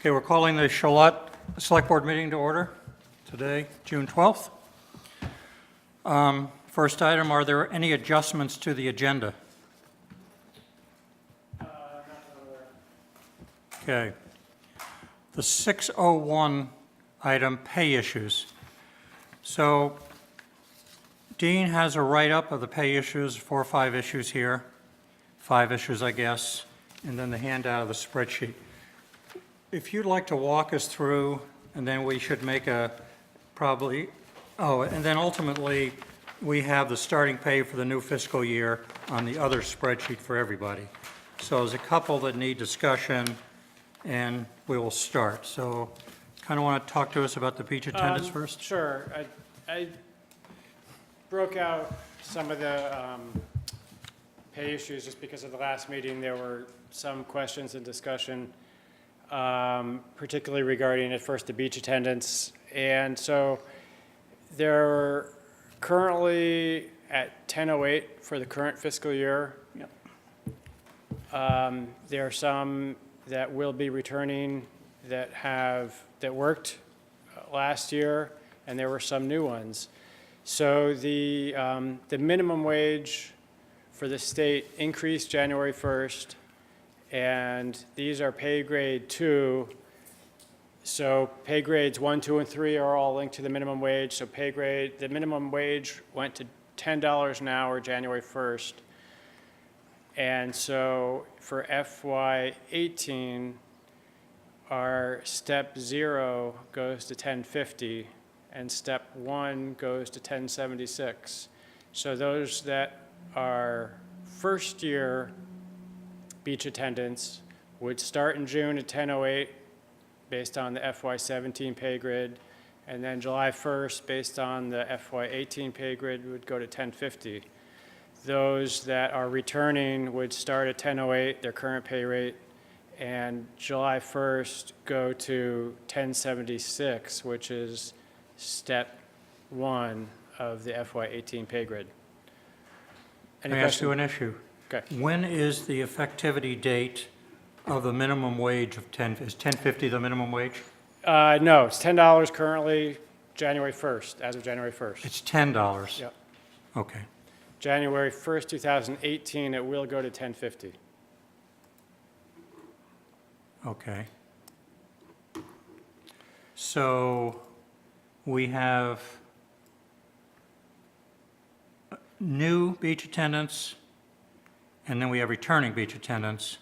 Okay, we're calling the Charlotte Select Board meeting to order today, June 12th. First item, are there any adjustments to the agenda? Okay. The 601 item, pay issues. So Dean has a write-up of the pay issues, 4 or 5 issues here, 5 issues, I guess, and then the handout of the spreadsheet. If you'd like to walk us through, and then we should make a and then ultimately, we have the starting pay for the new fiscal year on the other spreadsheet for everybody. So there's a couple that need discussion, and we will start. So kind of want to talk to us about the beach attendance first? Sure. I broke out some of the pay issues just because of the last meeting. There were some questions and discussion, particularly regarding at first the beach attendance. And so they're currently at 10:08 for the current fiscal year. Yep. There are some that will be returning that worked last year, and there were some new ones. So the minimum wage for the state increased January 1st, and these are pay grade 2. So pay grades 1, 2, and 3 are all linked to the minimum wage. So the minimum wage went to $10 an hour January 1st. And so for FY18, our step 0 goes to $10.50, and step 1 goes to $10.76. So those that are first year beach attendants would start in June at 10:08 based on the FY17 pay grid, and then July 1st based on the FY18 pay grid would go to $10.50. Those that are returning would start at 10:08, their current pay rate, and July 1st go to $10.76, which is step 1 of the FY18 pay grid. Let me ask you an issue. Okay. When is the effectivity date of the minimum wage of is $10.50 the minimum wage? No, it's $10 currently, January 1st, as of January 1st. It's $10? Yep. Okay. January 1st, 2018, it will go to $10.50. Okay. So we have new beach attendants, and then we have returning beach attendants.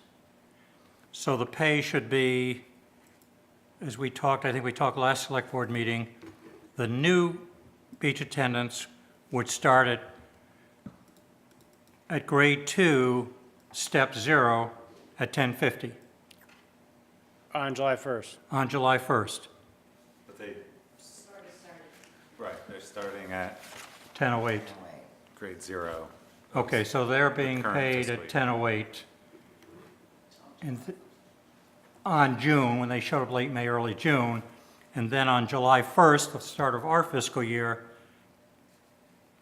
So the pay should be, as we talked, I think we talked last select board meeting, the new beach attendants would start at grade 2, step 0 at $10.50 On July 1st. on July 1st, But they, right, they're starting at $10.08. grade 0. Okay, so they're being current paid fiscal at year. 10:08 on June, when they showed up late May, early June, and then on July 1st, the start of our fiscal year,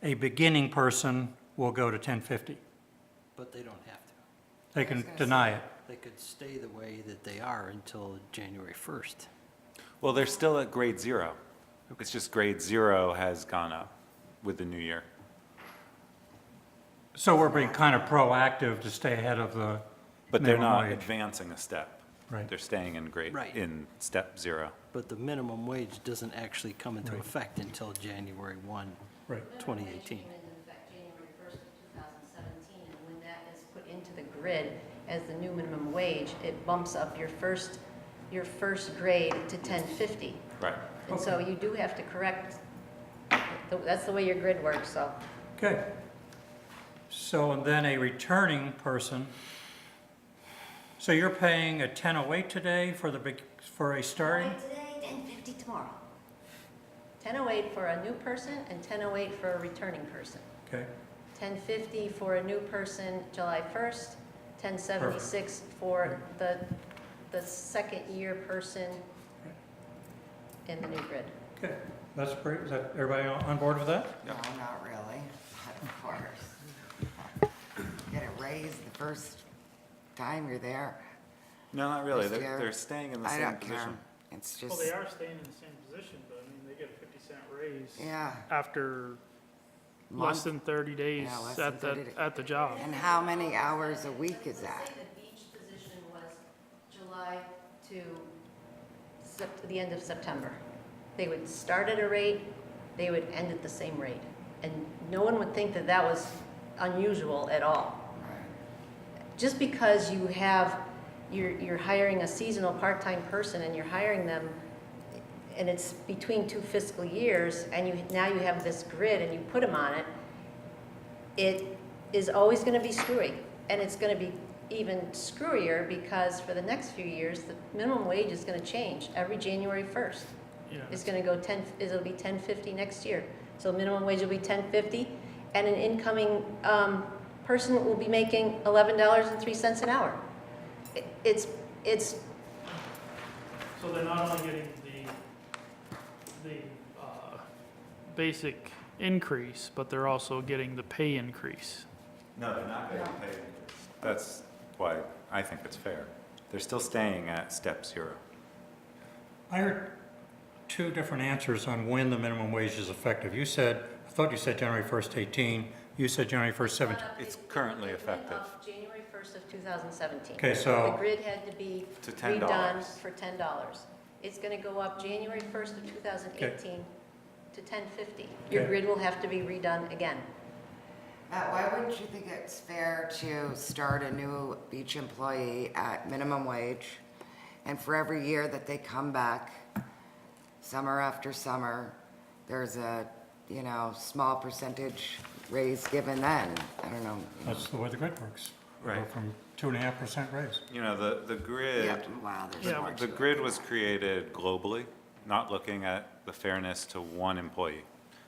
a beginning person will go to $10.50. But they don't have to. They can deny it. They could stay the way that they are until January 1st. Well, they're still at grade 0. It's just grade 0 has gone up with the new year. So we're being kind of proactive to stay ahead of the But they're minimum not wage. advancing a step. Right. They're staying in Right. in step 0. But the minimum wage doesn't actually come into Right. effect until January 1, Right. 2018. Minimum wage came into effect January 1st of 2017, and when that is put into the grid as the new minimum wage, it bumps up your first grade to $10.50. Right. And so you do have to correct, that's the way your grid works, so. Okay. So, and then a returning person, so you're paying at 10:08 today for a starting? 10:08 today, $10.50 tomorrow. 10:08 for a new person and 10:08 for a returning person. Okay, $10.50 for a new person July 1st, $10.76 for the second year person in the new grid. okay. That's great. Is that, everybody on board with that? No, not really, but of course. Get a raise the first time you're there. No, not really. This year. They're staying in the I same don't care. position. It's Well, just, they are staying in the same position, but I mean, they get a 50-cent raise yeah. after Month. less than 30 days Yeah, less than at 30 the, days. at the job. And how many hours a week is that? Say the beach position was July to the end of September. They would start at a rate, they would end at the same rate. And no one would think that that was unusual at all. Just because you have, you're hiring a seasonal part-time person and you're hiring them, and it's between 2 fiscal years, and now you have this grid and you put them on it, it is always gonna be screwy. And it's gonna be even screwier because for the next few years, the minimum wage is gonna change every January 1st. Yeah. It's gonna go it'll be $10.50 next year. So minimum wage will be $10.50, and an incoming person will be making $11.03 an hour. It's, So they're not only getting the basic increase, but they're also getting the pay increase. No, they're not getting paid. That's why I think it's fair. They're still staying at step 0. I heard two different answers on when the minimum wage is effective. I thought you said January 1st, 18. You said January 1st, 17. It's currently it went effective. up January 1st of 2017. Okay, so- The grid had to be To $10. redone for $10. It's gonna go up January 1st of 2018 to $10.50. Your Okay. grid will have to be redone again. Matt, why wouldn't you think it's fair to start a new beach employee at minimum wage? And for every year that they come back, summer after summer, there's a, small percentage raise given then? I don't know. That's the way the grid works. We go Right. From 2.5% raise. The grid. Yeah, wow, there's Yeah, more The to it. grid was created globally, not looking at the fairness to one employee.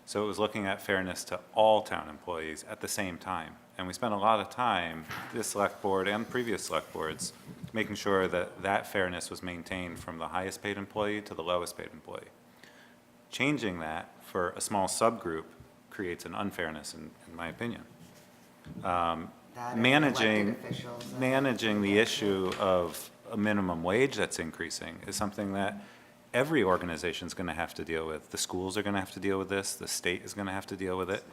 So it was looking at fairness to all town employees at the same time. And we spent a lot of time, this select board and previous select boards, making sure that that fairness was maintained from the highest paid employee to the lowest paid employee. Changing that for a small subgroup creates an unfairness, in my opinion. That and Managing, elected officials and- managing the issue of a minimum wage that's increasing is something that every organization's gonna have to deal with. The schools are gonna have to deal with this, the state is gonna have to deal with it.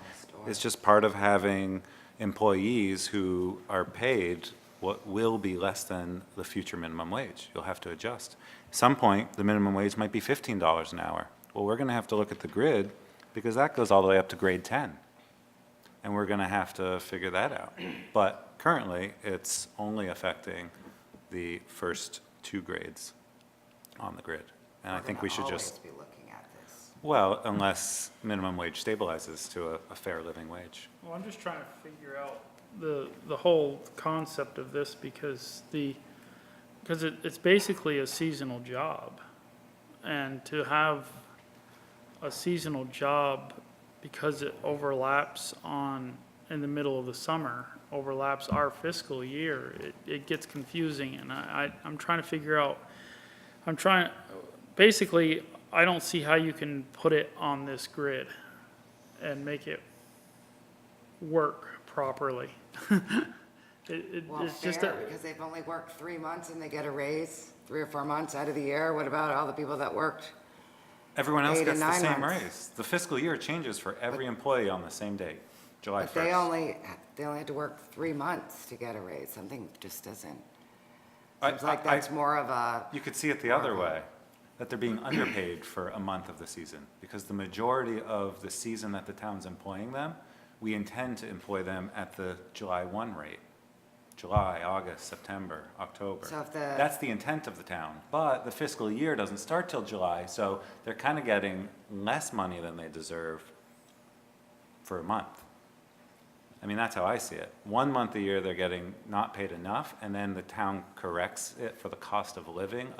It's just part of having employees who are paid what will be less than the future minimum wage. You'll have to adjust. At some point, the minimum wage might be $15 an hour. Well, we're gonna have to look at the grid, because that goes all the way up to grade 10. And we're gonna have to figure that out. But currently, it's only affecting the first 2 grades on the grid. And I think we should just, We're gonna always be looking at this. well, unless minimum wage stabilizes to a fair living wage. Well, I'm just trying to figure out the whole concept of this because it's basically a seasonal job. And to have a seasonal job, because it overlaps in the middle of the summer, overlaps our fiscal year, it gets confusing, and I'm trying to figure out, basically, I don't see how you can put it on this grid and make it work properly. Well, It's just fair, because they've only worked 3 months and they get a raise 3 or 4 months out of the year. What about all the people that worked? Everyone else 8 gets and the 9 same months. raise. The fiscal year changes for every employee on the same date, July But 1st. they only had to work 3 months to get a raise. Something just doesn't, seems like that's more of a, You could see it the other way, that they're being underpaid for a month of the season, because the majority of the season that the town's employing them, we intend to employ them at the July 1 rate. July, August, September, October. So if the- That's the intent of the town, but the fiscal year doesn't start till July, so they're kind of getting less money than they deserve for a month. I mean, that's how I see it. 1 month a year, they're getting not paid enough, and then the town corrects it for the cost of living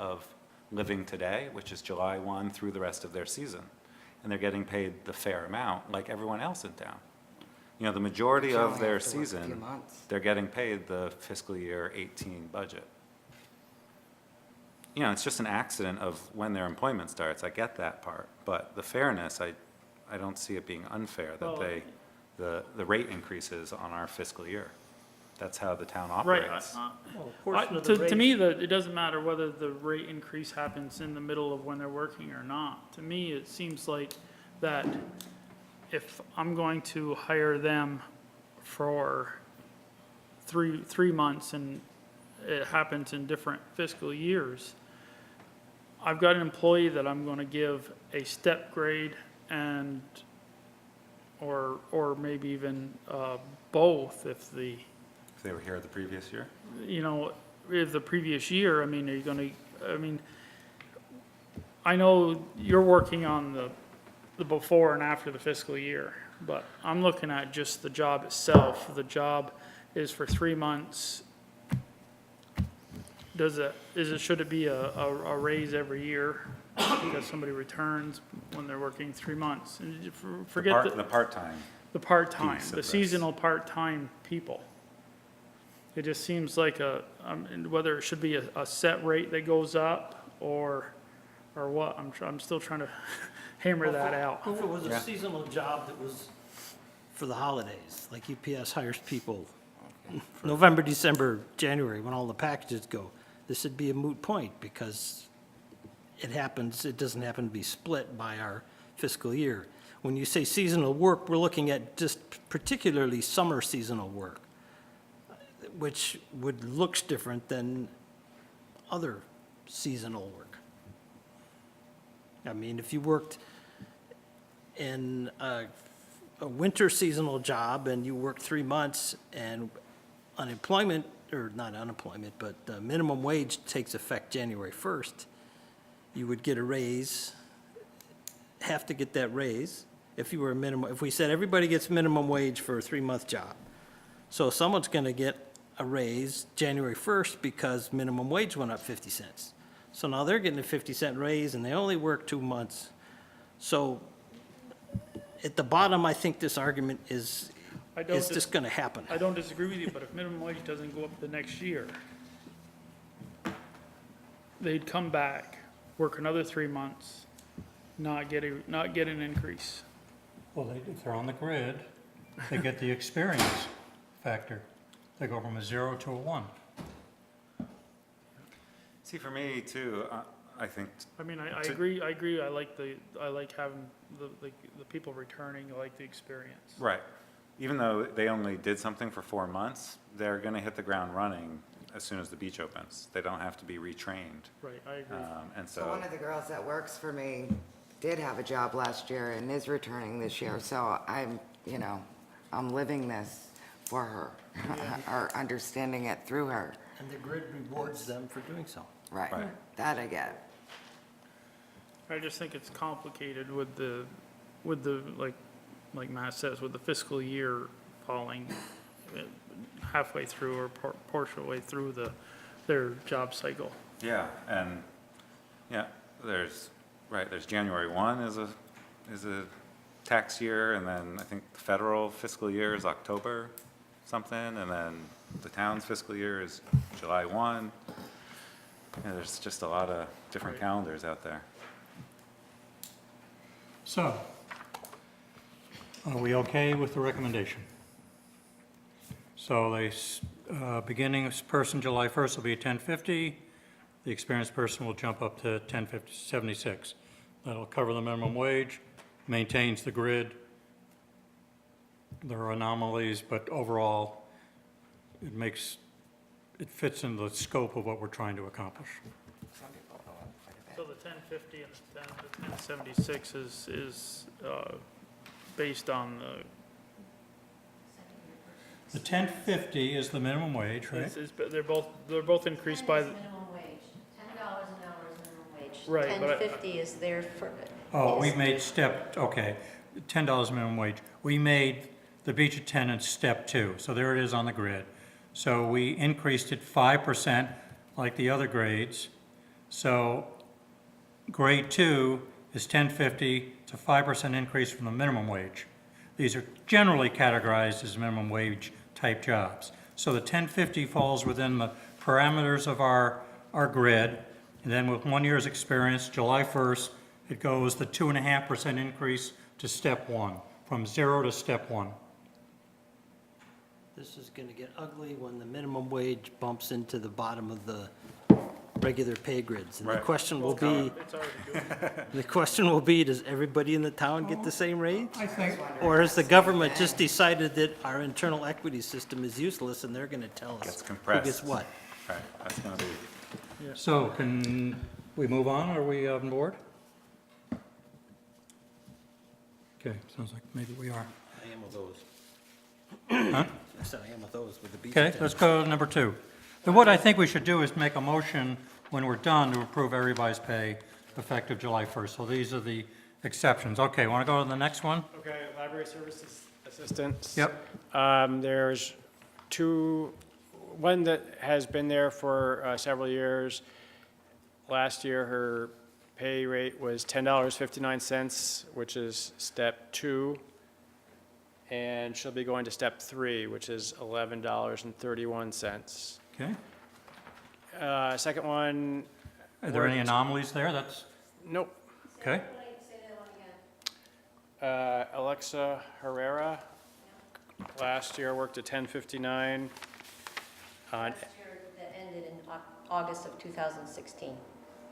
today, which is July 1 through the rest of their season. And they're getting paid the fair amount, like everyone else in town. The majority But you of only their have to work a few season, months. they're getting paid the fiscal year 18 budget. It's just an accident of when their employment starts. I get that part, but the fairness, I don't see it being unfair that Well- the rate increases on our fiscal year. That's how the town Right. operates. Well, a portion of the To raise- me, it doesn't matter whether the rate increase happens in the middle of when they're working or not. To me, it seems like that if I'm going to hire them for three months and it happens in different fiscal years, I've got an employee that I'm going to give a step grade and, or maybe even both if the, If they were here the previous year? you know, if the previous year, I mean, are you gonna, I mean, I know you're working on the before and after the fiscal year, but I'm looking at just the job itself. The job is for 3 months. Should it be a raise every year because somebody returns when they're working 3 months? And forget The part-time, the part-time, piece of the this. seasonal part-time people. It just seems like and whether it should be a set rate that goes up or what, I'm still trying to hammer that out. If it was Yeah. a seasonal job that was for the holidays, like UPS hires people November, December, January, when all the packages go, this would be a moot point because it doesn't happen to be split by our fiscal year. When you say seasonal work, we're looking at just particularly summer seasonal work, which looks different than other seasonal work. I mean, if you worked in a winter seasonal job and you worked 3 months and unemployment, or not unemployment, but the minimum wage takes effect January 1st, you would get a raise, have to get that raise if you were if we said everybody gets minimum wage for a 3-month job. So someone's going to get a raise January 1st because minimum wage went up 50 cents. So now they're getting a 50-cent raise and they only work 2 months. So at the bottom, I think this argument is just going to happen. I don't disagree with you, but if minimum wage doesn't go up the next year, they'd come back, work another 3 months, not get an increase. Well, if they're on the grid, they get the experience factor. They go from a 0 to a 1. see, for me too, I think, I mean, I To- agree, I like having the people returning, I like the experience. right, even though they only did something for 4 months, they're gonna hit the ground running as soon as the beach opens. They don't have to be retrained. Right, I agree. And So one so, of the girls that works for me did have a job last year and is returning this year, so I'm living this for her, or understanding it through her. And the grid rewards them for doing so. Right, Right. that I get. I just think it's complicated with the, like Matt says, with the fiscal year falling halfway through or partial way through their job cycle. yeah, and, yeah, there's January 1 is a tax year, and then I think the federal fiscal year is October something, and then the town's fiscal year is July 1. Yeah, there's just a lot of different Right. calendars out there. So, are we okay with the recommendation? So beginning person July 1st will be $10.50. The experienced person will jump up to $10.76. That'll cover the minimum wage, maintains the grid. There are anomalies, but overall, it fits in the scope of what we're trying to accomplish. So the 1050 and the 1076 is based on The $10.50 is the minimum wage, right? they're both increased by, 10 is minimum wage. $10 an hour is minimum wage. Right, but I- $10.50 is there for. Oh, we is- made okay, $10 minimum wage. We made the beach attendant step 2, so there it is on the grid. So we increased it 5% like the other grades. So grade 2 is $10.50, it's a 5% increase from the minimum wage. These are generally categorized as minimum wage type jobs. So the $10.50 falls within the parameters of our grid. And then with 1 year's experience, July 1st, it goes the 2.5% increase to step 1, from 0 to step 1. This is gonna get ugly when the minimum wage bumps into the bottom of the regular pay grids. And the Right. question will be, It's already doing it. the question will be, does everybody in the town get the same rate? I think, Or has the government just decided that our internal equity system is useless and they're gonna tell Gets us who compressed. gets what? Right, that's gonna be, so can we move on? Are we on board? Okay, sounds like maybe we are. I am with those. Huh? I said I am with those, with the beach Okay, attendants. let's go to number 2. Then what I think we should do is make a motion when we're done to approve everybody's pay effective July 1st. So these are the exceptions. Okay, want to go to the next one? Okay, library services assistants. Yep. There's one that has been there for several years. Last year, her pay rate was $10.59, which is step 2. And she'll be going to step 3, which is $11.31. Okay. Second one, Are there any anomalies there? That's, nope. okay. Alexa Herrera, last year worked at 10:59. Last year that ended in August of 2016.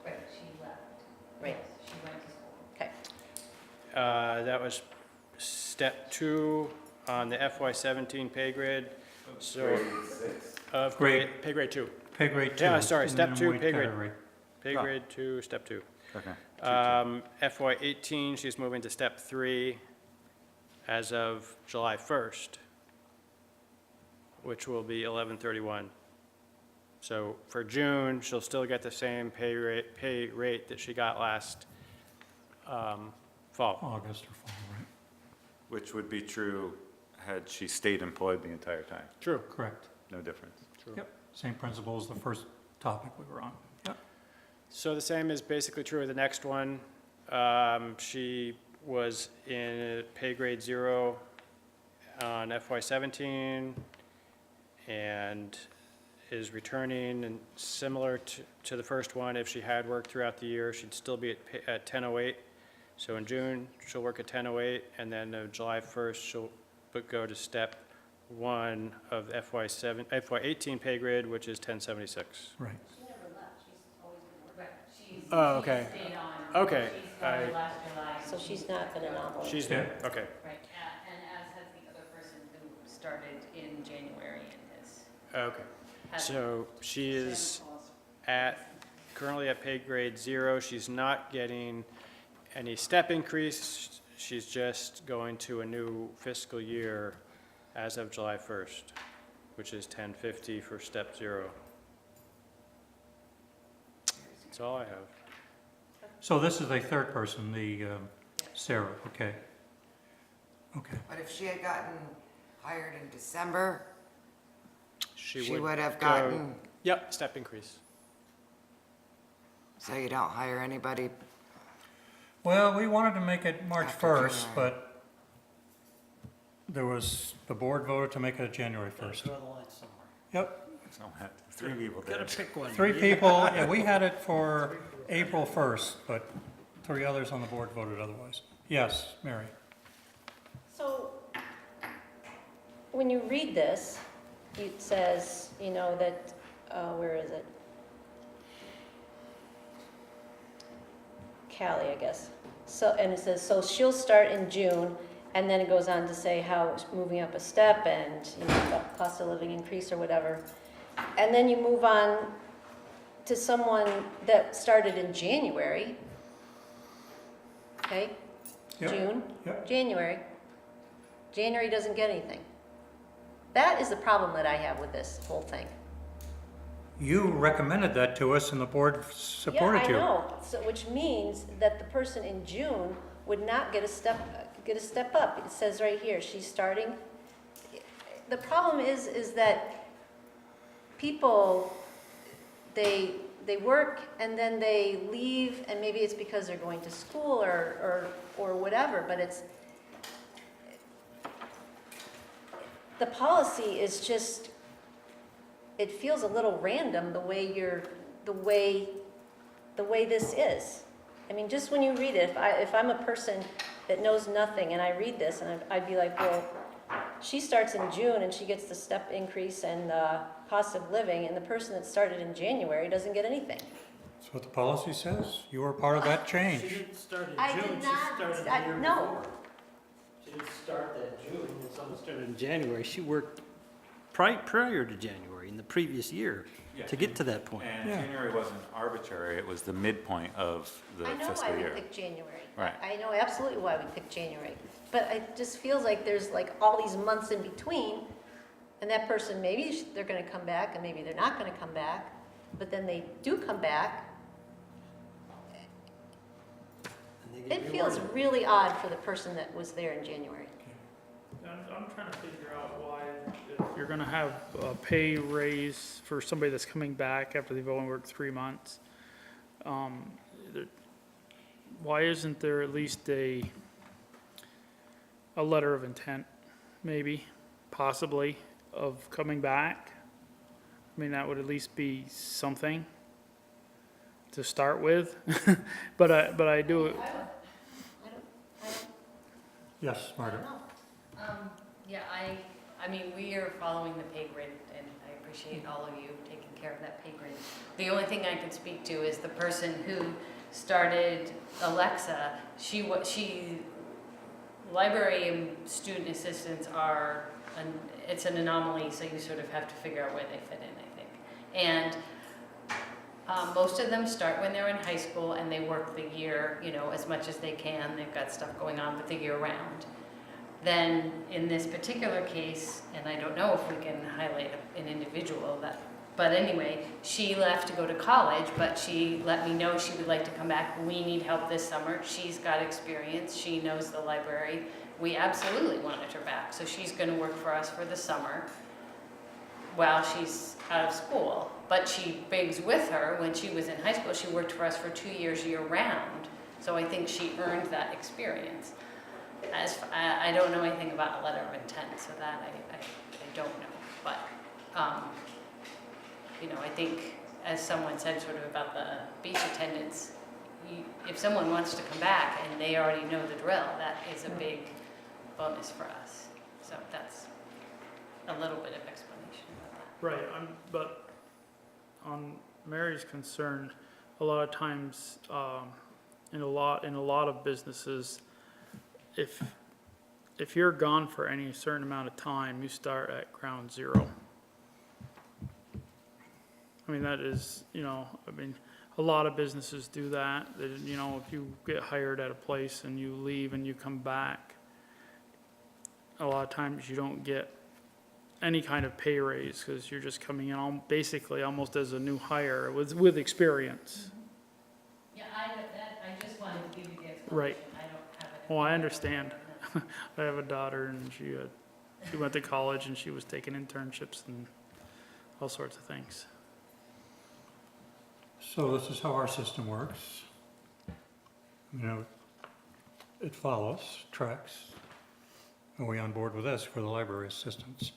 Right, she left. Right. She went to school. Okay. That was step 2 on the FY17 pay grid. So, of Grade. pay grade 2. Pay grade 2. Yeah, sorry, step minimum 2, wage pay grade. category. Pay Oh. grade 2, step 2. okay. FY18, she's moving to step 3 as of July 1st, which will be 11/31. So for June, she'll still get the same pay rate that she got last fall. August or fall, right? Which would be true had she stayed employed the entire time. True. Correct. No difference. Yep, same principle as the first topic we were on. Yep. So the same is basically true of the next one. She was in pay grade 0 on FY17 and is returning, and similar to the first one, if she had worked throughout the year, she'd still be at 10:08. So in June, she'll work at 10:08, and then July 1st, she'll go to step 1 of FY18 pay grid, which is 1076. Right. She never left, she's always been working. Right, she's. Oh, okay. She stayed on. Okay, She started I- last July. So she's not an anomaly. She's there, okay. Right, and as has the other person who started in January and has. Okay. had So she is Santa Claus. currently at pay grade 0. She's not getting any step increase. She's just going to a new fiscal year as of July 1st, which is 1050 for step 0. That's all I have. So this is a third person, the Sarah, okay. Okay, But if she had gotten hired in December, She she would have go- gotten, Yep, step increase. so you don't hire anybody. well, we wanted to make it March After 1st, January. but there was, the board voted to make it January 1st. Draw the line somewhere. Yep, So, 3 people Gotta did. pick one. 3 people, yeah, we had it for April 1st, but 3 others on the board voted otherwise. Yes, Mary? So, when you read this, it says, you know, that, where is it? Callie, I guess. So, and it says, so she'll start in June, and then it goes on to say how it's moving up a step and, you know, the cost of living increase or whatever. And then you move on to someone that started in January. Okay? Yep. June, Yep. January. January doesn't get anything. That is the problem that I have with this whole thing. You recommended that to us and the board supported you. Yeah, I know, so, which means that the person in June would not get a step up. It says right here, she's starting. The problem is that people, they work and then they leave, and maybe it's because they're going to school or whatever, but it's, the policy is just, it feels a little random the way this is. I mean, just when you read it, if I'm a person that knows nothing and I read this, and I'd be like, well, she starts in June and she gets the step increase and the cost of living, and the person that started in January doesn't get anything. That's what the policy says. You were part of that She change. didn't start in I June, did she not- started I- the year no. before. She didn't start that June, and someone started in January. She worked prior to January, in the previous year, to get to that point. And Yeah. January wasn't arbitrary, it was the midpoint of the I know fiscal why we year. picked January. Right. I know absolutely why we picked January. But it just feels like there's like all these months in between, and that person, maybe they're gonna come back, and maybe they're not gonna come back, but then they do come back. And they get It feels rewarded. really odd for the person that was there in January. I'm trying to figure out why, if you're gonna have a pay raise for somebody that's coming back after they've only worked 3 months, there- why isn't there at least a letter of intent, maybe, possibly, of coming back? I mean, that would at least be something to start with, but I do, I don't, Yes, I Margaret. don't know. Yeah, I mean, we are following the pay grid, and I appreciate all of you taking care of that pay grid. The only thing I can speak to is the person who started Alexa, library and student assistants are, it's an anomaly, so you sort of have to figure out where they fit in, I think. And most of them start when they're in high school and they work the year, as much as they can. They've got stuff going on with the year round. Then in this particular case, and I don't know if we can highlight an individual but anyway, she left to go to college, but she let me know she would like to come back. We need help this summer. She's got experience. She knows the library. We absolutely wanted her back. So she's going to work for us for the summer while she's out of school. But she brings with her, when she was in high school, she worked for us for 2 years year round. So I think she earned that experience. I don't know anything about a letter of intent, so that I don't know. But, I think, as someone said sort of about the beach attendants, if someone wants to come back and they already know the drill, that is a big bonus for us. So that's a little bit of explanation about that. right, but on Mary's concern, a lot of times, in a lot of businesses, if you're gone for any certain amount of time, you start at ground zero. I mean, that is, a lot of businesses do that. If you get hired at a place and you leave and you come back, a lot of times you don't get any kind of pay raise because you're just coming in basically almost as a new hire with experience. Yeah, I just wanted to give you the explanation. Right. I don't have it. Well, I understand. I have a daughter and she went to college and she was taking internships and all sorts of things. So this is how our system works. It follows, tracks. Are we on board with this for the library assistants?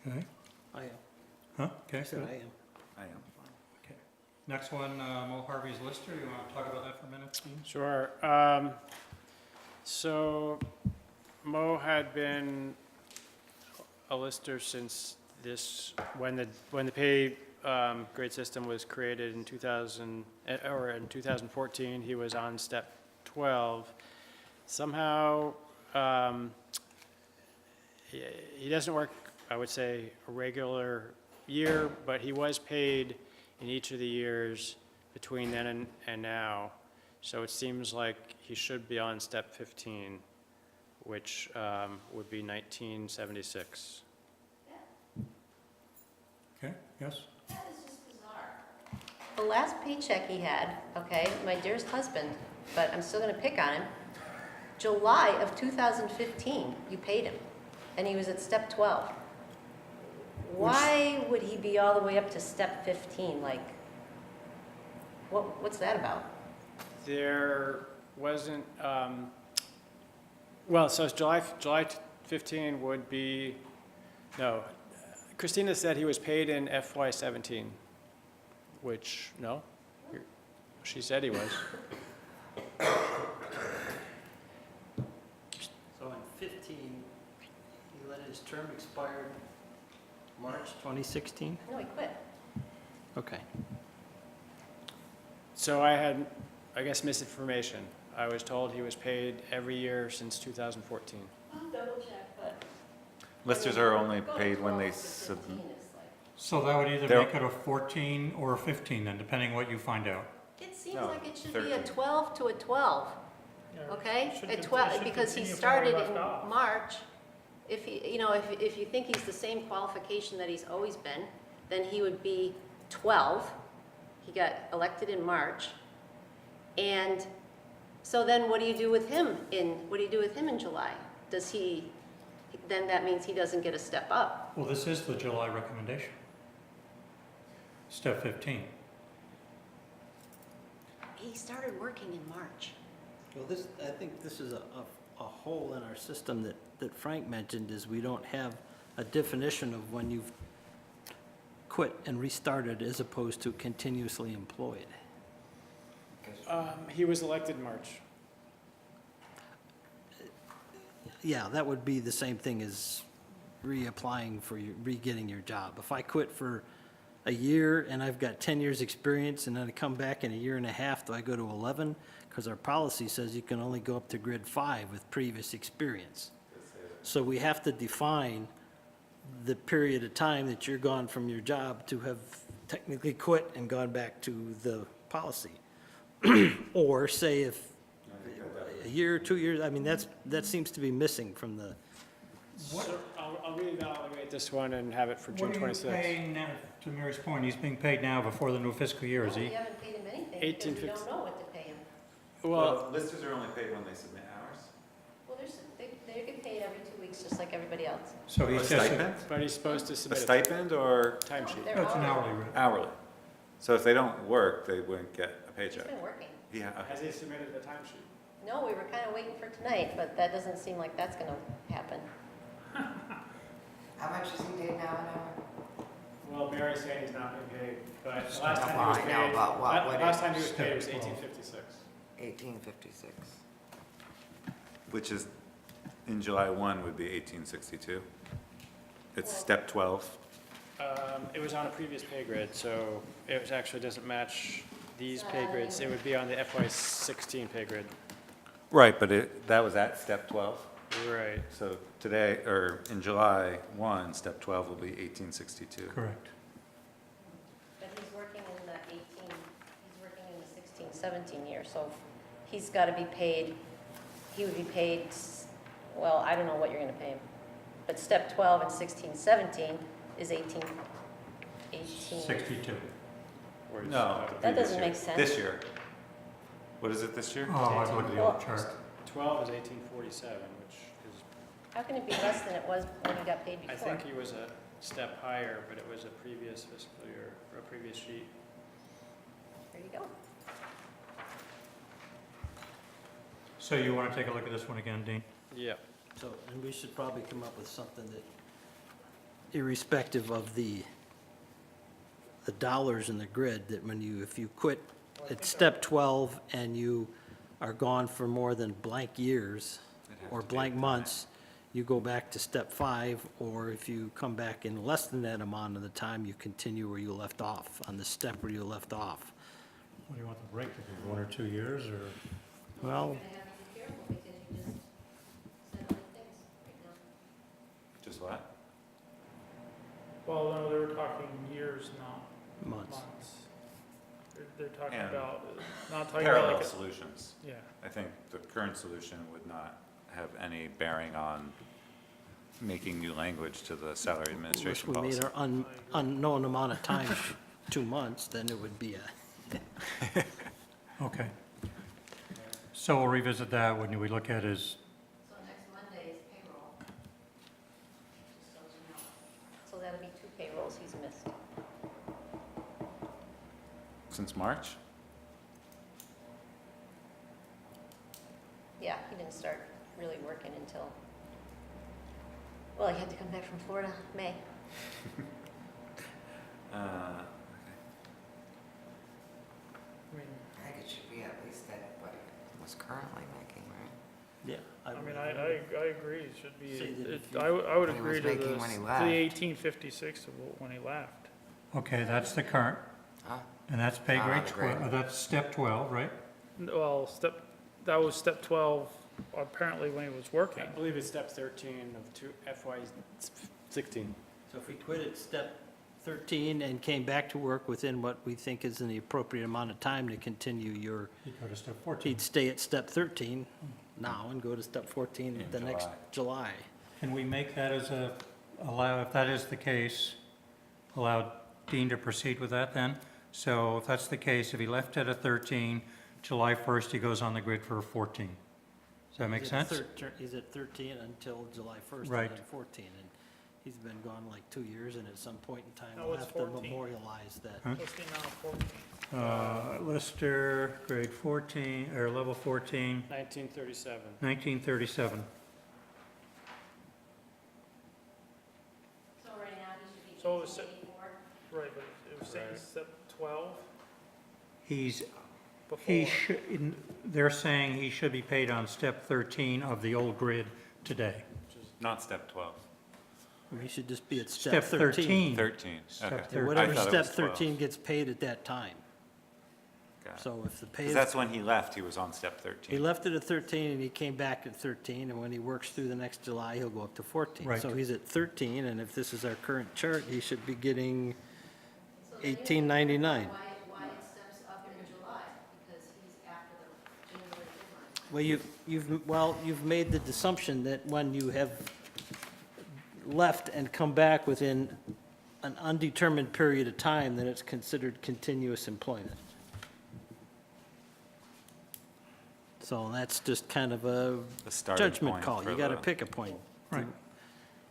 Okay, I am, huh? Okay, I said good. I am. I am. Okay. Next one, Mo Harvey's Lister. You want to talk about that for a minute, Dean? Sure. So Mo had been a lister since when the pay grade system was created in 2014. He was on step 12. Somehow, he doesn't work, I would say, a regular year, but he was paid in each of the years between then and now. So it seems like he should be on step 15, which would be 1976. Okay, yes? That is just bizarre. The last paycheck he had, okay, my dearest husband, but I'm still gonna pick on him, July of 2015, you paid him, and he was at step 12. Why would he be all the way up to step 15? Like, what's that about? There wasn't, so it's July 15 would be, no. Christina said he was paid in FY 17, which, no, she said he was. So in 15, he let his term expire March 2016? No, he quit. Okay. So I had, I guess, misinformation. I was told he was paid every year since 2014. I'll double check, but. Listers are only paid when they submit. So that would either They're- make it a 14 or a 15 then, depending what you find out. It seems No, like it should be a 13. 12 to a 12, Yeah, okay? should At con- 12, should because he continue from where he started in left off. March. If he, you know, if you think he's the same qualification that he's always been, then he would be 12. He got elected in March. And so then what do you do with him in July? Does he, then that means he doesn't get a step up. Well, this is the July recommendation. Step 15. He started working in March. Well, this, I think this is a hole in our system that Frank mentioned, is we don't have a definition of when you've quit and restarted as opposed to continuously employed. He was elected in March. Yeah, that would be the same thing as reapplying for your, re-getting your job. If I quit for a year and I've got 10 years' experience and then I come back in a year and a half, do I go to 11? Because our policy says you can only go up to grade 5 with previous experience. So we have to define the period of time that you're gone from your job to have technically quit and gone back to the policy. Or say if a year, 2 years, I mean, that seems to be missing from the, So I'll reevaluate this one and have it for June What are you 26th. paying now, to Mary's point, he's being paid now before the new fiscal year, is No, he? we haven't paid him anything because we 18.50. don't know what to pay him. Well, Listers are only paid when they submit hours. Well, they get paid every 2 weeks, just like everybody else. So A he's just, stipend? but he's supposed to A submit a stipend or timesheet. They're that's an hourly rate. hourly? So if they don't work, they wouldn't get a He's paycheck. been working. Yeah, Has he submitted the timesheet? No, we were kind of waiting for tonight, but that doesn't seem like that's going to happen. How much is he paid now an hour? Well, Barry's saying he's not being paid, but the Well, last time he was I know, paid, but what would last it- time he was paid was Step 1856. 1856. which is, in July 1 would be 1862. It's step 12. It was on a previous pay grid, so it was actually doesn't match these pay grids. It would be on the FY16 pay grid. Right, but that was at step 12. Right. So today, or in July 1, step 12 will be 1862. Correct. But he's working in the 18, he's working in the 16, 17 year, so he's got to be paid, he would be paid, well, I don't know what you're going to pay him. But step 12 and 16, 17 is 18. 62. Whereas, No. the That previous doesn't year. make sense. This year. What is it this year? Oh, I've looked at the old chart. 12 is 1847, which is, How can it be less than it was when he got paid before? I think he was a step higher, but it was a previous fiscal year, or a previous sheet. There you go. So you want to take a look at this one again, Dean? Yeah. so, and we should probably come up with something that, irrespective of the dollars in the grid, that when you, if you quit at step 12 and you are gone for more than blank years It'd have or to be blank at months, you go back to step 5, or if you come back in less than that amount of the time, you continue where you left off, on the step where you left off. What do you want the break to be, 1 or 2 years, or? Well, You're going to have to be careful because you just said other things right now. Just what? Well, no, they were talking years, not months. months. They're talking And about, not talking about Parallel like, solutions. yeah. I think the current solution would not have any bearing on making new language to the salary If administration we policy. made our unknown amount of time 2 months, then it would be a, Okay. So we'll revisit that when we look at his, So next Monday is payroll. Just so you know. So that'll be 2 payrolls he's missed. Since March? Yeah, he didn't start really working until, well, he had to come back from Florida, May. Okay. I mean, I think it should be at least at what he was currently making, right? Yeah. I would mean, agree. I agree, it should be, Say that if I would When he agree was to making when he left. the 1856 of when he left. Okay, that's the current, Huh? and that's pay Not on grade the grade. 12, that's step 12, right? Well, that was step 12 apparently when he was working. I believe it's step 13 of FY 16. So if he quit at step 13 and came back to work within what we think is in the appropriate amount of time to continue your, You go to step 14. he'd stay at step 13 now and go to step 14 In the next July. Can we make that as allow, if that is the case, allow Dean to proceed with that then? So if that's the case, if he left at a 13, July 1st, he goes on the grid for a 14. Does that make He's at sense? He's at 13 until July 1st and Right. then 14. And he's been gone like 2 years, and at some point in time, No, we'll it's have to 14. memorialize that. What's the amount of 14? Lister, grade 14, or level 14, 1937. 1937. So right now, he should be So is it- 1884. Right, but it was saying step 12 He before. should, they're saying he should be paid on step 13 of the old grid today. Not step 12, We should just be at Step step 13. 13, Step okay. 13. And I whatever thought it step was 12. 13 gets paid at that time. Got it. So if the pay 'Cause is, that's when he left, he was on step he 13. left it at 13 and he came back at 13, and when he works through the next July, he'll go up to 14. Right. So he's at 13, and if this is our current chart, he should be getting So then you have to $18.99. Why it steps up in July? Because he's after the January deadline. Well, you've made the assumption that when you have left and come back within an undetermined period of time, then it's considered continuous employment. So that's just kind of a The starting judgment point call. for You gotta the- pick a point. Right.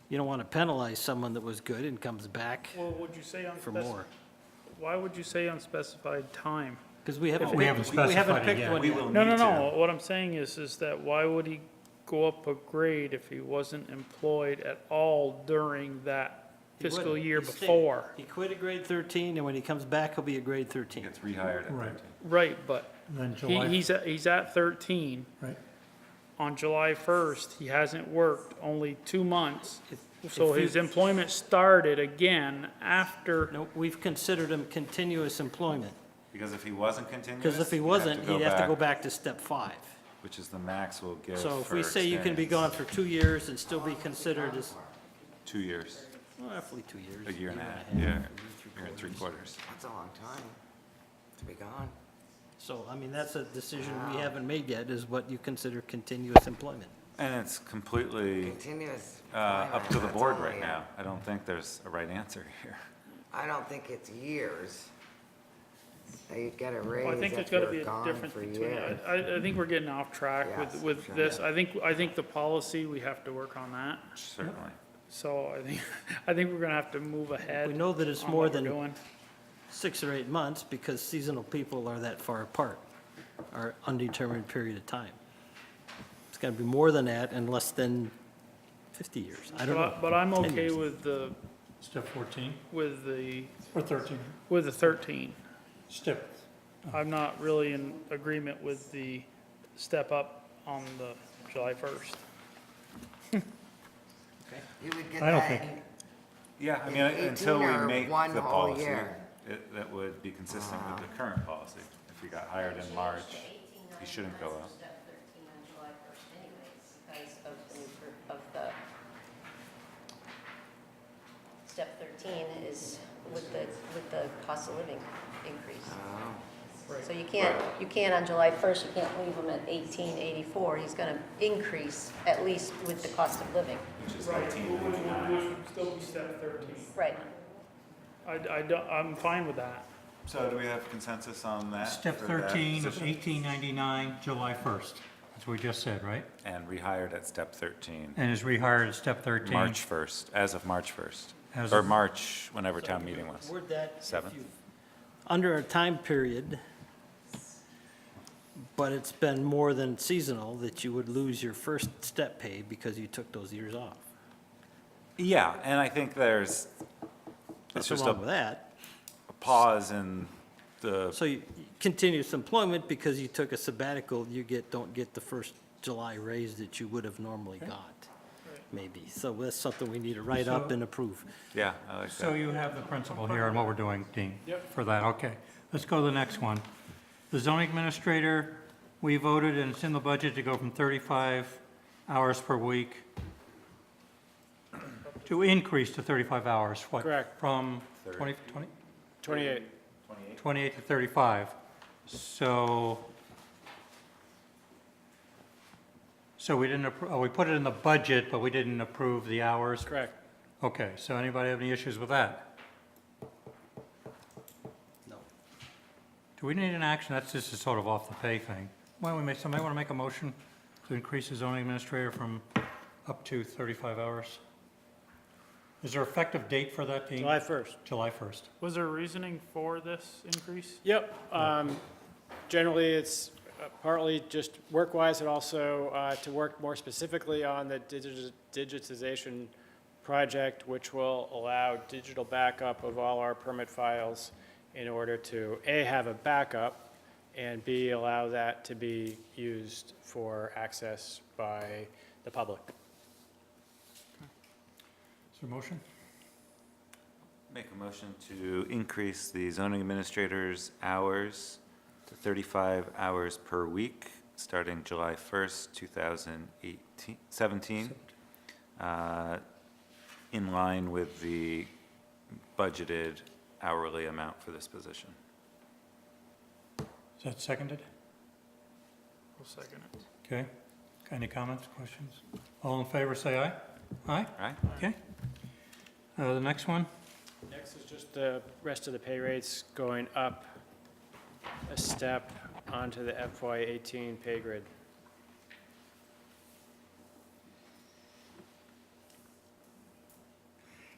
You don't want to penalize someone that was good and comes back Well, would you say for unspecified? more. Why would you say unspecified time? Because we haven't We picked, haven't we haven't specified it picked yet. one We yet. will No, need no, to. no, what I'm saying is that why would he go up a grade if he wasn't employed at all during that He fiscal wouldn't. year He stayed. before? He quit at grade 13, and when he comes back, he'll be at grade 13. Gets rehired at Right. 13. Right, but Then he, July, he's at 13. right? On July 1st, he hasn't worked only 2 months. If So you- his employment started again after, No, we've considered him continuous employment, Because if he wasn't continuous. because if he wasn't, he'd have to go back to step 5. Which is the max we'll give So if for we say you can be experience. gone for 2 years and still be considered as, 2 years, well, roughly 2 years. a year and a half, year yeah, and year and 3/4. That's a long time to be gone. So, I mean, that's a decision we haven't made yet, is what you consider continuous employment. And it's completely Continuous. up to the employment, board that's right only- now. I don't think there's a right answer here. I don't think it's years. They get a well, I raise think there's if gotta be you're a gone difference for between, years. I think we're getting off track Yes, with sure. this. I think the policy, we have to work on that. Certainly. So I think we're gonna have to move ahead. We know that it's on more what we're than doing. 6 or 8 months, because seasonal people are that far apart, or undetermined period of time. It's gotta be more than that and less than 50 years. I don't know. But I'm 10 okay years. with the, Step 14 with the, or 13? with the 13. Step, I'm not really in agreement with the step up on the July 1st. You would get I don't that think- Yeah, I mean, 18 until we or make one the whole policy, year? that would be consistent with the current policy. If he got hired in March, he shouldn't go up. Step 13 on July 1st anyways, because of the, of the, step 13 is with the cost of living increase. Oh. So you can't on July 1st, you can't leave him at 1884. He's going to increase at least with the cost of living. Which is Right, 1999. which would still be step 13. Right. I'm fine with that. So do we have consensus on that? step for that 13 is position? 1899, July 1st. That's what we just said, right? And rehired at step 13, And is rehired at step 13. March 1st, as of March 1st. As Or of- March, whenever town meeting was. Word that. if 7th. you- Under a time period, but it's been more than seasonal, that you would lose your first step pay because you took those years off. Yeah, and I think there's, it's What's just wrong with a that? pause in the, So you continuous employment, because you took a sabbatical, you don't get the first July raise that you would have normally got, maybe. So that's something we need to write up So- and approve. Yeah, I like So that. you have the principle here and what we're doing, Dean? Yep. For that, okay. Let's go to the next one. The zoning administrator, we voted, and it's in the budget, to go from 35 hours per week to increase to 35 hours. What? Correct. From 20, 28. 28 to 35. So we didn't, we put it in the budget, but we didn't approve the hours? Correct. Okay, so anybody have any issues with that? No. Do we need an action? That's just a sort of off the pay thing. Why don't we make, somebody want to make a motion to increase the zoning administrator from up to 35 hours? Is there effective date for that, Dean? July 1st. July 1st. Was there reasoning for this increase? Yep. Generally, it's partly just work-wise, and also to work more specifically on the digitization project, which will allow digital backup of all our permit files in order to, A, have a backup, and B, allow that to be used for access by the public. Is there a motion? Make a motion to increase the zoning administrator's hours to 35 hours per week, starting July 1st, 2017, in line with the budgeted hourly amount for this position. Is that seconded? I'll second it. Okay. Any comments, questions? All in favor, say aye. Aye? Right? Okay. The next one? Next is just the rest of the pay rates going up a step onto the FY18 pay grid.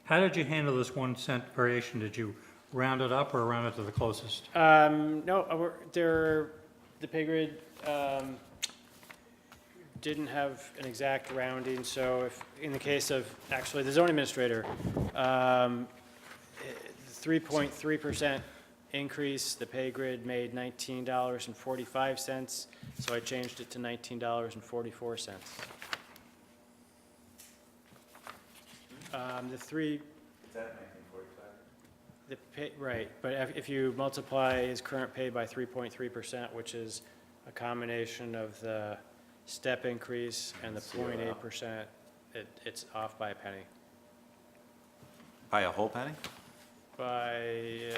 How did you handle this 1 cent variation? Did you round it up or round it to the closest? No, the pay grid didn't have an exact rounding, so if, in the case of, actually, the zoning administrator, 3.3% increase, the pay grid made $19.45, so I changed it to $19.44. The three, Is that 1945? the pay, right, but if you multiply his current pay by 3.3%, which is a combination of the step increase and the 0.8%, it's off by a penny. By a whole penny? To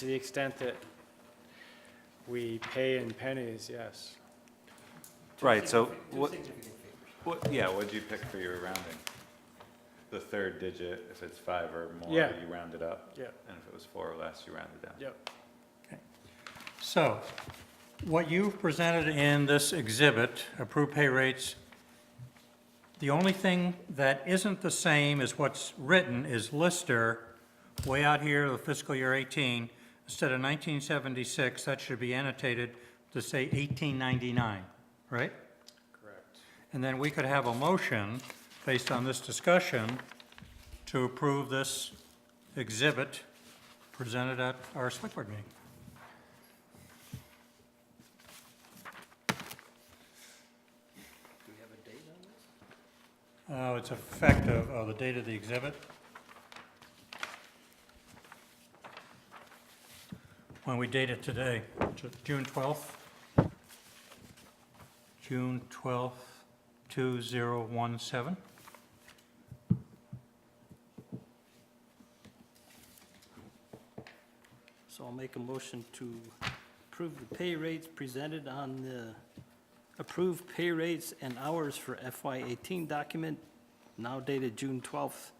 the extent that we pay in pennies, yes. Right, so what, yeah, what'd you pick for your rounding? The third digit, if it's 5 or more, Yeah. you round it up? Yeah. And if it was 4 or less, you round it down? Yep. So, what you've presented in this exhibit, approved pay rates, the only thing that isn't the same as what's written is Lister, way out here, the fiscal year 18, instead of 1976, that should be annotated to say 1899, right? Correct. And then we could have a motion, based on this discussion, to approve this exhibit presented at our select board meeting. Do we have a date on this? It's effective, the date of the exhibit. When we date it today, June 12th. June 12th, 2017. So I'll make a motion to approve the pay rates presented on the approved pay rates and hours for FY18 document, now dated June 12th,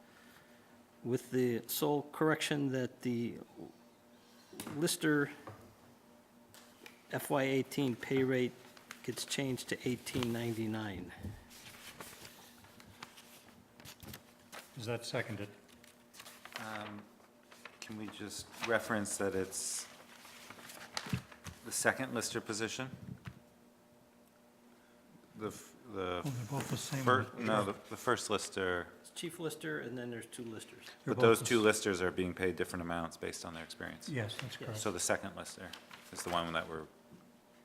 with the sole correction that the Lister FY18 pay rate gets changed to $18.99. Is that seconded? Can we just reference that it's the second Lister position? The They're both the same. the first Lister, It's Chief Lister, and then there's two Listers. They're but both those the two s- Listers are being paid different amounts based on their experience. Yes, that's correct. So the second Lister is the one that we're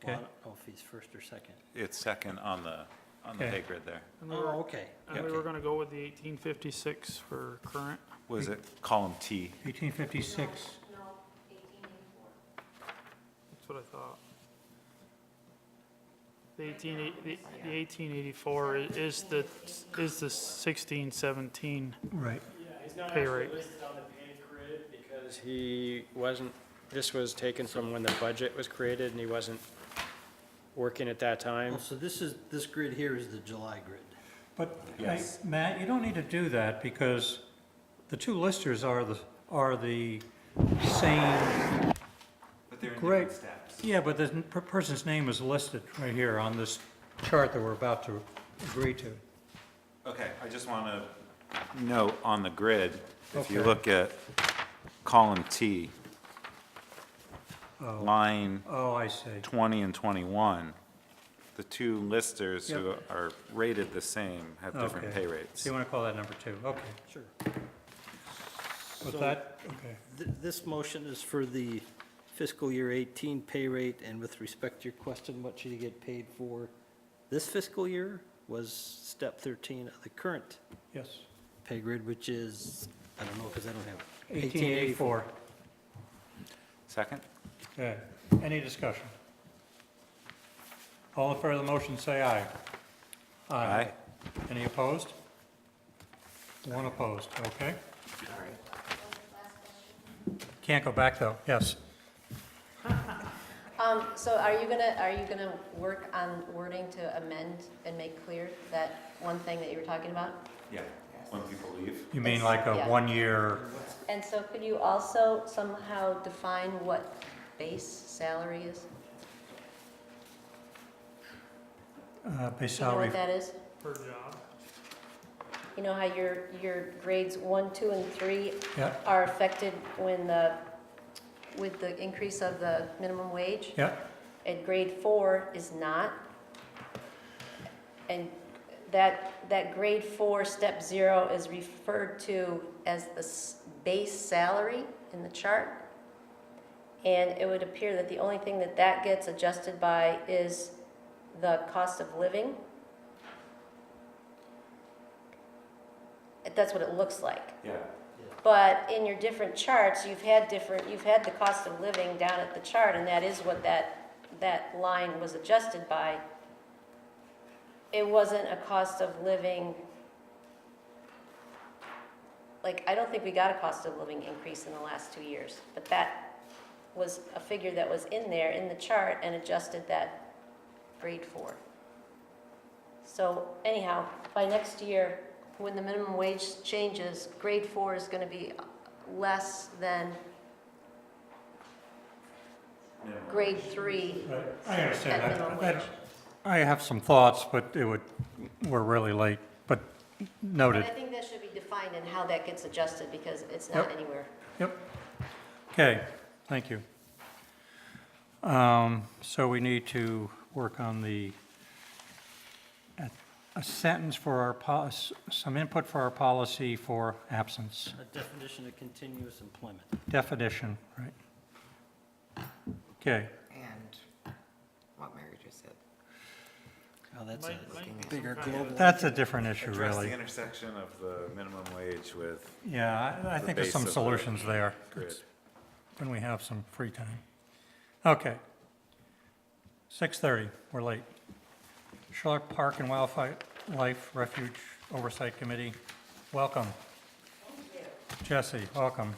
Okay. I don't know if he's first or second. It's second on the Okay. pay grid there. And we were, Okay. and we were gonna go with the 1856 for current. Was it column T? 1856, No, 1884. That's what I thought. The 1884 is the 1617 right. He's not Pay actually rate. listed on the pay grid because he wasn't, this was taken from when the budget was created and he wasn't working at that time. Oh, so this grid here is the July grid. But, hey, Yes. Matt, you don't need to do that because the two listers are the same. But they're in Great. different steps. Yeah, but the person's name is listed right here on this chart that we're about to agree to. Okay, I just want to note on the grid, if you Okay. look at column T, Oh. line Oh, I see. 20 and 21, the two listers who Yep. are rated the same have different Okay. pay rates. So you want to call that number 2, okay. Sure. With So- that, okay. This motion is for the fiscal year 18 pay rate, and with respect to your question, what should he get paid for this fiscal year was step 13 of the current Yes. pay grid, which is, I don't know, because I don't have it. 1884. Second? Okay. Any discussion? All in favor of the motion, say aye. Aye. Any opposed? One opposed, okay. Can't go back, though, yes. So are you gonna work on wording to amend and make clear that one thing that you were talking about? Yeah, when people leave. You mean like a Yeah. one-year, And so could you also somehow define what base salary is? base Do you know salary? what that is? per job. You know how your grades 1, 2, and 3 Yeah, are affected with the increase of the minimum wage? yeah, And grade 4 is not. And that grade 4, step 0 is referred to as the base salary in the chart. And it would appear that the only thing that gets adjusted by is the cost of living. That's what it looks like. Yeah. But in your different charts, you've had the cost of living down at the chart, and that is what that line was adjusted by. It wasn't a cost of living, like, I don't think we got a cost of living increase in the last 2 years, but that was a figure that was in there in the chart and adjusted that grade 4. So anyhow, by next year, when the minimum wage changes, grade 4 is going to be less than grade 3 right. I understand at minimum that. wage. I have some thoughts, but we're really late, but But I noted. think that should be defined in how that gets adjusted, because it's not Yep. anywhere. Yep. Okay, thank you. So we need to work on a sentence for our, some input for our policy for absence. A definition of continuous employment. Definition, right? Okay, And what Mary just said. Oh, that's Might be a some bigger kind of- global. that's a different issue, Address the really. intersection of the minimum wage with Yeah, I the think there's base some of the solutions there grid. when we have some free time. Okay. 6:30, we're late. Charlotte Park and Wildlife Refuge Oversight Committee, welcome. Jesse, welcome.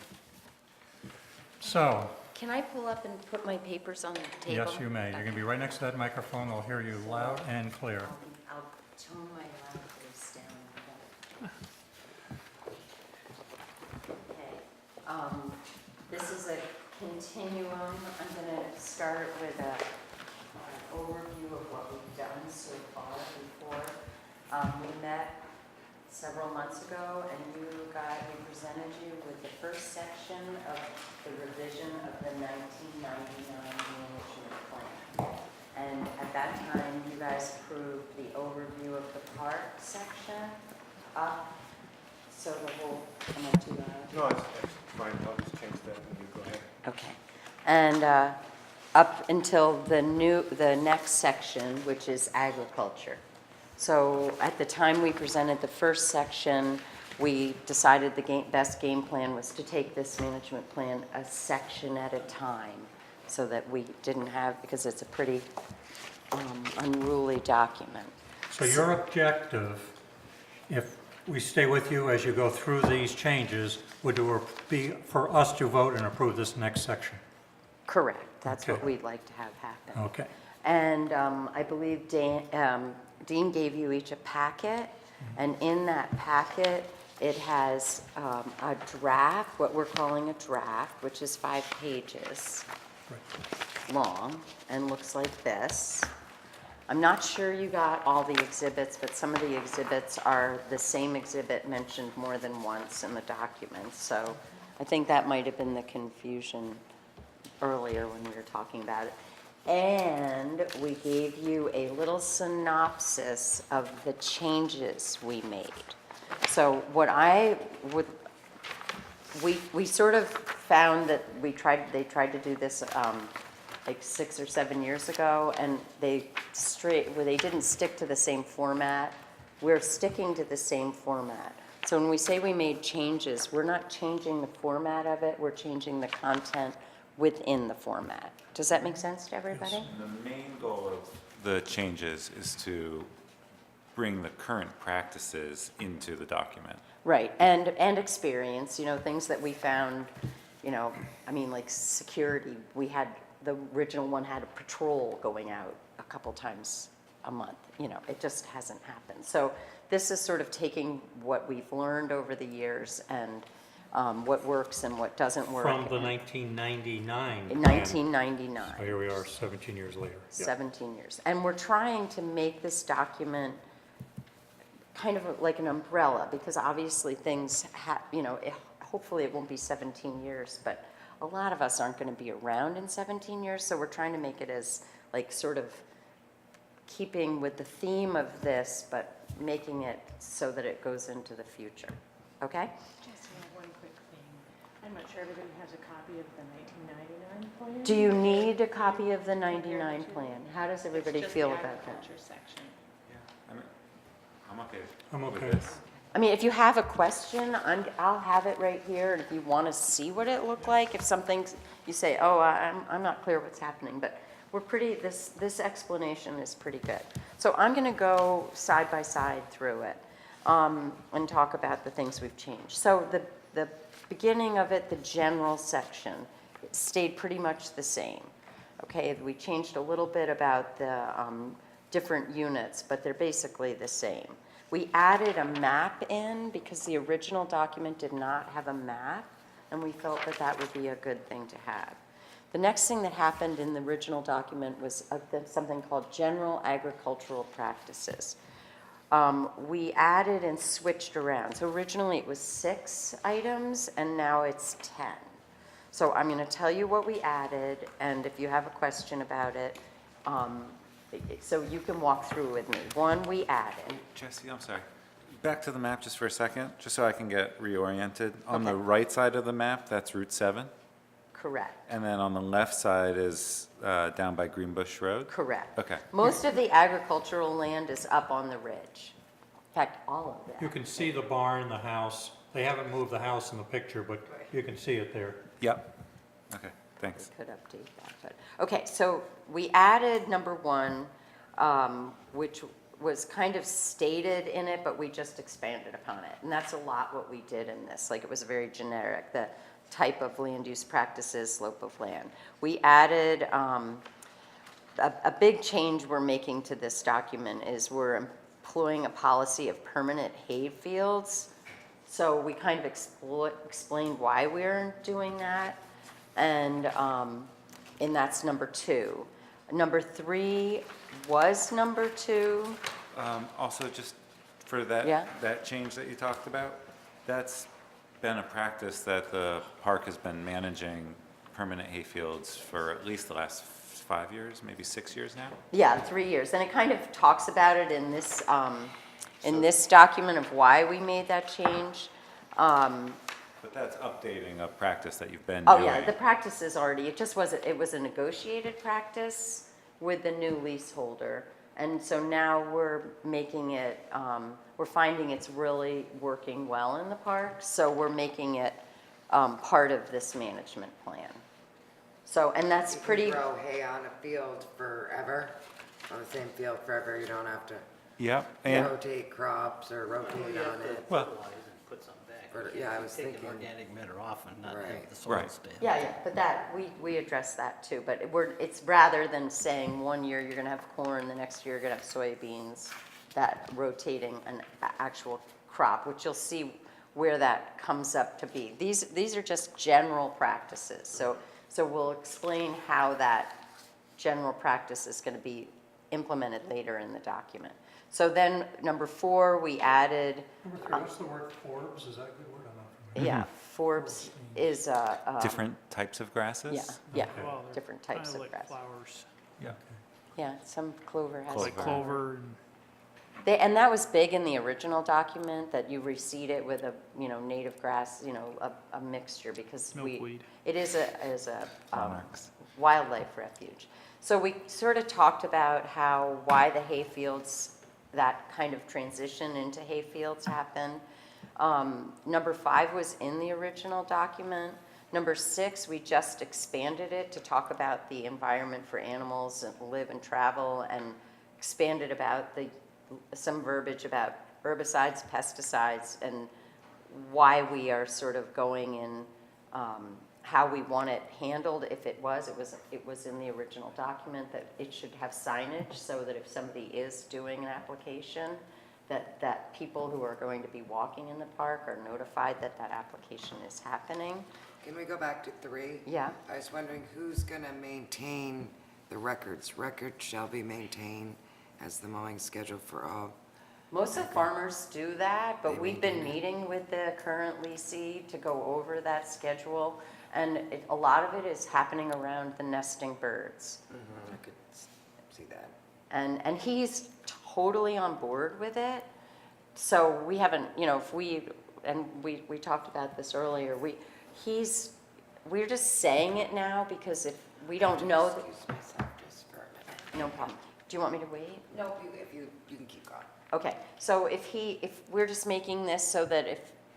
So, Can I pull up and put my papers on the table? yes, you may. You're going to be right next to that microphone. They'll hear you loud and clear. I'll tone my language down. Okay. This is a continuum. I'm going to start with an overview of what we've done so far before. We met several months ago, and we presented you with the first section of the revision of the 1999 management plan. And at that time, you guys approved the overview of the park section up, so the whole, am I too loud? No, it's fine, I'll just change that when you go ahead. Okay. And up until the next section, which is agriculture. So at the time we presented the first section, we decided the best game plan was to take this management plan a section at a time, so that we didn't have, because it's a pretty unruly document. So your objective, if we stay with you as you go through these changes, would be for us to vote and approve this next section? Correct, that's what Okay. we'd like to have happen. Okay. And I believe Dean gave you each a packet, and in that packet, it has a draft, what we're calling a draft, which is 5 pages long and looks like this. I'm not sure you got all the exhibits, but some of the exhibits are the same exhibit mentioned more than once in the document. So I think that might have been the confusion earlier when we were talking about it. And we gave you a little synopsis of the changes we made. So what I would, we sort of found that they tried to do this like 6 or 7 years ago, and they didn't stick to the same format. We're sticking to the same format. So when we say we made changes, we're not changing the format of it, we're changing the content within the format. Does that make sense to everybody? The main goal of the changes is to bring the current practices into the document. Right, and experience, things that we found, like security, the original one had a patrol going out a couple times a month, it just hasn't happened. So this is sort of taking what we've learned over the years and what works and what doesn't work. From the 1999. In 1999. So here we are 17 years later. Yeah. 17 years. And we're trying to make this document kind of like an umbrella, because obviously things hopefully it won't be 17 years, but a lot of us aren't going to be around in 17 years, so we're trying to make it as like sort of keeping with the theme of this, but making it so that it goes into the future. Okay? Just one quick thing. I'm not sure everybody has a copy of the 1999 plan. Do you need a copy of the 99 plan? How does everybody feel about that? Agriculture section. I'm okay. I'm with okay. this. I mean, if you have a question, I'll have it right here, and if you want to see what it looked like, if something, you say, oh, I'm not clear what's happening, but we're this explanation is pretty good. So I'm going to go side by side through it and talk about the things we've changed. So the beginning of it, the general section, it stayed pretty much the same. Okay, we changed a little bit about the different units, but they're basically the same. We added a map in because the original document did not have a map, and we felt that that would be a good thing to have. The next thing that happened in the original document was something called General Agricultural Practices. We added and switched around. So originally it was 6 items, and now it's 10. So I'm going to tell you what we added, and if you have a question about it, so you can walk through with me. One, we added. Jesse, I'm sorry. Back to the map just for a second, just so I can get reoriented. On the Okay. right side of the map, that's Route 7. Correct. And then on the left side is down by Greenbush Road? Correct. Okay. Most of the agricultural land is up on the ridge. In fact, all of You that. can see the barn, the house. They haven't moved the house in the picture, but you can see it there. Yep. Okay, thanks. Could update that, but, okay, so we added number 1, which was kind of stated in it, but we just expanded upon it. And that's a lot what we did in this. Like, it was very generic, the type of land use practices, slope of land. We added, a big change we're making to this document is we're employing a policy of permanent hay fields. So we kind of explained why we're doing that. And that's number 2. Number 3 was number 2. Also, just for that, Yeah. that change that you talked about, that's been a practice that the park has been managing permanent hayfields for at least the last 5 years, maybe 6 years now? Yeah, 3 years. And it kind of talks about it in this document of why we made that change. But that's updating a practice that you've been Oh, doing. yeah, the practice is already, it just wasn't, it was a negotiated practice with the new leaseholder. And so now we're making it, we're finding it's really working well in the park, so we're making it part of this management plan. So, and that's You can pretty, grow hay on a field forever, on the same field forever, you don't have to Yep, and, rotate crops or rotate on it. Well- Fertilize and put some back. Or- yeah, I was Take thinking- an organic matter off and not have Right. the soil Right. stay. yeah, but that, we address that too. But it's rather than saying one year you're gonna have corn, the next year you're gonna have soybeans, that rotating an actual crop, which you'll see where that comes up to be. These are just general practices. So we'll explain how that general practice is gonna be implemented later in the document. So then, number 4, we added, Number 3, what's the word Forbes? Is that a good word? I'm not familiar. yeah, Forbes is, different types of grasses? yeah, Okay. Well, they're different types kinda of like grass. flowers, Yeah. Yeah, some clover has. Like like clover and And that was big in the original document, that you reseed it with a, native grass, a mixture, because milkweed. it is a Monarchs. wildlife refuge. So we sort of talked about why the hayfields, that kind of transition into hayfields happened. Number 5 was in the original document. Number 6, we just expanded it to talk about the environment for animals and live and travel, and expanded about some verbiage about herbicides, pesticides, and why we are sort of going in, how we want it handled. If it was in the original document that it should have signage, so that if somebody is doing an application, that people who are going to be walking in the park are notified that that application is happening. Can we go back to 3? Yeah. I was wondering who's gonna maintain the records? Records shall be maintained as the mowing schedule for all. Most of the farmers do that, but They we've been maintain it. meeting with the current leasee to go over that schedule. And a lot of it is happening around the nesting birds. I could see that. And he's totally on board with it. So we haven't, we talked about this earlier, we're just saying it now, because if we don't know, Excuse myself just for a minute. no problem. Do you want me to wait? No, if you can keep going. Okay, so if we're just making this so that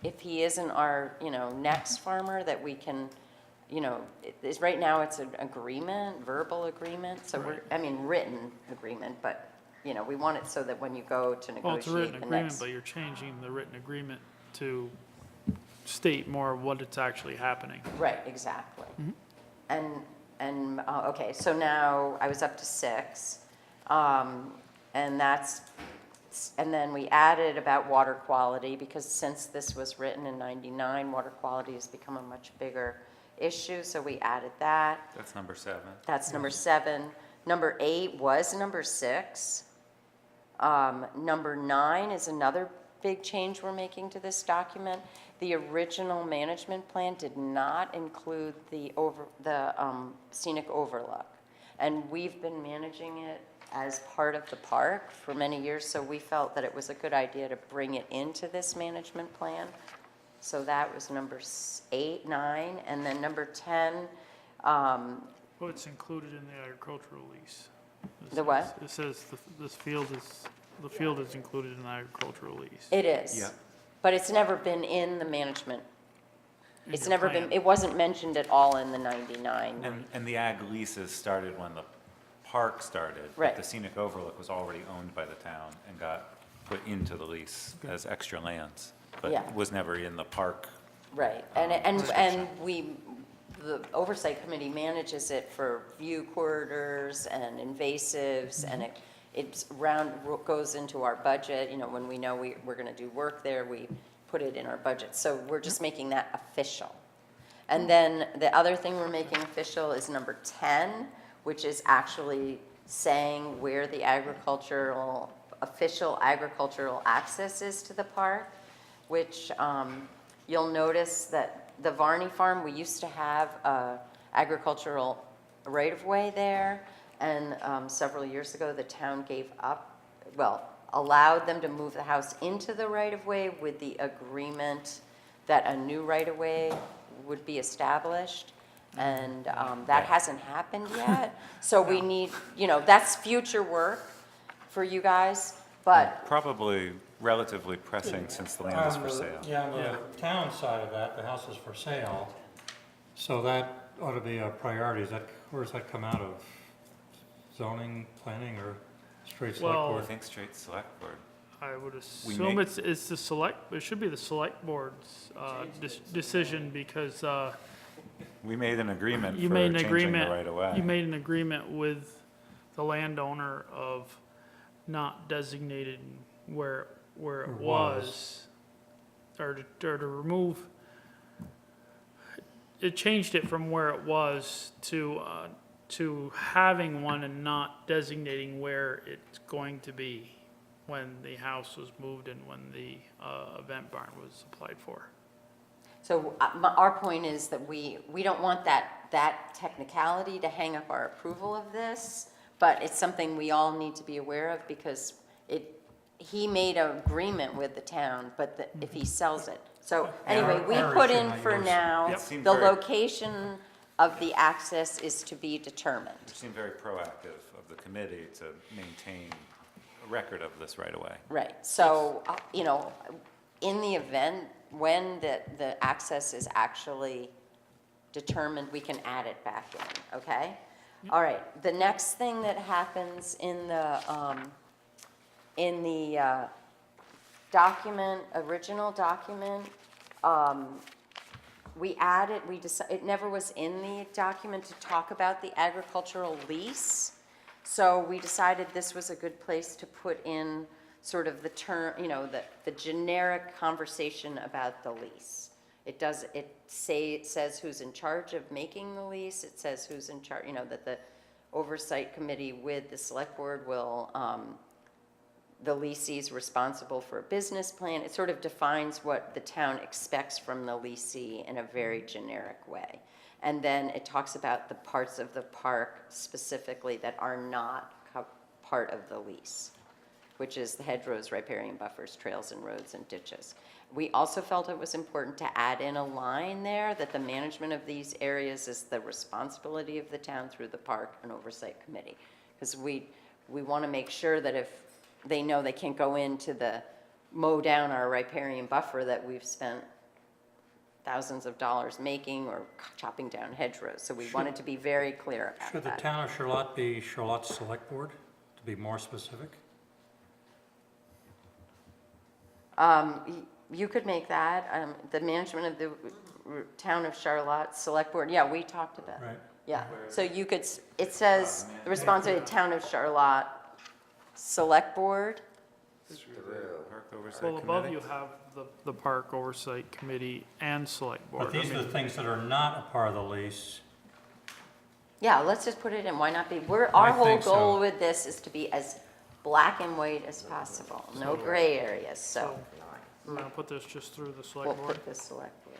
if he isn't our, next farmer, that we can, right now it's an agreement, verbal agreement, so written agreement, but, we want it so that when you go to Well, it's a written negotiate the agreement, next. but you're changing the written agreement to state more of what it's actually happening. Right, exactly. Okay, so now I was up to 6, and then we added about water quality, because since this was written in '99, water quality has become a much bigger issue, so we added that. That's number 7. That's number 7. Number 8 was number 6. Number 9 is another big change we're making to this document. The original management plan did not include the scenic overlook. And we've been managing it as part of the park for many years, so we felt that it was a good idea to bring it into this management plan. So that was number 8, 9, and then number 10, Well, it's included in the agricultural lease. The what? It says the field is included in the agricultural lease. it is. Yeah. But it's never been in the management. In It's your never plan. been, it wasn't mentioned at all in the 99. And the ag leases started when the park started. but Right. The scenic overlook was already owned by the town and got put into the lease as extra lands, but Yeah. was never in the park. Right, and the oversight committee manages it for view corridors and invasives, and it's goes into our budget, when we know we're gonna do work there, we put it in our budget, so we're just making that official. And then the other thing we're making official is number 10, which is actually saying where the official agricultural access is to the park, which you'll notice that the Varney Farm, we used to have a agricultural right-of-way there, and several years ago, the town allowed them to move the house into the right-of-way with the agreement that a new right-of-way would be established, and that hasn't happened yet. So we need, that's future work for you guys, but Probably relatively pressing since the land is for sale. Yeah, on the town side of that, the house is for sale, so that ought to be a priority. Where does that come out of? Zoning, planning, or straight select Well- I board? think straight select board. I would We assume make- it's the select, it should be the select board's, decision, because, We made an agreement you for made an changing the agreement. right of way. You made an agreement with the landowner of not designating where it was, or to remove. It changed it from where it was to having one and not designating where it's going to be when the house was moved and when the event barn was applied for. so our point is that we don't want that technicality to hang up our approval of this, but it's something we all need to be aware of, because he made an agreement with the town, but if he sells it. So anyway, we Our put issue, in not for yours. now, It seemed the very- location of the access is to be determined. You seem very proactive of the committee to maintain a record of this right away. Right, so, in the event, when the access is actually determined, we can add it back in, okay? All right, the next thing that happens in the document, original document, we added, it never was in the document to talk about the agricultural lease. So we decided this was a good place to put in sort of the term, the generic conversation about the lease. It says who's in charge of making the lease. It says who's in charge, that the oversight committee with the select board will, the leasee is responsible for a business plan. It sort of defines what the town expects from the leasee in a very generic way. And then it talks about the parts of the park specifically that are not part of the lease, which is the hedgerows, riparian buffers, trails and roads and ditches. We also felt it was important to add in a line there that the management of these areas is the responsibility of the town through the park and oversight committee. Because we want to make sure that if they know they can't go into the mow down our riparian buffer that we've spent thousands of dollars making or chopping down hedgerows. So we wanted to be very clear about Should the that. town of Charlotte be Charlotte's select board, to be more specific? You could make that, the management of the town of Charlotte Select Board, yeah, we talked about it. Right. Yeah, so you could, it says, the responsibility of town of Charlotte Select Board. Park Oversight Well, above Committee? you have the park oversight committee and select board. But these I are the mean, things that are not a part of the lease. Yeah, let's just put it in, why not be, our I whole think so. goal with this is to be as black and white as possible, no gray areas, so I'm gonna put this just through the we'll select board. put the Select Board.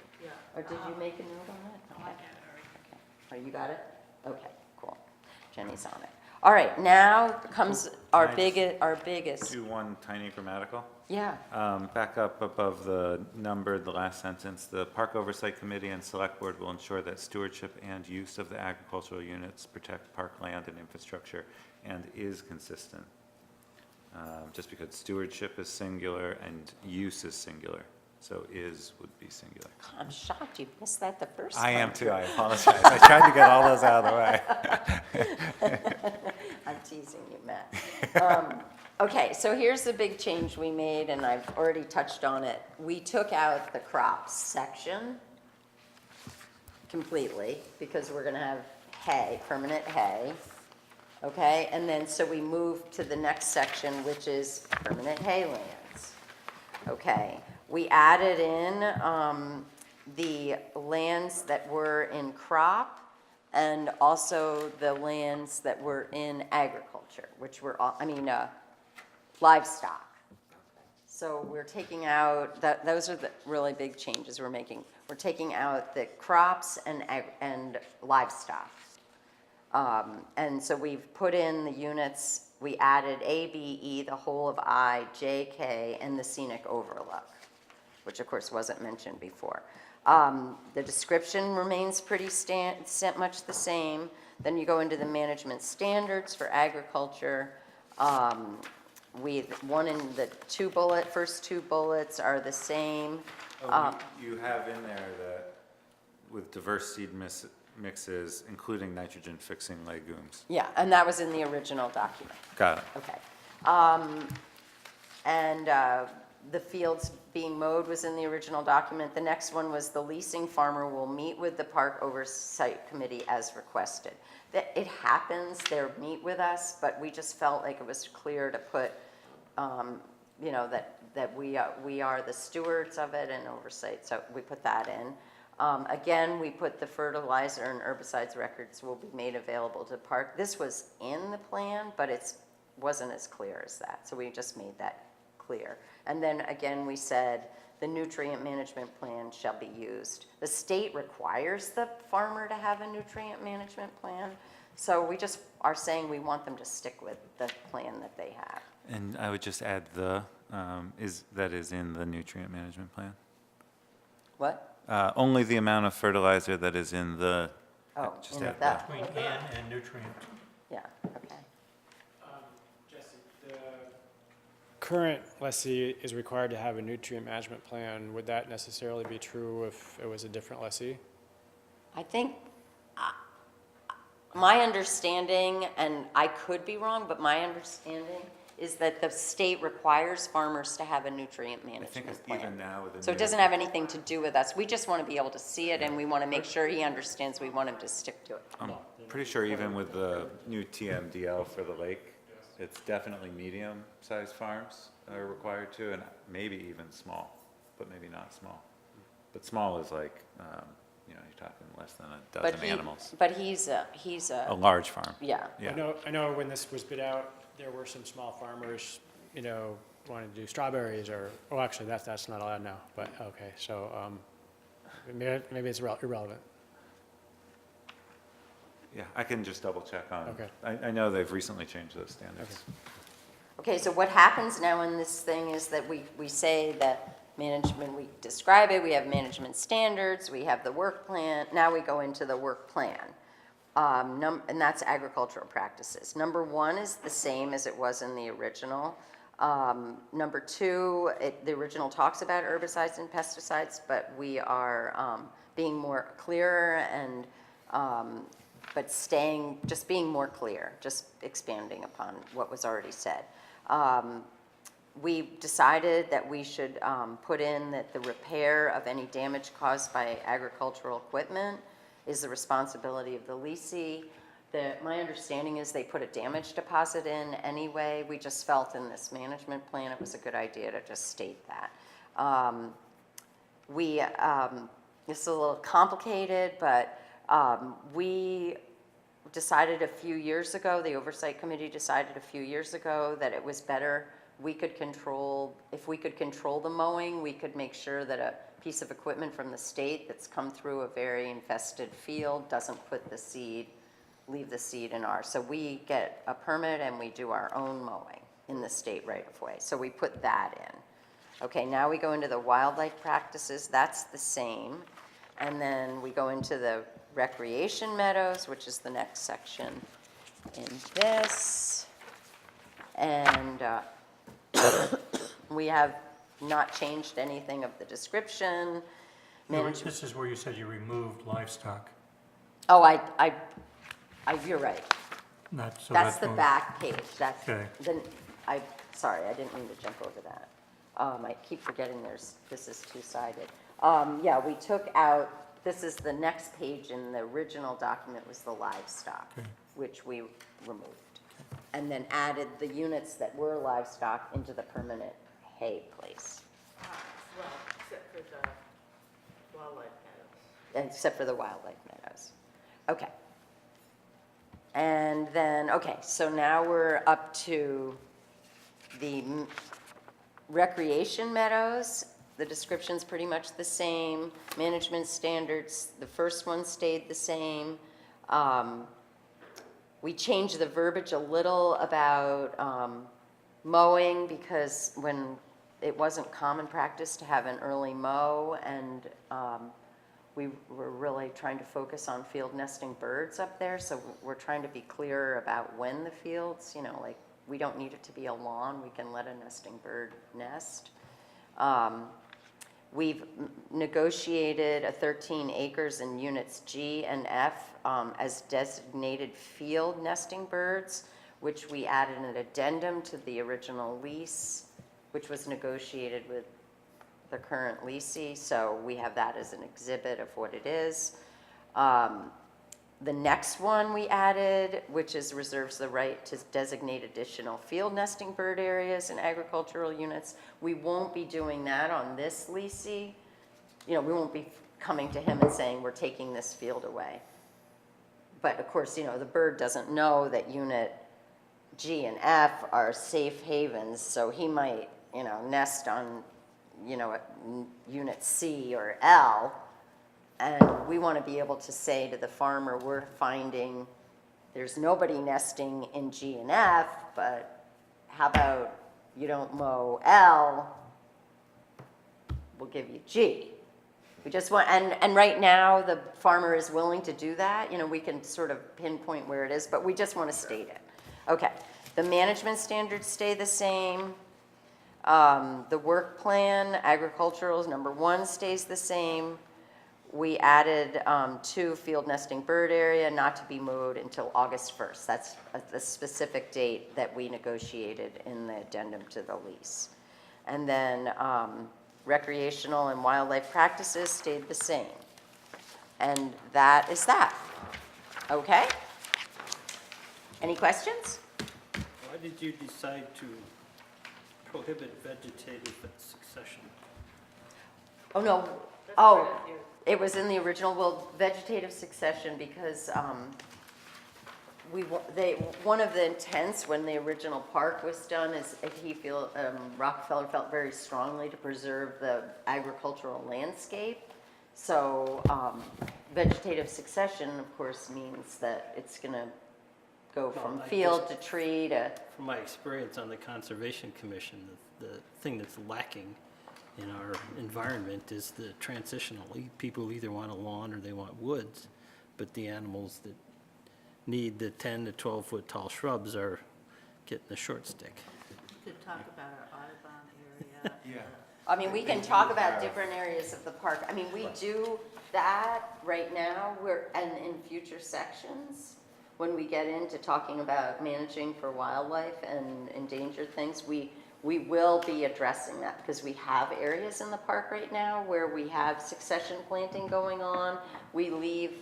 Or did you make a note on that? Okay. Okay. Oh, you got it? Okay, cool. Jenny's on it. All right, now comes our Can I biggest, Do one tiny grammatical. yeah. Back up above the number, the last sentence, the Park Oversight Committee and Select Board will ensure that stewardship and use of the agricultural units protect park land and infrastructure and is consistent. Just because stewardship is singular and use is singular, so is would be singular. I'm shocked you missed that the first time. I am too, I apologize. I tried to get all those out of the way. I'm teasing you, Matt. Okay, so here's the big change we made, and I've already touched on it. We took out the crops section completely, because we're gonna have hay, permanent hay. Okay, and then, so we moved to the next section, which is permanent hay lands. Okay, we added in the lands that were in crop and also the lands that were in agriculture, which were, livestock. So we're taking out, those are the really big changes we're making. We're taking out the crops and livestock. And so we've put in the units, we added A, B, E, the whole of I, J, K, and the scenic overlook. which of course wasn't mentioned before. The description remains pretty much the same. Then you go into the management standards for agriculture. One in the first two bullets are the same. You have in there that with diverse seed mixes, including nitrogen-fixing legumes. Yeah, and that was in the original document. Got it. Okay. And the fields being mowed was in the original document. The next one was the leasing farmer will meet with the park oversight committee as requested. It happens, they meet with us, but we just felt like it was clear to put, that we are the stewards of it and oversight, so we put that in. Again, we put the fertilizer and herbicides records will be made available to park. This was in the plan, but it wasn't as clear as that, so we just made that clear. And then again, we said the nutrient management plan shall be used. The state requires the farmer to have a nutrient management plan, so we just are saying we want them to stick with the plan that they have. And I would just add that is in the nutrient management plan. What? Only the amount of fertilizer that is in the, Oh, just in add that, Between and nutrient. yeah, okay. Jesse, the current lessee is required to have a nutrient management plan. Would that necessarily be true if it was a different lessee? I think, my understanding, and I could be wrong, but my understanding is that the state requires farmers to have a nutrient I think management it's plan. even now with the So it new- doesn't have anything to do with us. We just want to be able to see it, and we want to make sure he understands we want him to stick to it. I'm pretty sure even with the new TMDL for the lake, it's definitely medium-sized farms are required to, and maybe even small, but maybe not small. But small is like, you're talking less than a But dozen animals. But he's A a, large farm. yeah. Yeah. I know when this was bid out, there were some small farmers, wanting to do strawberries actually, that's not allowed now, but, okay, so, maybe it's irrelevant. Yeah, I can just double check on. Okay. I know they've recently changed those standards. Okay, so what happens now in this thing is that we say that management, we describe it, we have management standards, we have the work plan, now we go into the work plan. And that's agricultural practices. Number 1 is the same as it was in the original. Number 2, the original talks about herbicides and pesticides, but we are being more clearer and but just being more clear, just expanding upon what was already said. We decided that we should put in that the repair of any damage caused by agricultural equipment is the responsibility of the leasee. My understanding is they put a damage deposit in anyway. We just felt in this management plan it was a good idea to just state that. This is a little complicated, but we decided a few years ago, the Oversight Committee decided a few years ago that it was better if we could control the mowing, we could make sure that a piece of equipment from the state that's come through a very infested field doesn't leave the seed in ours. So we get a permit and we do our own mowing in the state right of way. So we put that in. Okay, now we go into the wildlife practices, that's the same. And then we go into the recreation meadows, which is the next section in this. And we have not changed anything of the description. This is where you said you removed livestock. Oh, you're right. That's the moved. back page. That's, Okay. sorry, I didn't mean to jump over that. I keep forgetting this is two-sided. Yeah, we took out, this is the next page in the original document was the livestock, Okay. which we removed. And then added the units that were livestock into the permanent hay place. Well, except for the wildlife meadows. Except for the wildlife meadows. Okay. And then, okay, so now we're up to the recreation meadows. The description's pretty much the same. Management standards, the first one stayed the same. We changed the verbiage a little about mowing because when it wasn't common practice to have an early mow, and we were really trying to focus on field nesting birds up there, so we're trying to be clearer about when the fields, like, we don't need it to be a lawn, we can let a nesting bird nest. We've negotiated a 13 acres in units G and F as designated field nesting birds, which we added an addendum to the original lease, which was negotiated with the current leasee, so we have that as an exhibit of what it is. The next one we added, which is reserves the right to designate additional field nesting bird areas in agricultural units. We won't be doing that on this leasee. We won't be coming to him and saying, we're taking this field away. But of course, the bird doesn't know that unit G and F are safe havens, so he might, nest on, unit C or L. And we want to be able to say to the farmer, we're finding there's nobody nesting in G and F, but how about you don't mow L, we'll give you G. We just want, and right now the farmer is willing to do that. We can sort of pinpoint where it is, but we just want to state it. Okay, the management standards stay the same. The work plan, agricultural is number 1, stays the same. We added 2 field nesting bird area not to be mowed until August 1st. That's the specific date that we negotiated in the addendum to the lease. And then recreational and wildlife practices stayed the same. And that is that. Okay? Any questions? Why did you decide to prohibit vegetative succession? Oh, no. Oh, it was in the original, vegetative succession, because one of the intents when the original park was done is Rockefeller felt very strongly to preserve the agricultural landscape. So vegetative succession, of course, means that it's going to go from field to tree to... From my experience on the Conservation Commission, the thing that's lacking in our environment is the transitional. People either want a lawn or they want woods, but the animals that need the 10 to 12 foot tall shrubs are getting the short stick. We could talk about our Audubon area. Yeah. we can talk about different areas of the park. We do that right now, and in future sections, when we get into talking about managing for wildlife and endangered things, we will be addressing that, because we have areas in the park right now where we have succession planting going on. We leave,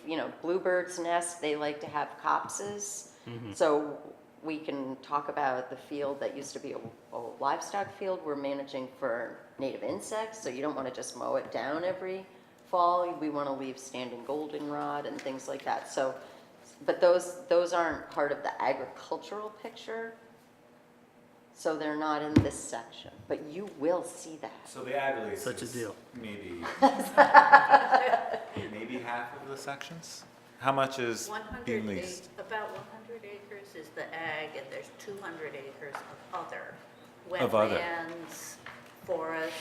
bluebirds nest, they like to have copses. Mm-hmm. So we can talk about the field that used to be a livestock field. We're managing for native insects, so you don't want to just mow it down every fall. We want to leave standing goldenrod and things like that. So, but those aren't part of the agricultural picture. So they're not in this section, but you will see that. So the ag lease Such a is deal. maybe half of the sections? How much is being leased? About 100 acres is the ag, and there's 200 acres of other. Of other. Wetlands, forests.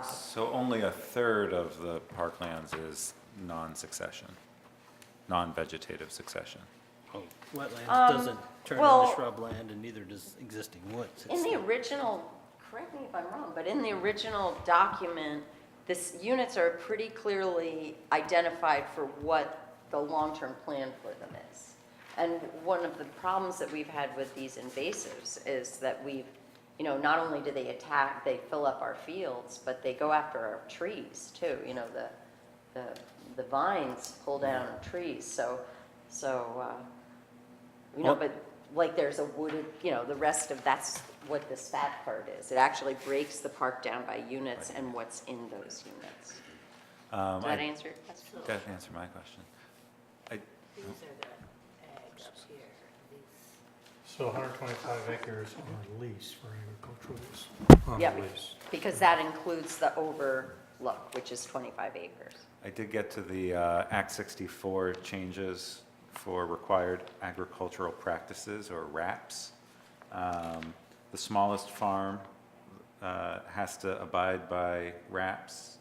So only a third of the parklands is non-succession, non-vegetative succession. Oh, wetlands doesn't turn into shrubland, and neither does existing woods. In the original, correct me if I'm wrong, but in the original document, units are pretty clearly identified for what the long-term plan for them is. And one of the problems that we've had with these invasives is that not only do they fill up our fields, but they go after our trees too. The vines pull down trees. But like there's a wooded, the rest of that's what this fat part is. It actually breaks the park down by units and what's in those units. Does that answer your question? That answered my question. These are the ag up here. So 125 acres on lease for agricultural use. On Yeah, lease. because that includes the overlook, which is 25 acres. I did get to the Act 64 changes for required agricultural practices, or RAPs. The smallest farm has to abide by RAPs,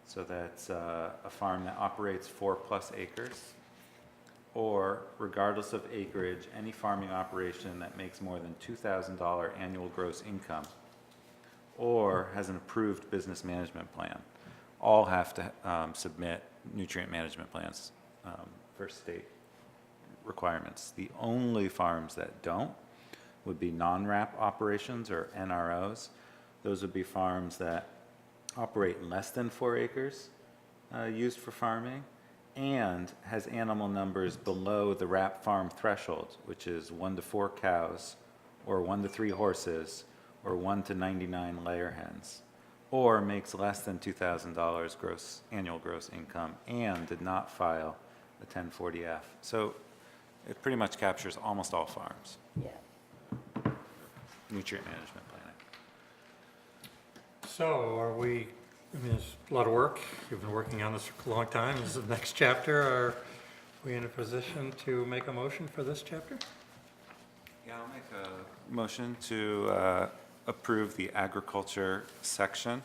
so that's a farm that operates 4+ acres, or regardless of acreage, any farming operation that makes more than $2,000 annual gross income, or has an approved business management plan, all have to submit nutrient management plans for state requirements. The only farms that don't would be non-RAP operations, or NROs. Those would be farms that operate less than 4 acres used for farming, and has animal numbers below the RAP farm threshold, which is 1 to 4 cows, or 1 to 3 horses, or 1 to 99 layer hens, or makes less than $2,000 annual gross income, and did not file a 1040-F. So it pretty much captures almost all farms, Yeah. nutrient management planning. So are we, I mean, it's a lot of work. You've been working on this for a long time. This is the next chapter. Are we in a position to make a motion for this chapter? Yeah, I'll make a motion to approve the agriculture section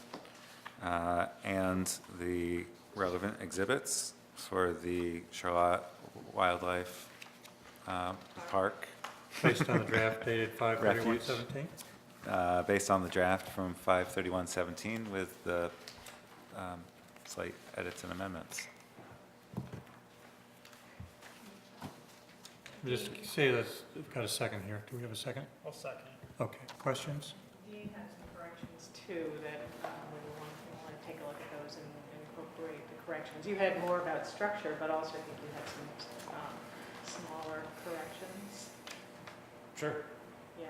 and the relevant exhibits for the Charlotte Wildlife Park, Based on the draft dated 5/31/17? based on the draft from 5/31/17 with the slight edits and amendments. Just say this, we've got a second here. Do we have a second? I'll second. Okay, questions? Dean has some corrections too that we want to take a look at those and incorporate the corrections. You had more about structure, but also I think you had some smaller corrections. Sure. Yeah,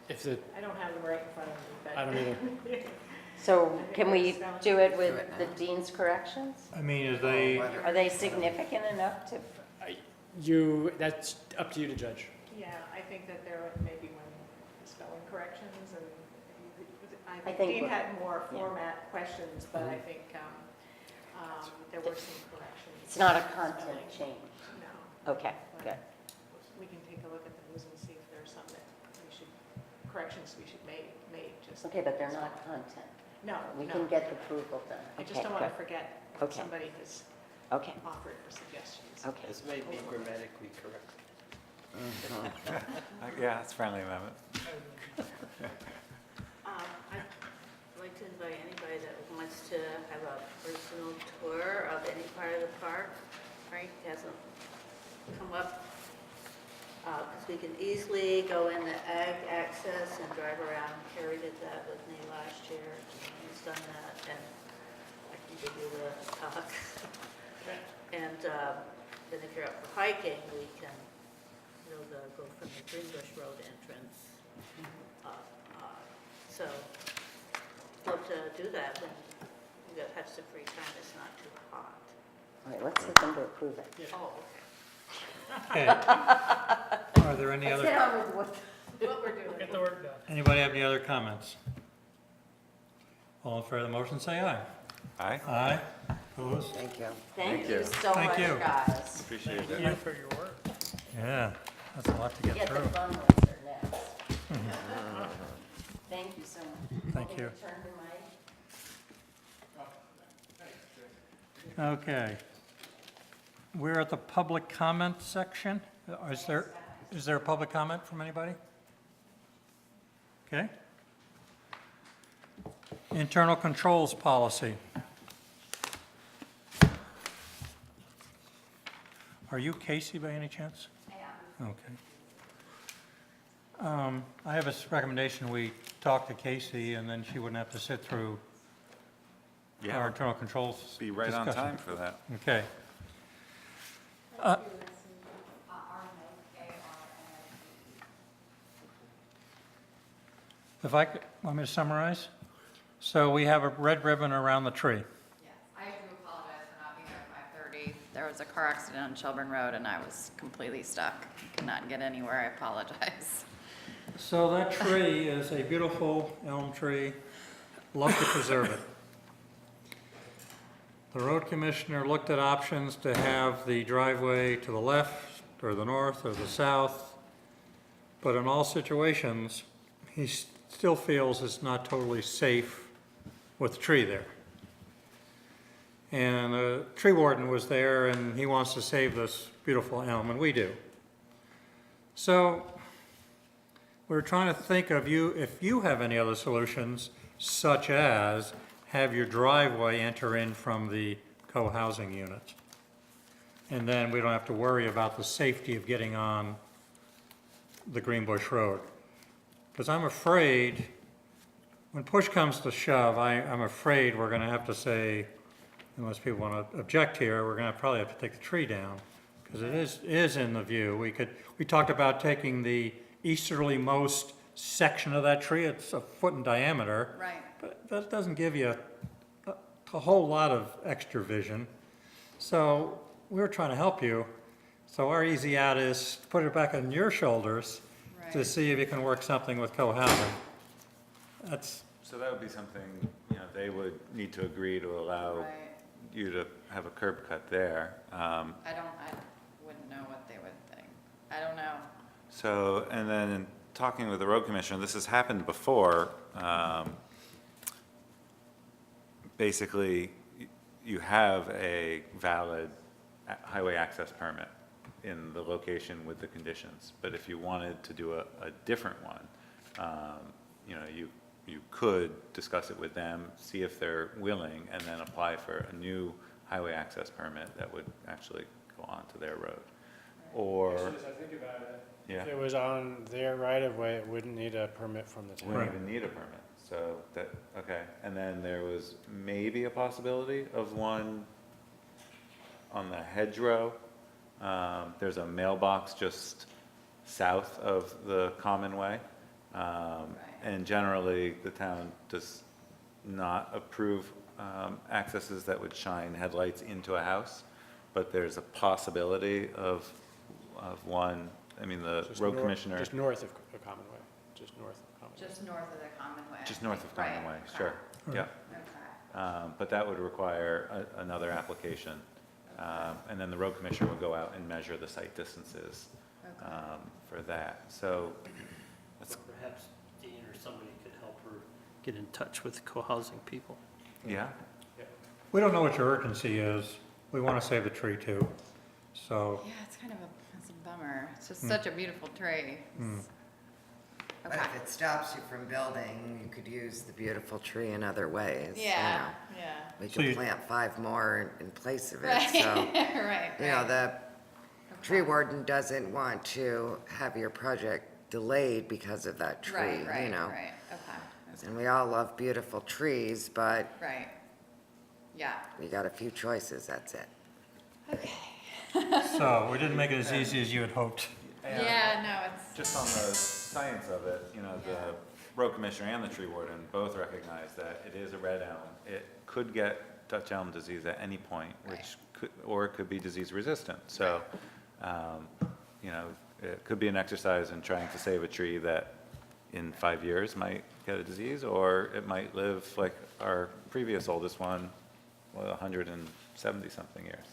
If the, I don't have them right in front of me, but. I don't either. So can we Sounds do it with Do it the now. dean's corrections? I mean, is they, Are they significant enough to? That's up to you to judge. Yeah, I think that there may be one spelling corrections and I I think think Dean we're- had more yeah. format questions, but I think there were some corrections. It's not a content change. No. Okay, good. We can take a look at those and see if there's some that we should, corrections we should make just. Okay, but they're not content. No, We no. can get the approval done. I just Okay, don't want to good. forget Okay. what somebody has Okay, offered for suggestions. okay. This may be grammatically correct. Yeah, it's a friendly amendment. I'd like to invite anybody that wants to have a personal tour of any part of the park. Frank hasn't come up, because we can easily go in the ag access and drive around. Carrie did that with me last year. He's done that, and I can give you the talk. And then if you're up for hiking, we can, go from the Greenbush Road entrance up. So, love to do that when you have some free time, it's not too hot. All right, let's get them to approve it. Oh, okay. Are there any Let's other, get on with what. What we're doing. Get the work done. anybody have any other comments? All in favor of the motion, say aye. Aye, Aye. Opposed? Thank you. Thank you. you so Thank much, you. guys. appreciate it. Thank you for your work. Yeah, that's a lot to get Get the through. fun ones are next. Thank you so much. Thank Want me you. to turn the mic? Okay. We're at the public comment section. Is there a public comment from anybody? Okay. Internal controls policy. Are you Casey by any chance? I am. Okay. I have a recommendation, we talk to Casey and then she wouldn't have to sit through our Yeah, internal controls be right on discussion. time for that. Okay. If I could, want me to summarize? So we have a red ribbon around the tree. Yes, I do apologize for not being there at 5:30. There was a car accident on Shelburne Road and I was completely stuck. Could not get anywhere. I apologize. So that tree is a beautiful elm tree. Love to preserve it. The road commissioner looked at options to have the driveway to the left or the north or the south. But in all situations, he still feels it's not totally safe with the tree there. And a tree warden was there, and he wants to save this beautiful elm, and we do. So we're trying to think of you, if you have any other solutions, such as have your driveway enter in from the co-housing unit. And then we don't have to worry about the safety of getting on the Greenbush Road. Because I'm afraid, when push comes to shove, I'm afraid we're gonna have to say, unless people want to object here, we're gonna probably have to take the tree down. Because it is in the view. We talked about taking the easterly-most section of that tree, it's a foot in diameter. Right. But that doesn't give you a whole lot of extra vision. So we're trying to help you. So our easy out is to put it back on your shoulders to Right. see if you can work something with co-housing. That's, So that would be something, you know, they would need to agree to allow Right. you to have a curb cut there. I wouldn't know what they would think. I don't know. So, and then in talking with the road commissioner, this has happened before. Basically, you have a valid highway access permit in the location with the conditions. But if you wanted to do a different one, you know, you could discuss it with them, see if they're willing, and then apply for a new highway access permit that would actually go onto their road. Or, Actually, as I think about it, yeah, if it was on their right-of-way, it wouldn't need a permit from the town. wouldn't even need a permit. So that, okay. And then there was maybe a possibility of one on the hedgerow. There's a mailbox just south of the common way. And generally, the town does not approve accesses that would shine headlights into a house. But there's a possibility of one, I mean, the Just road nor- commissioner. Just north of the Common Way, just north of Common Way. Just north of the common way. Just north of Right, Common Way, okay. sure, yeah. Okay. But that would require another application. And then the road commissioner would go out and measure the site distances Okay. for that. So, that's, Perhaps Dean or somebody could help her get in touch with co-housing people. yeah, we don't know what your urgency is. We want to save the tree too. So, Yeah, it's kind of it's a bummer. It's just such a beautiful tree. It's- But Okay. if it stops you from building, you could use the beautiful tree in other ways. you Yeah, know. yeah. We So could you- plant 5 more in place of it, Right, so. right, You know, right. the tree warden doesn't want to have your project delayed because of that tree, Right, you right, know? right, okay, And we all love beautiful trees, but right. Yeah, we got a few choices, that's it. okay. so we didn't make it as easy as you had hoped. Yeah, no, it's, just on the science of it, you know, the road commissioner and the tree warden both recognize that it is a red elm. It could get Dutch elm disease at any point, which could, or it could be disease resistant. So, you know, it could be an exercise in trying to save a tree that in 5 years might get a disease, or it might live like our previous oldest one, 170-something years.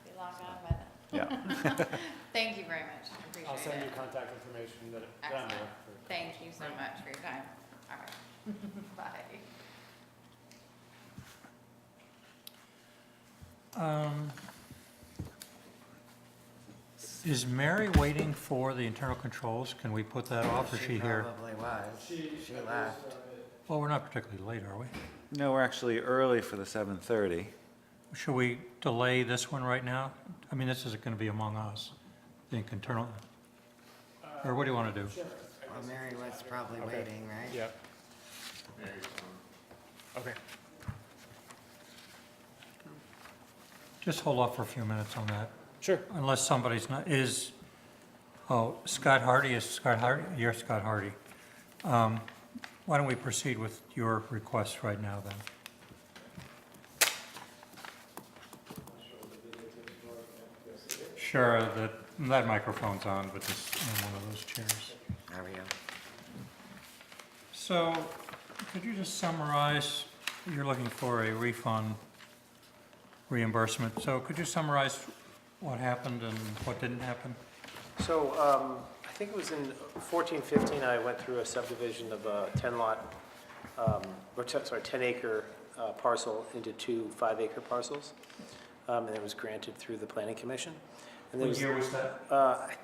be locked on by then. Yeah. Thank you very much, I appreciate it. I'll send you contact information that down there. Excellent. Thank you so much for your time. All right. Bye. Is Mary waiting for the internal controls? Can we put that off, or is she here? Probably was. She left. Well, we're not particularly late, are we? No, we're actually early for the 7:30. Should we delay this one right now? I mean, this isn't going to be among us, the internal, or what do you want to do? Well, Mary was probably waiting, right? Yep. Okay. Just hold off for a few minutes on that, Sure. unless somebody's not, Scott Hardy, you're Scott Hardy. Why don't we proceed with your request right now, then? Sure, that microphone's on, but just in one of those chairs. There we go. So, could you just summarize, you're looking for a refund reimbursement, so could you summarize what happened and what didn't happen? So, I think it was in 14, 15, I went through a subdivision of a 10-lot, 10-acre parcel into 2 5-acre parcels. And it was granted through the planning commission. And there What year was that? I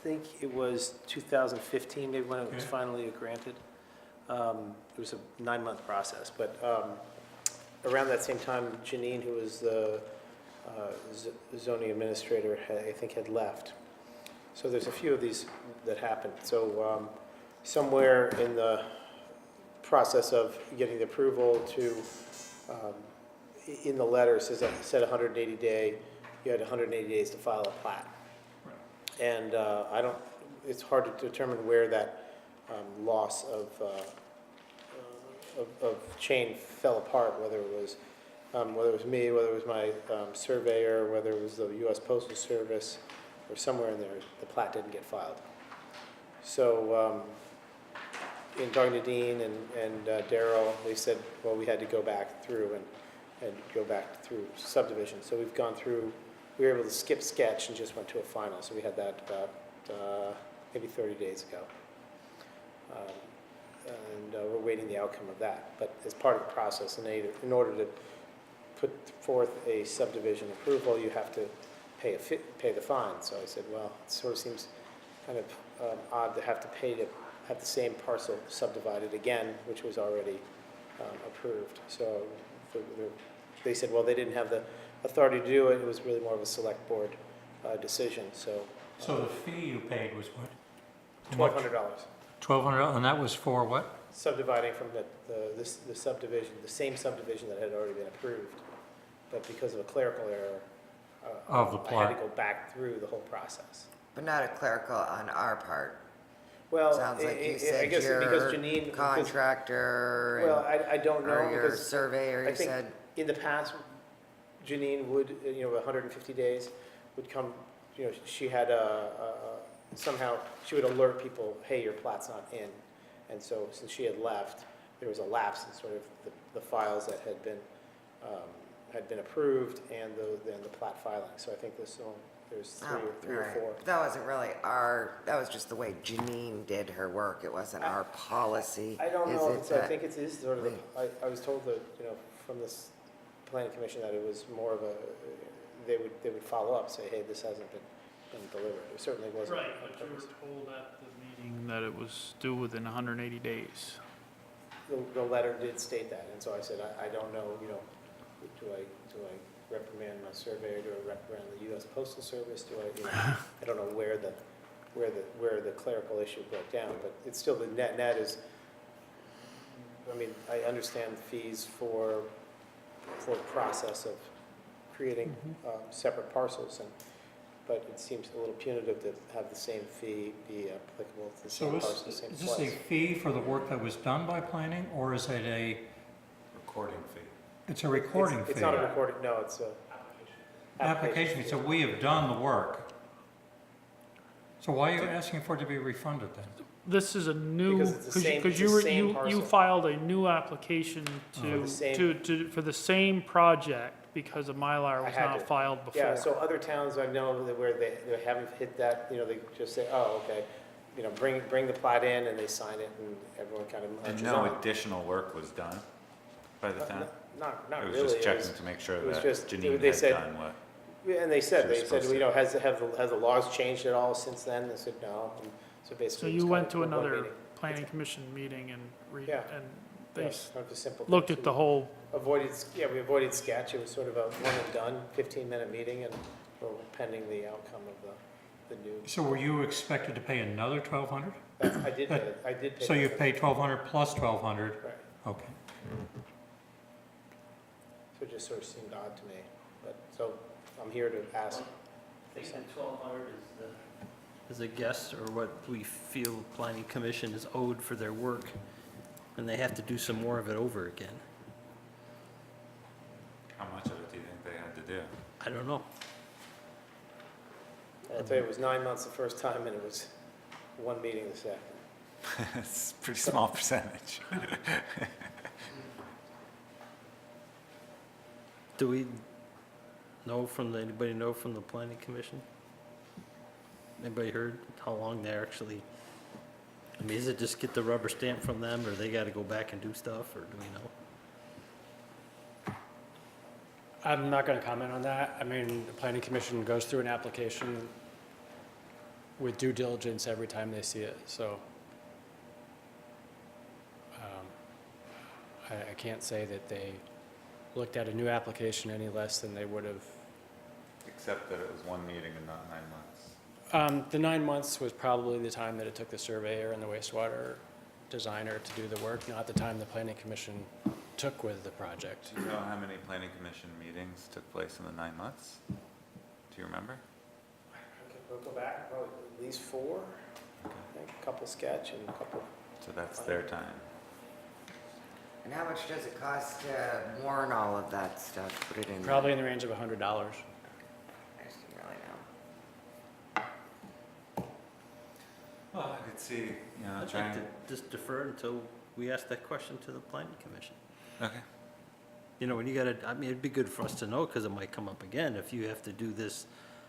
think it was 2015, maybe when it was Okay. finally granted. It was a 9-month process, but around that same time, Janine, who was the zoning administrator, I think had left. So there's a few of these that happened. So somewhere in the process of getting the approval to, in the letter, said 180 day, you had 180 days to file a plat. And it's hard to determine where that loss of chain fell apart, whether it was me, whether it was my surveyor, whether it was the U.S. Postal Service, or somewhere in there, the plat didn't get filed. So in talking to Dean and Daryl, they said, well, we had to go back through and go back through subdivision. So we've gone through, we were able to skip sketch and just went to a final. So we had that about maybe 30 days ago. And we're waiting the outcome of that. But as part of the process, in order to put forth a subdivision approval, you have to pay the fine. So I said, well, it sort of seems kind of odd to have the same parcel subdivided again, which was already approved. So they said, well, they didn't have the authority to do it. It was really more of a select board decision. So So the fee you paid was what? $1,200. $1,200, and that was for what? Subdividing from the subdivision, the same subdivision that had already been approved. But because of a clerical error, Of the I plot. had to go back through the whole process. But not a clerical on our part. Well, Sounds like you I said guess because your Janine. contractor Well, and, I don't know. or your because surveyor, I you think said. in the past, Janine would, 150 days would come, she had somehow, she would alert people, hey, your plat's not in. And so since she had left, there was a lapse in sort of the files that had been approved and the plat filing. So I think there's three or Right. four. That wasn't really that was just the way Janine did her work. It wasn't our policy. I don't is know, it, I think it is sort of, I was told that, from this planning commission that it was more of they would follow up, say, hey, this hasn't been delivered. It certainly wasn't. Right, but you were told at the meeting that it was due within 180 days. The letter did state that, and so I said, I don't know, do I reprimand my surveyor, do I reprimand the U.S. Postal Service, do I, I don't know where the clerical issue broke down, but it's still the net is, I mean, I understand fees for the process of creating separate parcels, but it seems a little punitive to have the same fee be applicable to the So same parcel, the same is this a place. fee for the work that was done by planning, or is it a, Recording fee. it's a recording fee? It's not a recording, no, it's a. Application fee, so we have done the work. So why are you asking for it to be refunded then? This is a new, Because it's the same- because it's the same you parcel. filed a new application For the same- for the same project because a Mylar I was had not to. filed before. Yeah, so other towns I know that where they haven't hit that, they just say, oh, okay, bring the plat in, and they sign it, and everyone kind of And marches no on. additional work was done by the town? Not It really. was just checking to make sure it was that just- Janine they had said- done what. Yeah, and they said, She was supposed to. has the laws changed at all since then? They said, no, and so So basically. you it's went kind to of one another meeting. planning commission meeting and Yeah. they Yeah, kind of a simple. looked thing. at the whole, We avoided sketch. It was sort of a one and done, 15-minute meeting, and we're pending the outcome of the new. So were you expected to pay another $1,200? I did pay. So you paid $1,200 plus $1,200? Right. Okay. So it just sort of seemed odd to me, but, so I'm here to ask. I think the 1,200 is a guess, or what we feel planning commission is owed for their work, and they have to do some more of it over again. How much of it do you think they had to do? I don't know. I'll tell you, it was 9 months the first time, and it was one meeting the second. It's a pretty small percentage. Do we know anybody know from the planning commission? Anybody heard how long they actually, I mean, is it just get the rubber stamp from them, or they gotta go back and do stuff, or do we know? I'm not going to comment on that. I mean, the planning commission goes through an application with due diligence every time they see it, so I can't say that they looked at a new application any less than they would have. Except that it was one meeting and not 9 months. The 9 months was probably the time that it took the surveyor and the wastewater designer to do the work, not the time the planning commission took with the project. Do you know how many planning commission meetings took place in the 9 months? Do you remember? Okay, we'll go back, probably at least 4, I think, a couple sketch and a couple. So that's their time. And how much does it cost to warn all of that stuff, put it in? Probably in the range of $100. I just didn't really know. Well, I could see, I'd like to just defer until we ask that question to the planning commission. Okay. You know, when you gotta, I mean, it'd be good for us to know, because it might come up again, if you have to do this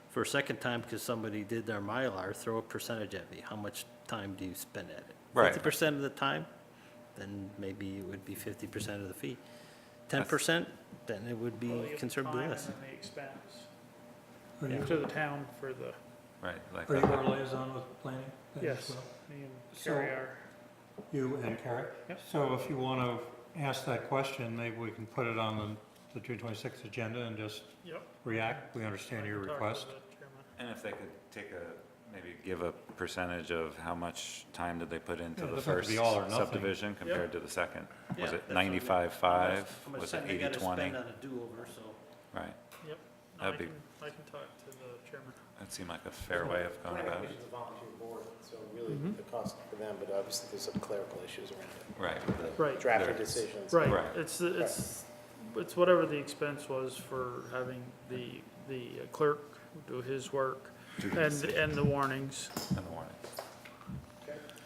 for a second time because somebody did their Mylar, throw a percentage at me, how much time do you spend at it? Right. 50% of the time, then maybe it would be 50% of the fee. 10%, then it would be Well, you have considerably time less. And then the expense Are you- to the town for the, Right, like Are you that. our liaison with planning? then as yes, well? me and So- Carrie are. You and Carrie? Yep. So if you want to ask that question, maybe we can put it on the June 26th agenda and just Yep. react. We understand your Talk to request. the chairman. And if they could take maybe give a percentage of how much time did they put into Yeah, it the doesn't have to first be all or nothing. subdivision compared to the second? Yeah, Was it that's what I mean. 95/5? How much Was it time they gotta 80/20? spend on a do-over, so. Right, Yep. That'd I be- can, I can talk to the chairman. that seemed like a fair way of going Planning about it. commission's a volunteer board, so really the cost for them, but obviously there's some clerical issues around it. Right. Right. Drafting There- decisions. Right, Right. it's whatever the expense was for having the clerk do his work Do the and decision. the warnings. In the morning.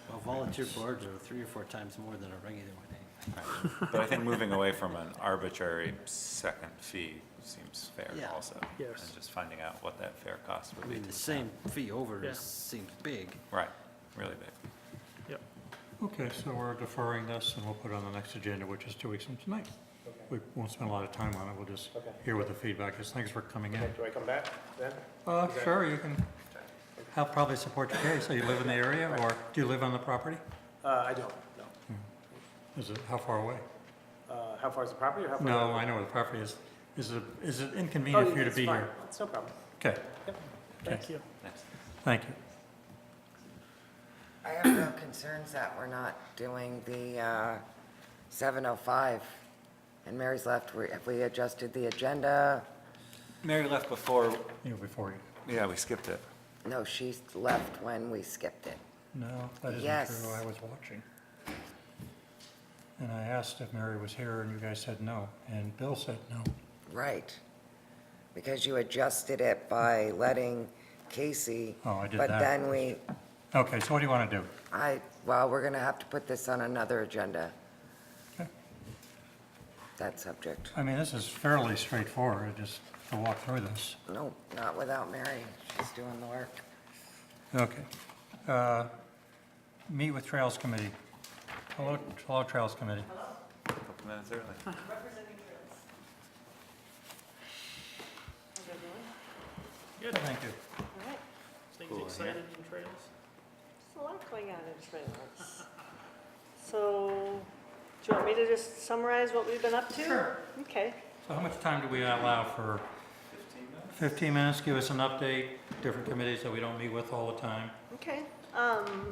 Well, volunteer boards are 3 or 4 times more than a regular one. Right. But I think moving away from an arbitrary second fee seems fair Yeah. also. Yes. And just finding out what that fair cost I would be. mean, to the town. same fee over Yeah. seems big. Right, really big. Yep. Okay, so we're deferring this, and we'll put it on the next agenda, which is 2 weeks from tonight. Okay. We won't spend a lot of time on it. We'll just Okay. hear what the feedback is. Thanks for coming in. Okay, do I come back then? Is that- Sure, you can help probably support your case. So you live in the area, or do you live on the property? I don't, no. Is it, how far away? How far is the property or how far? No, I know where the property is. Is it Oh, inconvenient for you to it's be fine. here? It's no problem. Okay, Thank you. Next. thank you. I have no concerns that we're not doing the 7:05. And Mary's left, have we adjusted the agenda? Mary left before, Before you. yeah, we skipped it. No, she left when we skipped it. No, that isn't Yes. true. I was watching. And I asked if Mary was here, and you guys said no, and Bill said no. Right. Because you adjusted it by letting Casey. Oh, I did But that. then we, Okay, so what do you want to do? well, we're going to have to put this on another agenda, Okay. that subject. I mean, this is fairly straightforward, just to walk through this. No, not without Mary. She's doing the work. Okay. Meet with Trails Committee. Hello, Trails Committee. Couple minutes early. Representing Trails. How's everyone? Good. Thank you. All right. Things Cool, excited in trails. There's a lot going on in trails. So, do you want me to just summarize what we've been up to? Sure. Okay. So how much time do we allow for? 15 minutes, give us an update, different committees that we don't meet with all the time. Okay.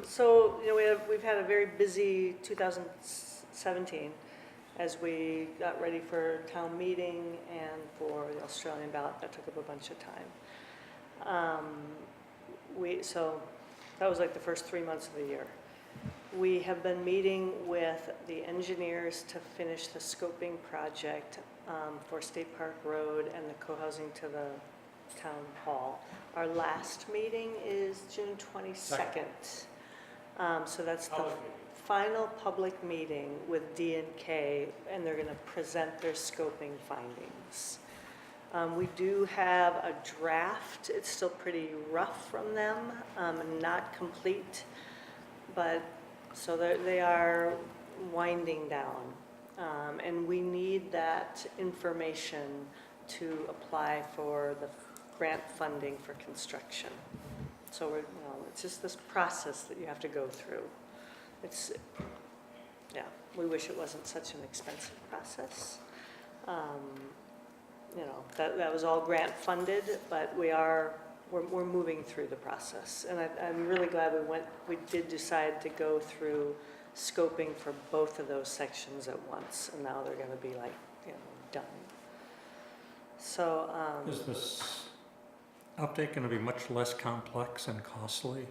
So, you know, we've had a very busy 2017 as we got ready for town meeting and for the Australian ballot. That took up a bunch of time. So that was like the first 3 months of the year. We have been meeting with the engineers to finish the scoping project for State Park Road and the co-housing to the town hall. Our last meeting is June 22nd. So that's the final public meeting with D&K, and they're going to present their scoping findings. We do have a draft. It's still pretty rough from them, not complete, but, so they are winding down. And we need that information to apply for the grant funding for construction. So we're, it's just this process that you have to go through. It's, yeah, we wish it wasn't such an expensive process. That was all grant funded, but we're moving through the process. And I'm really glad we did decide to go through scoping for both of those sections at once, and now they're gonna be like, done. So, Is this update going to be much less complex and costly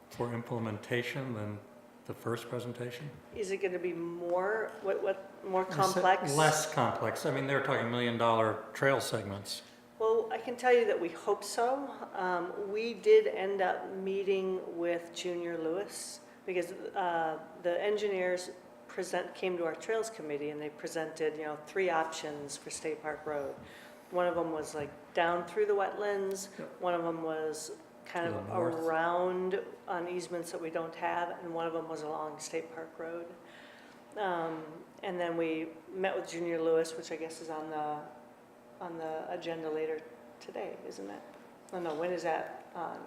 for implementation than the first presentation? is it gonna be more, more I said complex? Less complex. I mean, they're talking $1 million trail segments. Well, I can tell you that we hope so. We did end up meeting with Junior Lewis because the engineers came to our Trails Committee and they presented, 3 options for State Park Road. One of them was like down through the wetlands. One of them was kind of To the north. around on easements that we don't have, and one of them was along State Park Road. And then we met with Junior Lewis, which I guess is on the agenda later today, isn't it? Oh, no, when is that on?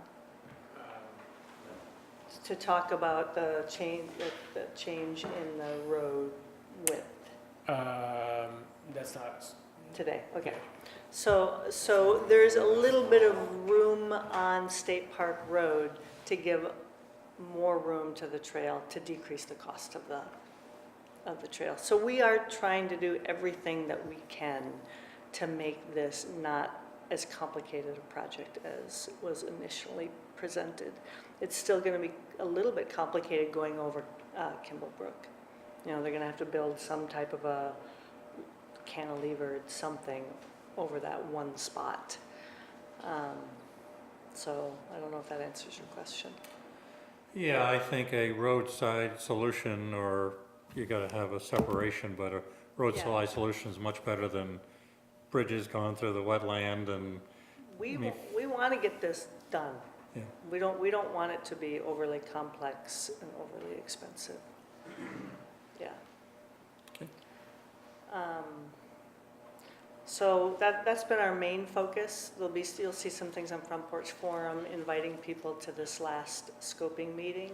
To talk about the change in the road width That's not, today, okay. So there's a little bit of room on State Park Road to give more room to the trail to decrease the cost of the trail. So we are trying to do everything that we can to make this not as complicated a project as was initially presented. It's still going to be a little bit complicated going over Kimball Brook. They're going to have to build some type of a cantilevered something over that one spot. So I don't know if that answers your question. Yeah, I think a roadside solution, or you got to have a separation, but a roadside solution is much better than bridges going through the wetland and. We want to get this done. Yeah. We don't want it to be overly complex and overly expensive. Yeah. Okay. So that's been our main focus. You'll see some things on Front Porch Forum inviting people to this last scoping meeting.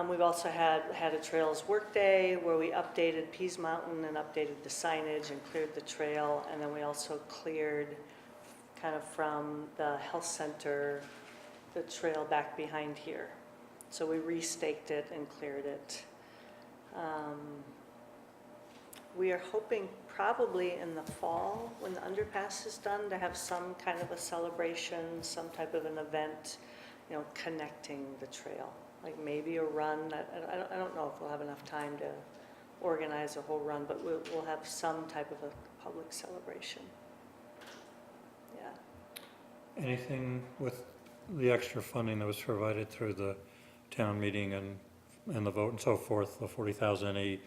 We've also had a trails work day where we updated Pease Mountain and updated the signage and cleared the trail. And then we also cleared kind of from the health center, the trail back behind here. So we restaked it and cleared it. We are hoping probably in the fall, when the underpass is done, to have some kind of a celebration, some type of an event, connecting the trail. Like maybe a run. I don't know if we'll have enough time to organize a whole run, but we'll have some type of a public celebration. Yeah. Anything with the extra funding that was provided through the town meeting and the vote and so forth, the 40,000,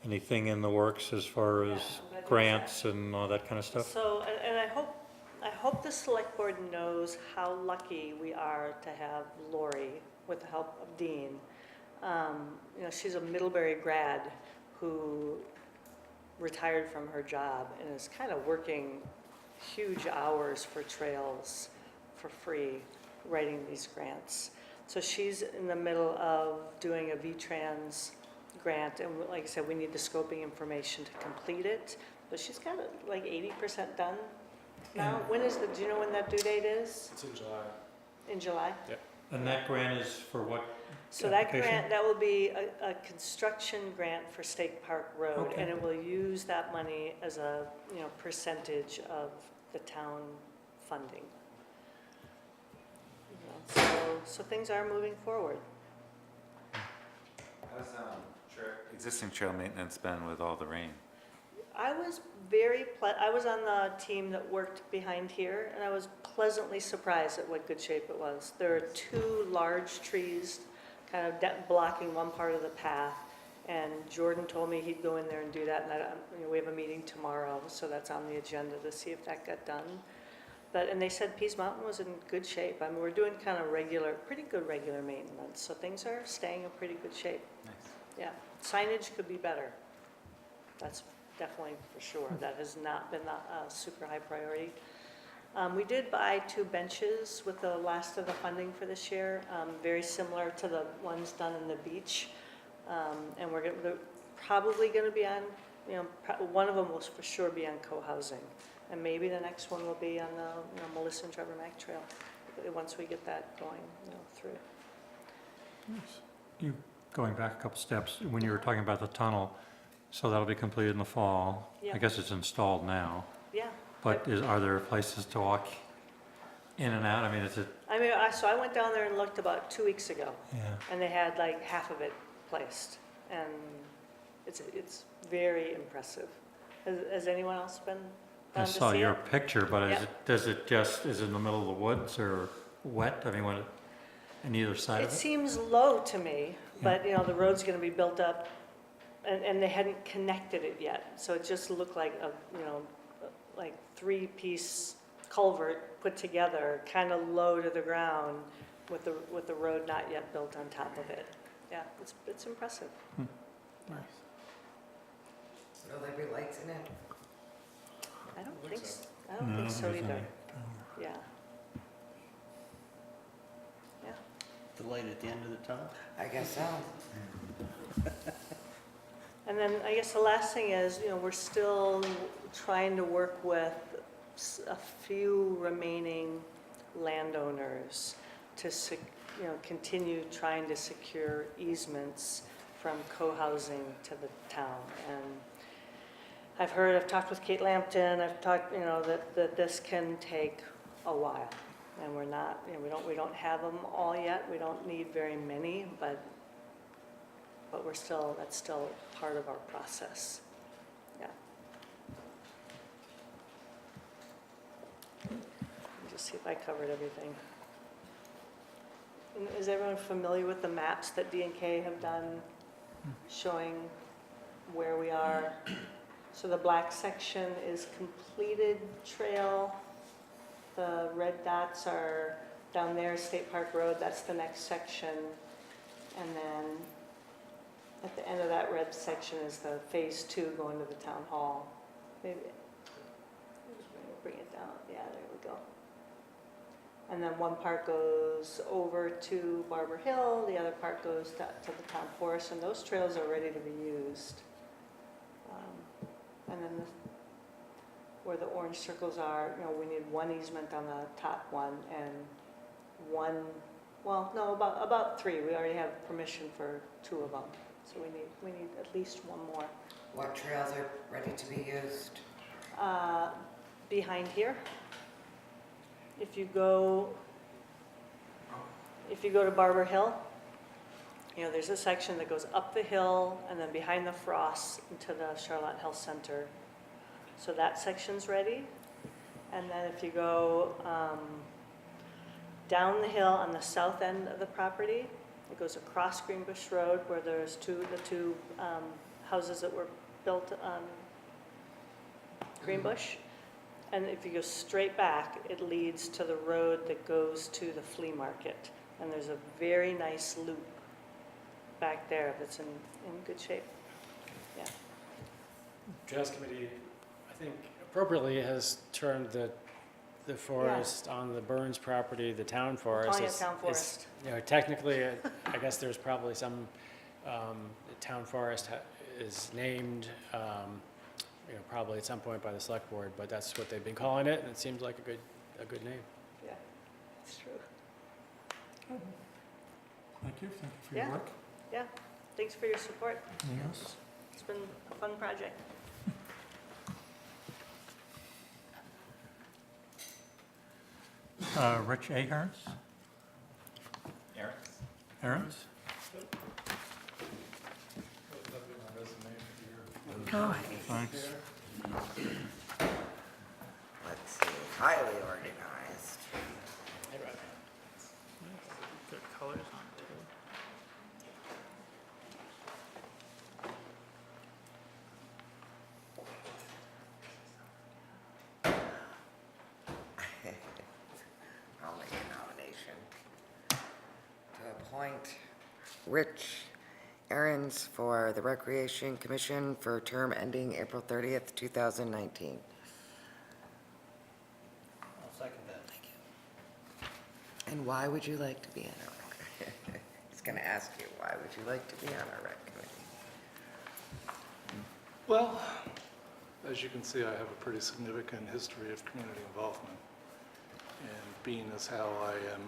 anything in the works as far as grants and all that kind of stuff? So, and I hope the select board knows how lucky we are to have Lori with the help of Dean. She's a Middlebury grad who retired from her job and is kind of working huge hours for trails for free, writing these grants. So she's in the middle of doing a VTrans grant, and like I said, we need the scoping information to complete it. But she's got it like 80% done now. Do you know when that due date is? it's in July. In July? Yeah. And that grant is for what? So that application? grant, that will be a construction grant for State Park Road, Okay. and it will use that money as a, percentage of the town funding. So things are moving forward. How's existing trail maintenance been with all the rain? I was I was on the team that worked behind here, and I was pleasantly surprised at what good shape it was. There are 2 large trees kind of blocking one part of the path, And Jordan told me he'd go in there and do that, and we have a meeting tomorrow, so that's on the agenda to see if that got done. And they said Peace Mountain was in good shape. I mean, we're doing kind of pretty good regular maintenance, so things are staying in pretty good shape. Nice. Yeah, signage could be better. That's definitely for sure. That has not been a super high priority. We did buy 2 benches with the last of the funding for this year, very similar to the ones done in the beach. And they're probably going to be on, one of them will for sure be on co-housing. And maybe the next one will be on the Melissa and Trevor Mack Trail, once we get that going, through. You, going back a couple steps, when you were talking about the tunnel, so that'll be completed in the fall. Yeah. I guess it's installed now, Yeah. but are there places to walk in and out? I mean, is it, So I went down there and looked about 2 weeks ago, yeah, and they had like half of it placed. And it's very impressive. Has anyone else been I down to saw see your it? picture, but Yeah. is it in the middle of the woods or wet? I mean, on either side It of it? seems low to me, but, the road's gonna be built up, and they hadn't connected it yet. So it just looked like like 3-piece culvert put together, kind of low to the ground, with the road not yet built on top of it. Yeah, it's impressive. Nice. Will there be lights in it? I don't think so No, so there's either. any. Yeah. Yeah. The light at the end of the tunnel? I guess so. And then I guess the last thing is, we're still trying to work with a few remaining landowners to, continue trying to secure easements from co-housing to the town. And I've talked with Kate Lampton, I've talked, that this can take a while. And we're not, we don't have them all yet, we don't need very many, but that's still part of our process. Yeah. Let me just see if I covered everything. And is everyone familiar with the maps that D&K have done showing where we are? So the black section is completed trail. The red dots are down there, State Park Road, that's the next section. And then at the end of that red section is the phase 2 going to the town hall. Maybe, bring it down, yeah, there we go. And then one part goes over to Barber Hill, the other part goes to the town forest, and those trails are ready to be used. And then where the orange circles are, we need one easement on the top one and about 3. We already have permission for 2 of them. So we need at least one more. What trails are ready to be used? Behind here. If you go to Barber Hill, there's a section that goes up the hill and then behind the Frost into the Charlotte Health Center. So that section's ready. And then if you go down the hill on the south end of the property, it goes across Greenbush Road where there's the two houses that were built on Greenbush. And if you go straight back, it leads to the road that goes to the flea market. And there's a very nice loop back there that's in good shape. Yeah. Trails Committee, I think appropriately has termed the forest on the Burns property, the town forest. Calling it town forest. Technically, I guess there's probably some, the town forest is named, probably at some point by the select board, but that's what they've been calling it, and it seems like a good name. Yeah, it's true. Thank you for your Yeah. work. Yeah, thanks for your support. Anything else? It's been a fun project. Rich Ahrens? Ahrens? Thanks. Let's see, highly organized. Good colors on it too. appoint Rich Aaron's for the Recreation Commission for term ending April 30th, 2019. I'll second that. Thank you. And why would you like to be on a rec? He's going to ask you, why would you like to be on a rec committee? Well, as you can see, I have a pretty significant history of community involvement. And being as how I am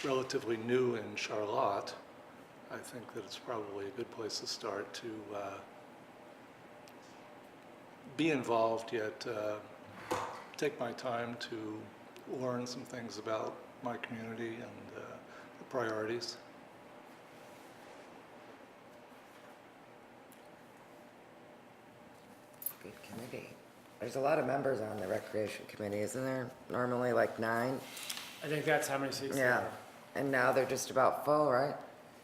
relatively new in Charlotte, I think that it's probably a good place to start to be involved, yet take my time to learn some things about my community and the priorities. Good committee. There's a lot of members on the Recreation Committee, isn't there? Normally like 9? I think that's how many seats there Yeah. are. And now they're just about full, right?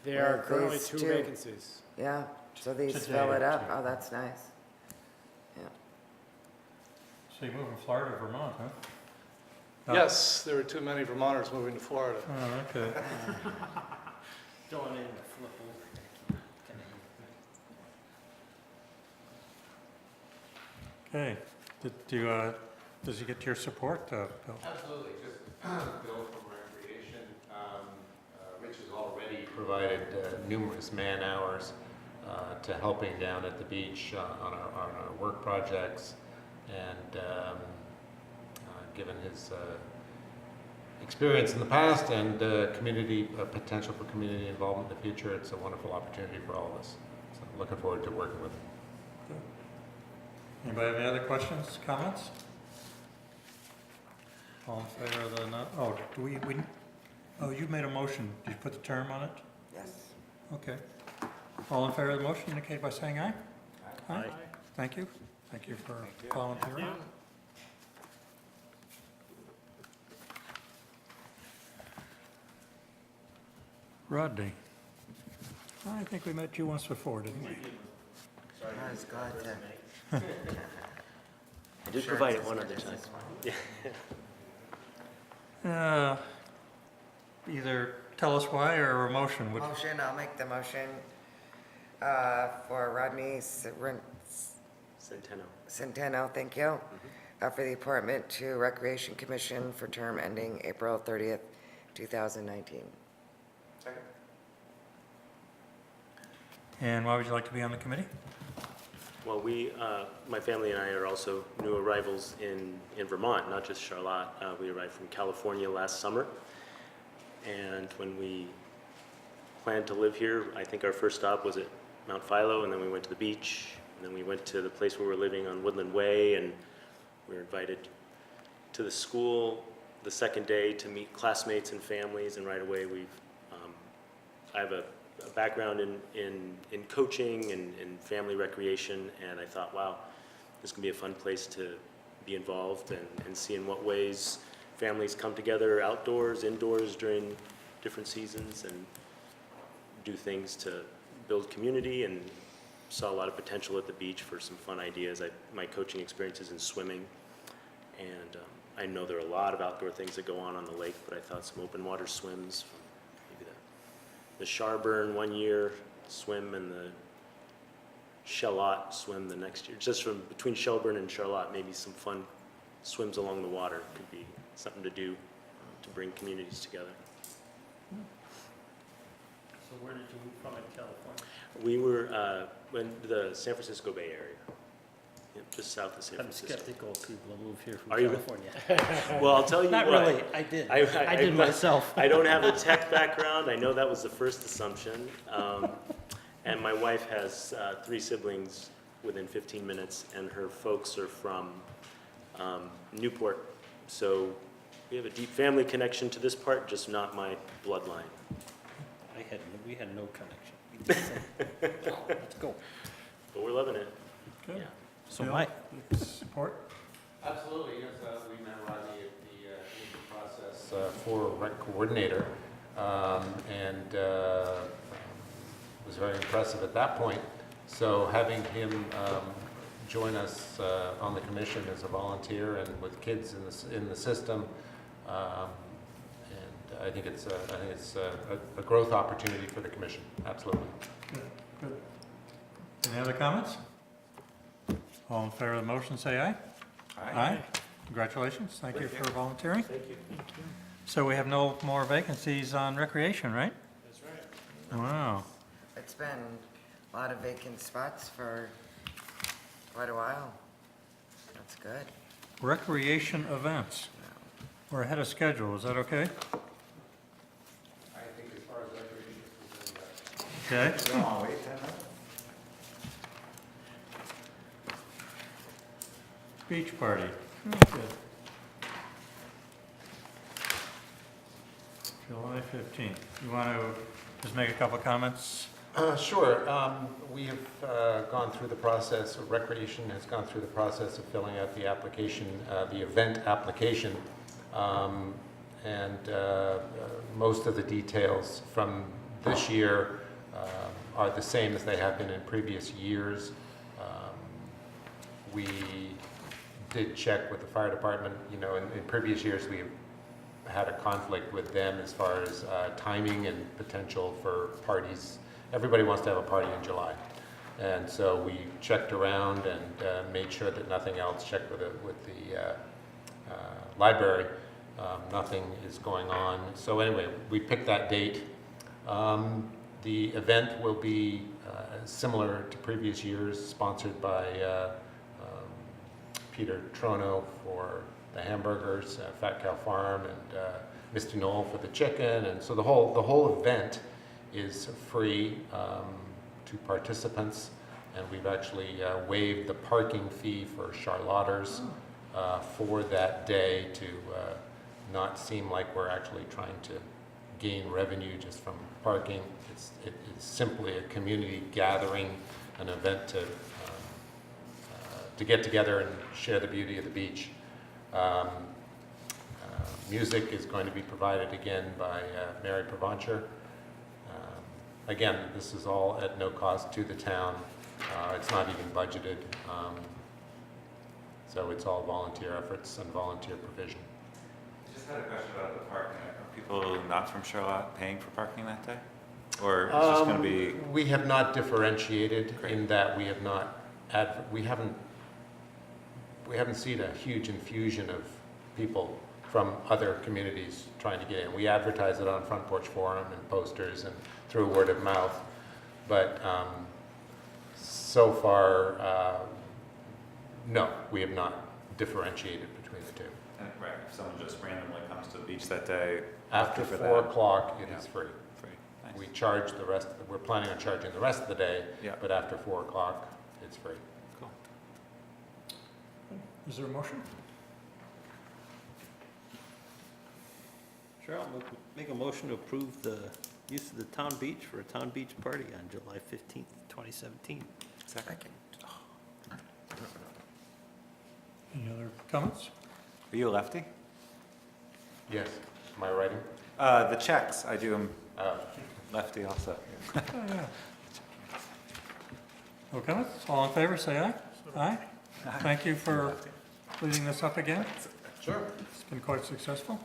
There are Well, currently these 2 two. vacancies. Yeah, so these Today, fill it up. actually. Oh, that's nice. Yeah. So you're moving Florida to Vermont, huh? Oh. Yes, there are too many Vermonters moving to Florida. Oh, okay. Don't want anyone to flip over. Okay. Does he get your support, Bill? Absolutely, just Bill from Recreation. Rich has already provided numerous man hours to helping down at the beach on our work projects, and given his experience in the past and community potential for community involvement in the future, it's a wonderful opportunity for all of us. So looking forward to working with him. Anybody have any other questions, comments? All in favor of the, oh, do we, oh, you made a motion. Did you put the term on it? Yes. Okay. All in favor of the motion indicate by saying aye. Aye. Thank you. Thank you for volunteering. Rodney, I think we met you once before, didn't we? I was glad to. I did provide it one other time. Yeah. Either tell us why or a motion. Which, Motion, I'll make the motion for Rodney Centeno, thank you, for the appointment to Recreation Commission for term ending April 30th, 2019. and why would you like to be on the committee? Well, my family and I are also new arrivals in Vermont, not just Charlotte. We arrived from California last summer. And when we planned to live here, I think our first stop was at Mount Philo, and then we went to the beach, and then we went to the place where we're living on Woodland Way, and we were invited to the school the second day to meet classmates and families, and right away I have a background in coaching and family recreation, and I thought, wow, this can be a fun place to be involved and see in what ways families come together outdoors, indoors during different seasons and do things to build community, and saw a lot of potential at the beach for some fun ideas. My coaching experiences in swimming, and I know there are a lot of outdoor things that go on the lake, but I thought some open water swims, maybe the Sharburn one year swim and the Charlotte swim the next year. Just from between Shelburne and Charlotte, maybe some fun swims along the water could be something to do to bring communities together. So where did you move from in California? We were in the San Francisco Bay Area, just south of San I'm Francisco. skeptical of people who move here from Are you? California. Well, I'll tell you Not what. really, I did. I did myself. I don't have a tech background. I know that was the first assumption. And my wife has 3 siblings within 15 minutes, and her folks are from Newport. So we have a deep family connection to this part, just not my bloodline. We had no connection. We just said, "Oh, let's go." But we're loving it. Good. Yeah. So Bill, my, support? Absolutely, yes, we met Rodney at the interview process for rec coordinator, and was very impressive at that point. So having him join us on the commission as a volunteer and with kids in the system, and I think it's a growth opportunity for the commission, absolutely. Good. Any other comments? All in favor of the motion, say aye. Aye. Congratulations, thank you for volunteering. Thank you. So we have no more vacancies on recreation, right? That's right. Wow. It's been a lot of vacant spots for quite a while. That's good. Recreation events. We're ahead of schedule, is that okay? I think as far as recreation is concerned, Okay. Go on, wait 10 minutes. Beach party. Good. July 15th. You want to just make a couple comments? Sure. We have gone through the process, Recreation has gone through the process of filling out the application, the event application. And most of the details from this year are the same as they have been in previous years. We did check with the fire department. You know, in previous years, we've had a conflict with them as far as timing and potential for parties. Everybody wants to have a party in July. And so we checked around and made sure that nothing else, checked with the library. Nothing is going on. So anyway, we picked that date. The event will be similar to previous years, sponsored by Peter Trono for the hamburgers, Fat Cow Farm, and Misty Knoll for the chicken. And so the whole event is free to participants, and we've actually waived the parking fee for Charlotters for that day to not seem like we're actually trying to gain revenue just from parking. It is simply a community gathering, an event to get together and share the beauty of the beach. Music is going to be provided again by Mary Provencher. Again, this is all at no cost to the town. It's not even budgeted. So it's all volunteer efforts and volunteer provision. I just had a question about the parking. Are people not from Charlotte paying for parking that day? Or is this going to be? We have not differentiated in that we have not, we haven't seen a huge infusion of people from other communities trying to get in. We advertise it on Front Porch Forum and posters and through word of mouth, but so far, no, we have not differentiated between the two. And, right, if someone just randomly comes to the beach that day. After for 4 that, o'clock, it is free. Free, nice. We charge the rest, we're planning on charging the rest of the day, Yeah. but after 4 o'clock, it's free. Cool. Is there a motion? Sure, I'll make a motion to approve the use of the town beach for a town beach party on July 15th, 2017. Second. Any other comments? Are you a lefty? Yes, am I writing? The checks, I do them lefty also. Oh, yeah. No comments? All in favor, say aye. Aye. Thank you for leading this up again. Sure. It's been quite successful.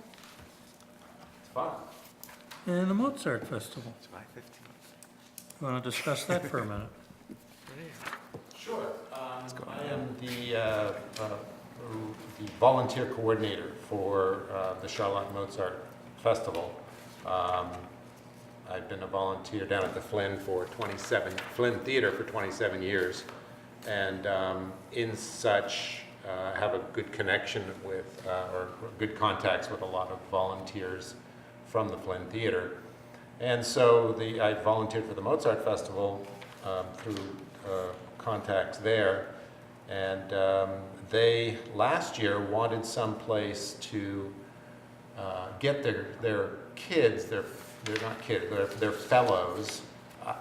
It's fun. And the Mozart Festival. July 15th. You want to discuss that for a minute? Sure. I am the volunteer coordinator for the Charlotte Mozart Festival. I've been a volunteer down at the Flynn Theater for 27 years, and in such have a good connection with, or good contacts with a lot of volunteers from the Flynn Theater. And so I volunteered for the Mozart Festival through contacts there, and they last year wanted some place to get their kids, they're not kids, their fellows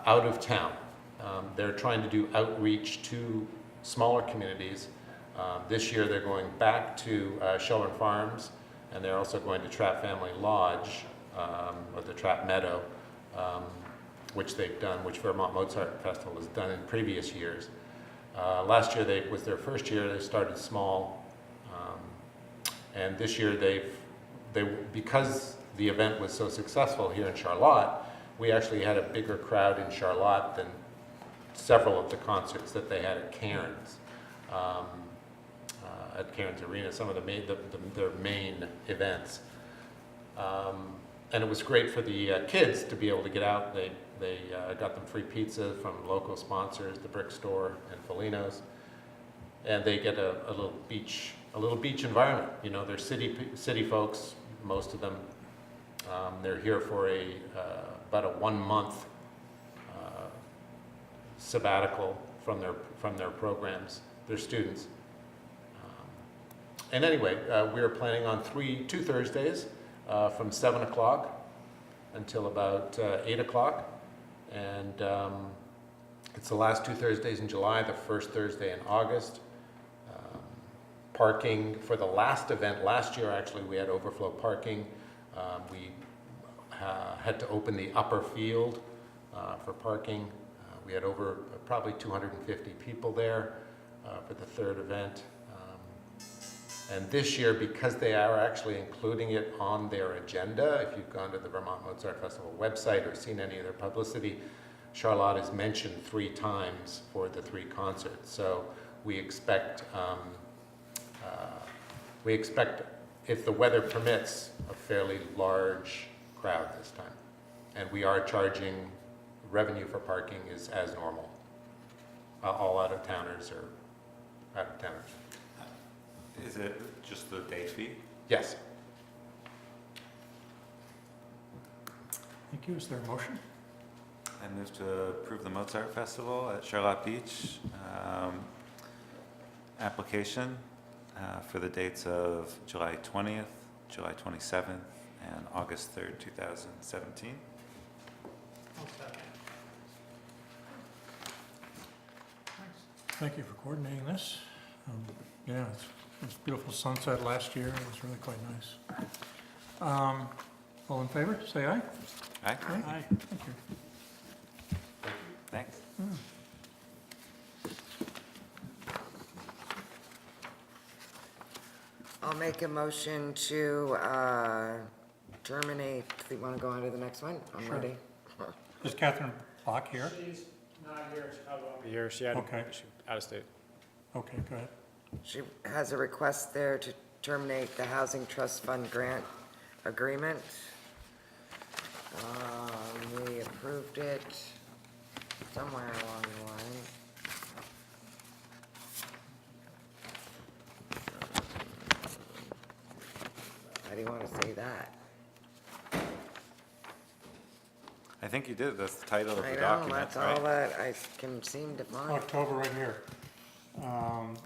out of town. They're trying to do outreach to smaller communities. This year they're going back to Shelburne Farms, and they're also going to Trapp Family Lodge, or the Trapp Meadow, which they've done, which Vermont Mozart Festival has done in previous years. Last year was their first year. They started small, and this year because the event was so successful here in Charlotte, we actually had a bigger crowd in Charlotte than several of the concerts that they had at Cairns. At Cairns Arena, some of their main events. And it was great for the kids to be able to get out. They got them free pizza from local sponsors, the Brick Store and Felino's, and they get a little beach environment. You know, they're city folks, most of them. They're here for about a 1 month sabbatical from their programs. They're students. And anyway, we are planning on two Thursdays from 7 o'clock until about 8 o'clock. And it's the last 2 Thursdays in July, the first Thursday in August. Parking for the last event, last year actually, we had overflow parking. We had to open the upper field for parking. We had over probably 250 people there for the third event. And this year, because they are actually including it on their agenda, if you've gone to the Vermont Mozart Festival website or seen any of their publicity, Charlotte is mentioned 3 times for the 3 concerts. So we expect, if the weather permits, a fairly large crowd this time. And we are charging revenue for parking is as normal. All out-of-towners are out-of-towners. Is it just the day fee? Yes. Thank you. Is there a motion? I move to approve the Mozart Festival at Charlotte Beach application for the dates of July 20th, July 27th, and August 3rd, 2017. Thank you for coordinating this. Yeah, it was beautiful sunset last year. It was really quite nice. All in favor, say aye. Aye. Aye. Thank you. Thanks. I'll make a motion to terminate, do you want to go on to the next one? I'm Sure. ready. Is Catherine Bach here? She's not here, she probably won't be here, she had, Okay. she out of state. Okay, go ahead. She has a request there to terminate the Housing Trust Fund grant agreement. We approved it somewhere along the line. How do you want to say that? I think you did. That's the title of I the know, document, that's right? all that I can seem to find. October right here.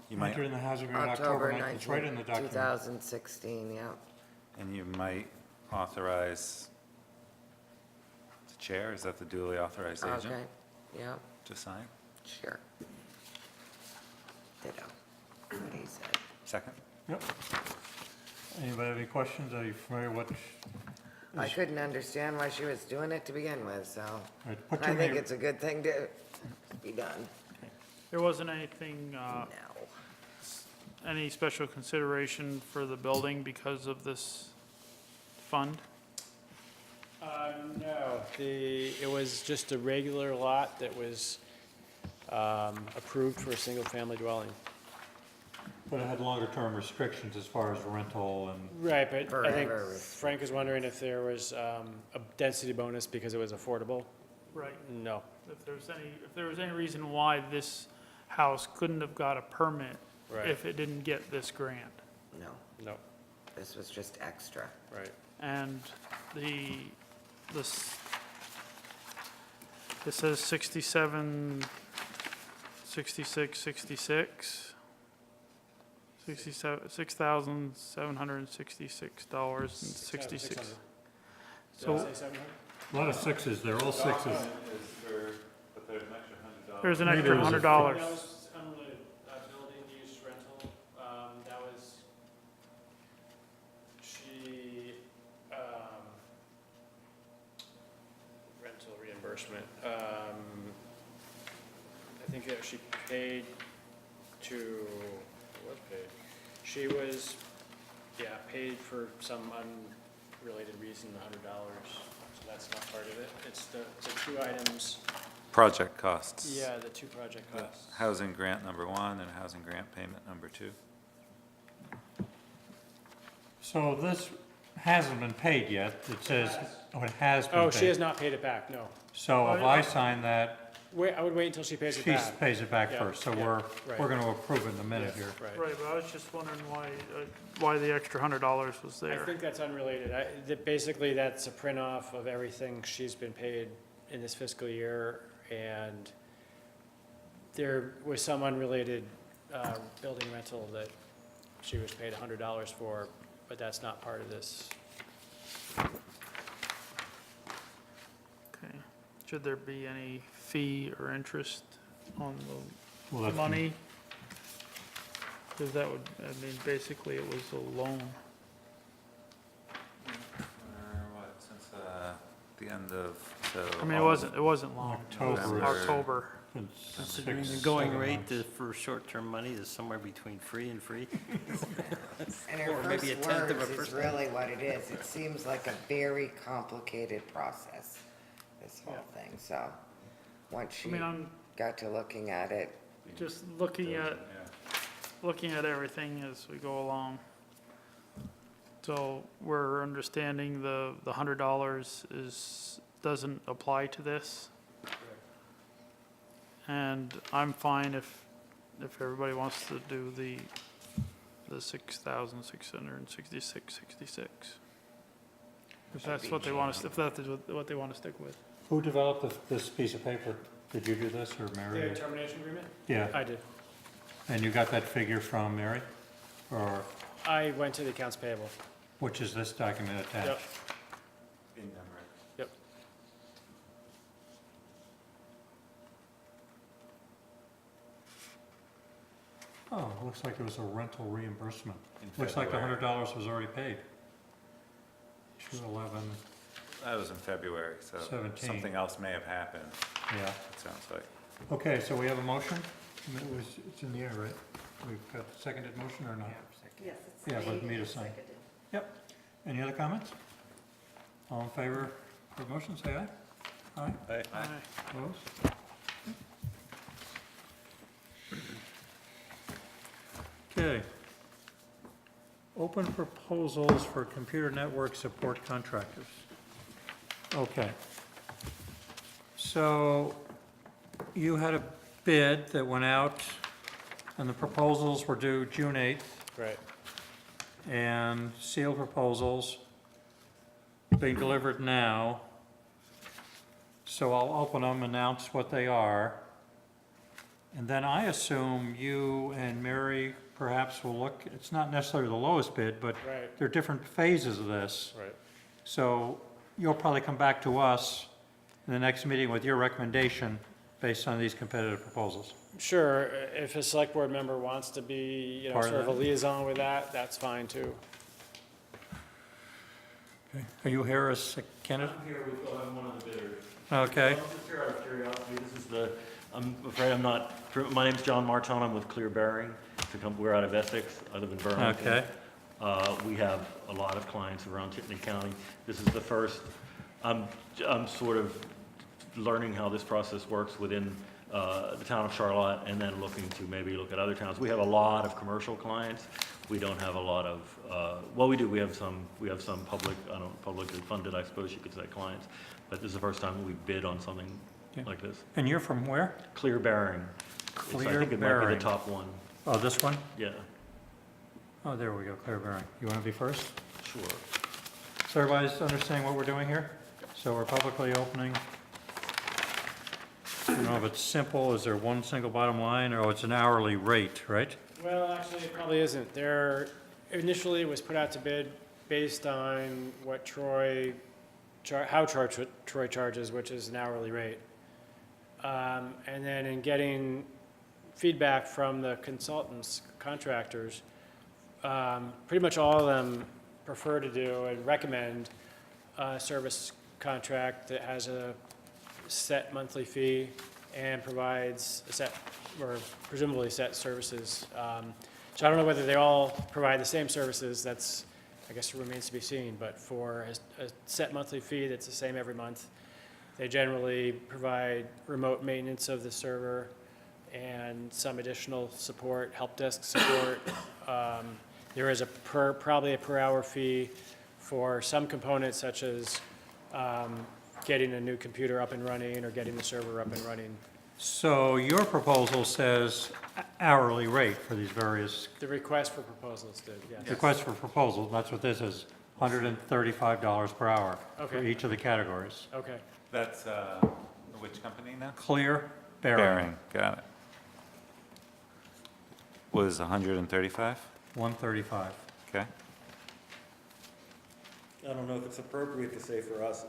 You might- Enter in the housing agreement October 9th. It's right in the document. 2016, yeah. And you might authorize the chair, is that the duly authorized agent? Okay, yeah, To sign? sure. Ditto, what he said. Second? Yep. Anybody have any questions? Are you familiar with? I couldn't understand why she was doing it to begin with, so Right, put I your think name- it's a good thing to be done There wasn't anything, now. any special consideration for the building because of this fund? No, it was just a regular lot that was approved for a single-family dwelling. But it had longer term restrictions as far as rental and, Right, but I think Forever. Frank was wondering if there was a density bonus because it was affordable. Right. No. If there was any reason why this house couldn't have got a permit Right. if it didn't get this grant. No, No, this was just extra. right. And it says 67, 66, 66. $6,766.66. So Did I say 700? a lot of sixes, they're all sixes. But there's an extra $100. there's an Maybe extra there was a $100. That was unrelated, building use rental, that was, she, rental reimbursement, I think that she paid was paid. She was, paid for some related reason, $100, so that's not part of it. It's the two items, Project costs. yeah, the two project The costs. Housing grant number 1 and housing grant payment number 2. So this hasn't been paid yet. It says, oh, it has been paid. Oh, she has not paid it back, no. So if I sign that, Wait, I would wait until she pays it she back. pays it back Yeah, first. So yeah, we're right. going to approve it in a minute Yeah, here. Right, but I was just wondering why the extra $100 was I there. think that's unrelated. Basically, that's a print off of everything she's been paid in this fiscal year, and there was some unrelated building rental that she was paid $100 for, but that's not part of this. Okay. Should there be any fee or interest on Well, the that's- money? Because that would, I mean, basically it was a loan. What, since the end of, so. I mean, it wasn't long. October. It was October. It's Considering the 6, going 7 rate months. for short-term money is somewhere between free and free. And her Or maybe first a tenth of words a is percent. really what it is. It seems like a very complicated process, this whole thing, so. Once I she mean, I'm got to looking at it, just looking at everything as we go along. So we're understanding the $100 doesn't apply to this. And I'm fine if everybody wants to do the 6,666.66. If that's what they want to, if that is what they want to stick with. Who developed this piece of paper? Did you do this or Mary? The termination agreement? Yeah. I did. And you got that figure from Mary? Or I went to the accounts payable. which is this document attached? Yep. In memory. Yep. Oh, it looks like there was a rental reimbursement. In Looks like the February. $100 was already paid. 211, That was in February, so 17. something else may have happened, yeah. it sounds like. Okay, so we have a motion? It's in the air, right? We've got a seconded motion or not? Yes, it's Yeah, but made me to and sign. seconded. Yep. Any other comments? All in favor of the motion, say aye. Aye. Aye. Opposed? Okay. Open proposals for computer network support contractors. Okay. So you had a bid that went out, and the proposals were due June 8th, Right. and sealed proposals being delivered now. So I'll open them, announce what they are, and then I assume you and Mary perhaps will look, it's not necessarily the lowest bid, but Right. there are different phases of this. Right. So you'll probably come back to us in the next meeting with your recommendation based on these competitive proposals. Sure, if a select board member wants to be, Part of sort of a that. liaison with that, that's fine too. Are you here as a candidate? I'm here with, I'm one of the bidders. Okay. I'm just here out of curiosity, this is I'm afraid I'm not, my name's John Marchon, I'm with Clear Bearing. We're out of Essex, I live in Burlington. Okay. We have a lot of clients around Chittenden County. This is the first, I'm sort of learning how this process works within the town of Charlotte, and then looking to maybe look at other towns. We have a lot of commercial clients. We don't have a lot of, well, we do, we have some public, publicly funded, I suppose you could say, clients. But this is the first time we bid on something Okay. like this. And you're from where? Clear Bearing. I think it might be Bearing. the top one, Oh, this one? yeah, Oh, there we go, Clear Bearing. You want to be first? sure. So everybody's understanding what we're doing here? So we're publicly opening. I don't know if it's simple, is there one single bottom line, or it's an hourly rate, right? Well, actually, it probably isn't. Initially, it was put out to bid based on what Troy charges, which is an hourly rate. And then in getting feedback from the consultants, contractors, pretty much all of them prefer to do and recommend a service contract that has a set monthly fee and provides a set, or presumably set services. So I don't know whether they all provide the same services. That's I guess it remains to be seen, but for a set monthly fee that's the same every month. They generally provide remote maintenance of the server and some additional support, help desk support. There is probably a per hour fee for some components such as getting a new computer up and running or getting the server up and running. So your proposal says hourly rate for these various, The request for proposals did, yes. request for proposals, that's what this is, $135 per hour for Okay. each of the categories. Okay. That's, which company now? Clear bearing, Got it. Was 135? 135. Okay. I don't know if it's appropriate to say for us,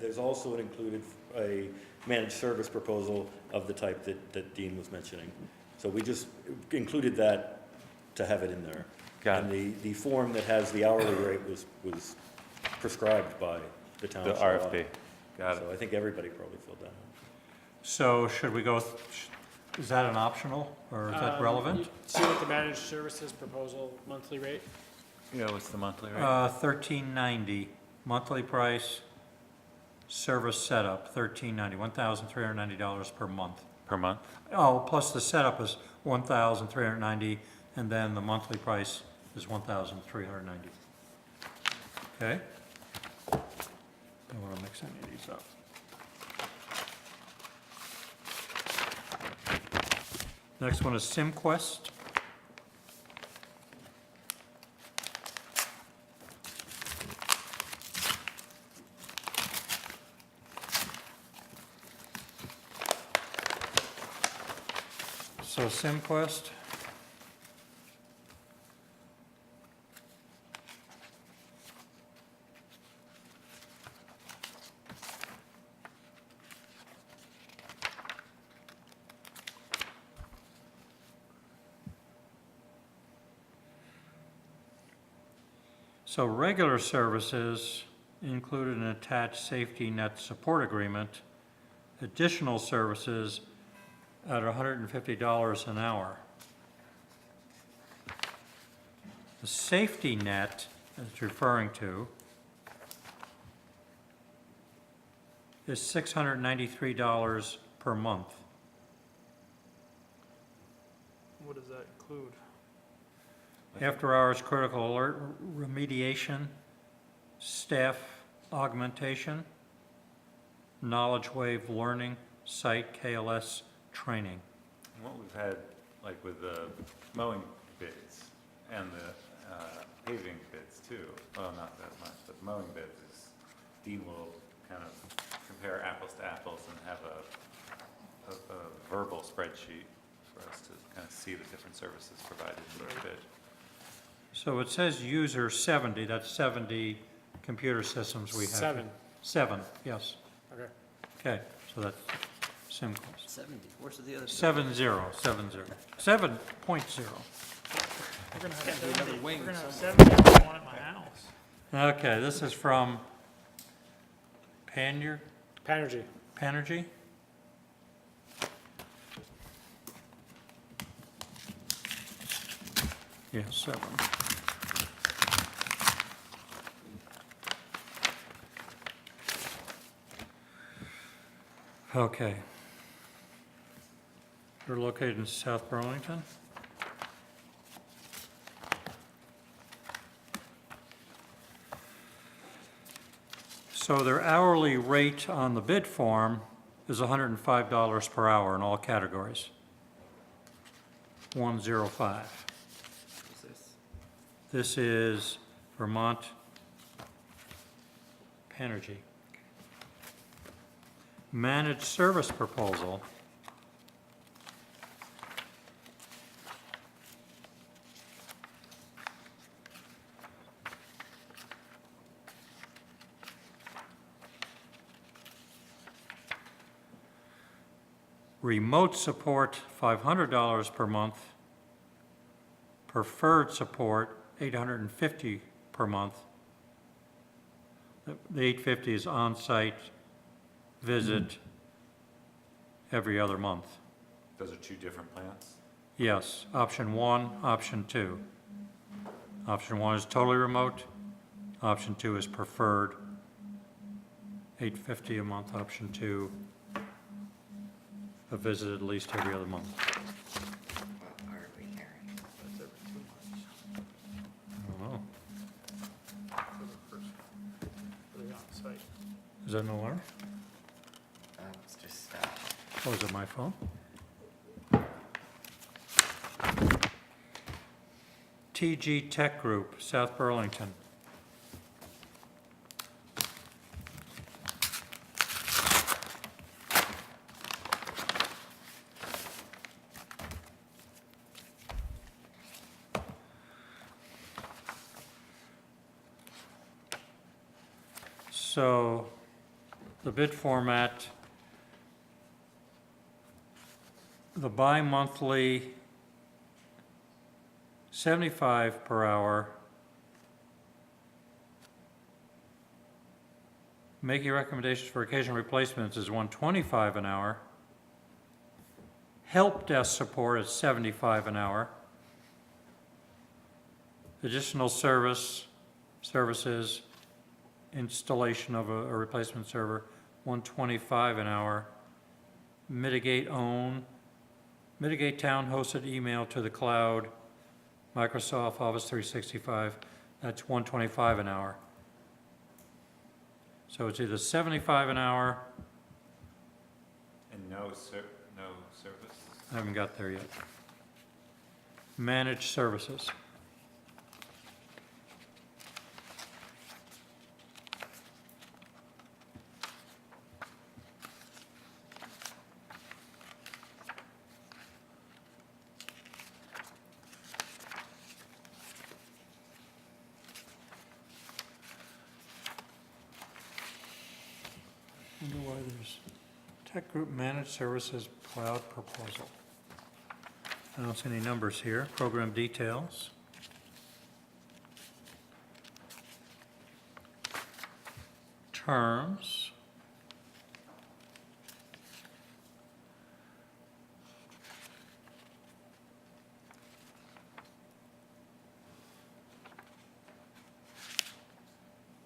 there's also an included, a managed service proposal of the type that Dean was mentioning. So we just included that to have it in there. Got And the form that has the hourly rate was prescribed by the town. The of Charlotte. RFP. Got it. So I think everybody probably filled that out. So should we go, is that an optional, or is that relevant? You see what the managed services proposal monthly rate? Yeah, what's the monthly rate? $13.90, monthly price, service setup, $13.90, $1,390 per month. Per month? Oh, plus the setup is $1,390, and then the monthly price is $1,390. Okay? Don't want to mix any of these up. Next one is SimQuest. So SimQuest. So regular services included an attached safety net support agreement. Additional services at $150 an hour. The safety net it's referring to is $693 per month. What does that include? After-hours critical alert remediation, staff augmentation, knowledge wave learning, site KLS training. And what we've had, like with the mowing bids and the paving bids too, well, not that much, but mowing bids is, Dean will kind of compare apples to apples and have a verbal spreadsheet for us to kind of see the different services provided in each bid. So it says user 70, that's 70 computer systems we have. Seven. 7, yes. Okay. Okay, so that's SimQuest. 70, where's the other? 70, 7.0. We're gonna have Can't do 70, another wing we're gonna have somewhere. 70 if I want at my house. Okay, this is from Panergy. Panergy? Yeah, 7. Okay. They're located in South Burlington. So their hourly rate on the bid form is $105 per hour in all categories. 105. This is Vermont Panergy. Managed service proposal. Remote support, $500 per month. Preferred support, $850 per month. The $850 is on-site visit every other month. Those are two different plans? Yes, option 1, option 2. Option 1 is totally remote. Option 2 is preferred, $850 a month. Option 2, a visit at least every other month. What are we hearing? I don't know. For the on-site. Is that an alarm? It's just, Oh, is it my phone? TG Tech Group, South Burlington. So the bid format, the bi-monthly 75 per hour, making recommendations for occasional replacements is 125 an hour. Help desk support is 75 an hour. Additional services, installation of a replacement server, 125 an hour. Mitigate town hosted email to the cloud, Microsoft Office 365, that's 125 an hour. So it's either 75 an hour, And no service? I haven't got there yet. Managed services. I wonder why there's Tech Group Managed Services Cloud Proposal. I don't see any numbers here. Program details. Terms.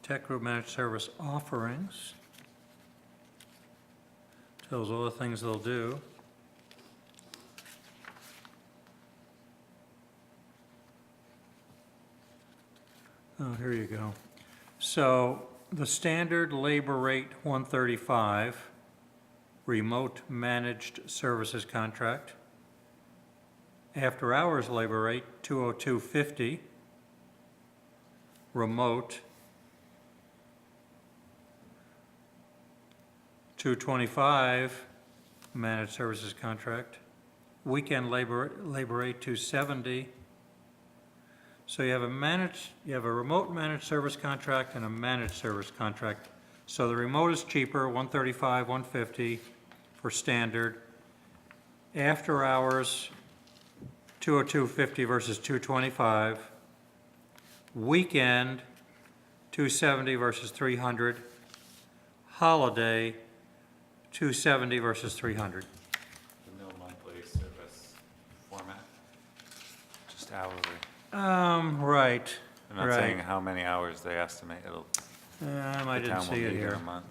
Tech Group Managed Service offerings. Tells all the things they'll do. Oh, here you go. So the standard labor rate, 135, remote managed services contract. After hours labor rate, 202.50, remote, 225, managed services contract. Weekend labor rate, 270. So you have a remote managed service contract and a managed service contract. So the remote is cheaper, 135, 150 for standard. After hours, 202.50 versus 225. Weekend, 270 versus 300. Holiday, 270 versus 300. No monthly service format? Just hourly? Right. I'm not saying how many hours they estimate it'll, I the didn't town will see it need in here. a month.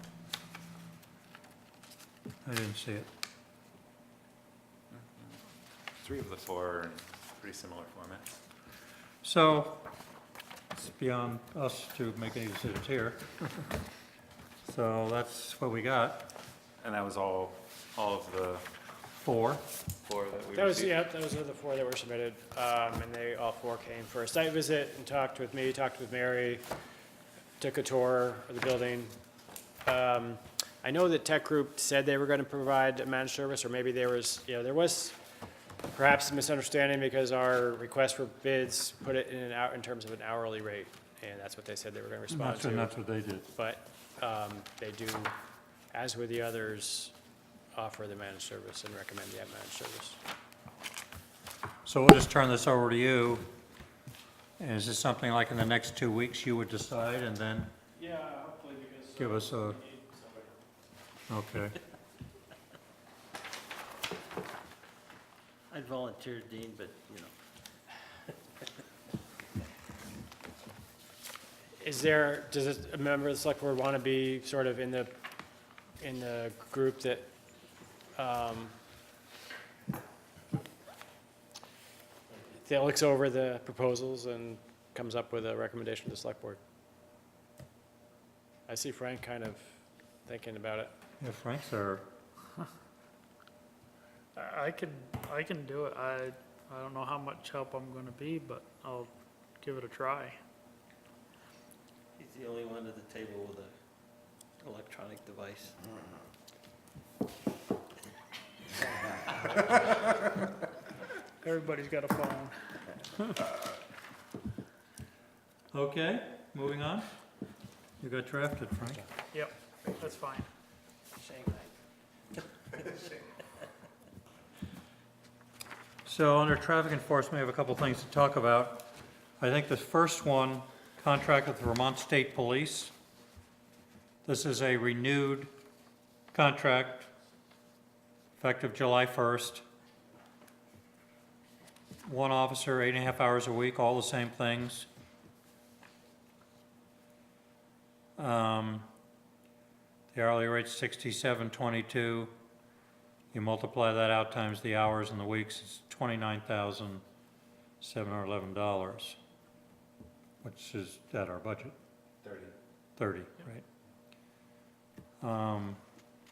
I didn't see it. 3 of the 4 are in pretty similar formats. So, it's beyond us to make any decisions here. So that's what we got. And that was all of the 4. 4 that we That was, received? yeah, those are the 4 that were submitted, and they, all 4 came for a site visit and talked with me, talked with Mary, took a tour of the building. I know that Tech Group said they were gonna provide a managed service, or maybe there was perhaps a misunderstanding because our request for bids put it in terms of an hourly rate, and that's what they said they were gonna respond to. That's what they did. But they do, as with the others, offer the managed service and recommend the managed service. So we'll just turn this over to you. And is this something like in the next 2 weeks you would decide and then Yeah, hopefully because. give us a, okay. I'd volunteer, Dean, but, you know. does a member of the select board want to be sort of in the group that, that looks over the proposals and comes up with a recommendation to the select board? I see Frank kind of thinking about it. Yeah, Frank's there. I can do it. I don't know how much help I'm gonna be, but I'll give it a try. He's the only one at the table with an electronic device. Everybody's got a phone. Okay, moving on. You got drafted, Frank. Yep, that's fine. So under traffic enforcement, we have a couple things to talk about. I think the first one, contract with the Vermont State Police. This is a renewed contract effective July 1st. One officer, 8.5 hours a week, all the same things. The hourly rate's $67.22. You multiply that out times the hours and the weeks, it's $29,711, which is at our budget. 30, right?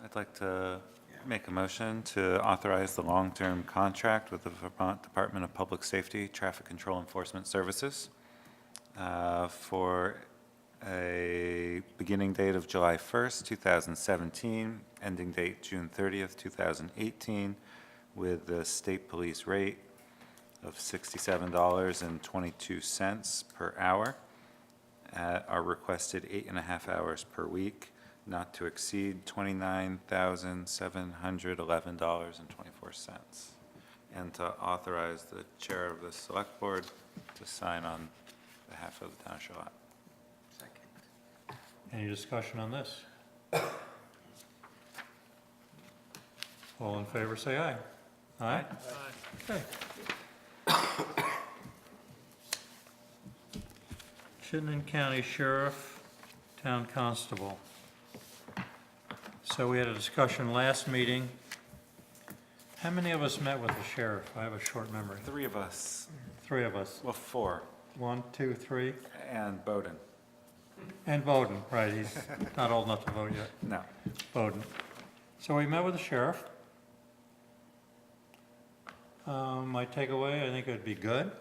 I'd like to make a motion to authorize the long-term contract with the Vermont Department of Public Safety Traffic Control Enforcement Services for a beginning date of July 1st, 2017, ending date June 30th, 2018, with the state police rate of $67.22 per hour at our requested 8.5 hours per week, not to exceed $29,711.24. And to authorize the chair of the select board to sign on behalf of the town of Charlotte. Any discussion on this? All in favor, say aye. Aye? Okay. Chittenden County Sheriff, Town Constable. So we had a discussion last meeting. How many of us met with the sheriff? I have a short memory. 3 of us, 3 of us. well, 4, 1, 2, 3. and Bowden. And Bowden, right, he's not old enough to vote yet. No. Bowden. So we met with the sheriff. My takeaway, I think it would be good.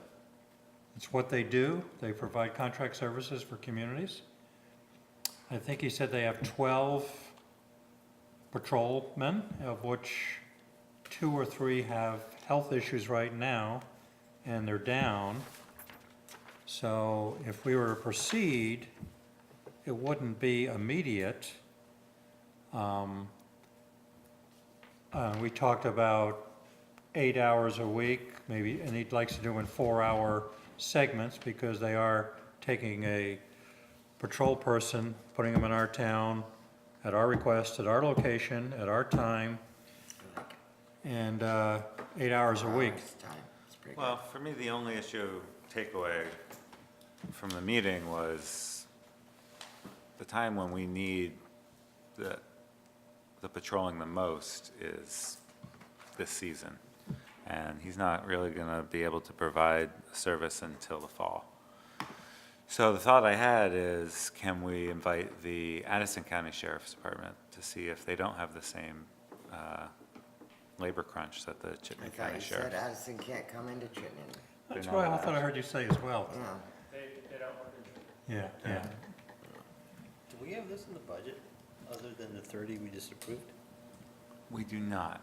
It's what they do. They provide contract services for communities. I think he said they have 12 patrolmen, of which 2 or 3 have health issues right now, and they're down. So if we were to proceed, it wouldn't be immediate. We talked about 8 hours a week, maybe, and he likes to do in 4-hour segments because they are taking a patrol person, putting them in our town at our request, at our location, at our time, and 8 hours a week. Well, for me, the only takeaway from the meeting was the time when we need the patrolling the most is this season. And he's not really going to be able to provide service until the fall. So the thought I had is, can we invite the Addison County Sheriff's Department to see if they don't have the same labor crunch that the Chittenden County You Sheriff. said Addison can't come into Chittenden. That's what I thought I heard you say as well. Yeah. They don't work in Yeah, yeah. Do we have this in the budget, other than the 30 we just approved? We do not.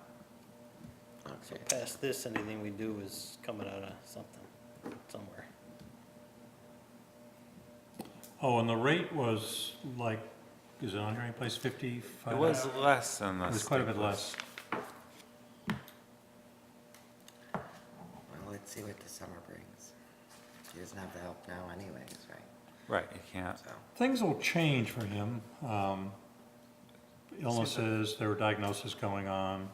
So past this, anything we do is coming out of something, somewhere. Oh, and the rate was like, is it on here anyplace, 55? It was less than the It was quite a bit state less. Well, let's see what the summer brings. He doesn't have the help now anyways, right? Right, you can't. So, Things will change for him. Illnesses, there were diagnoses going on.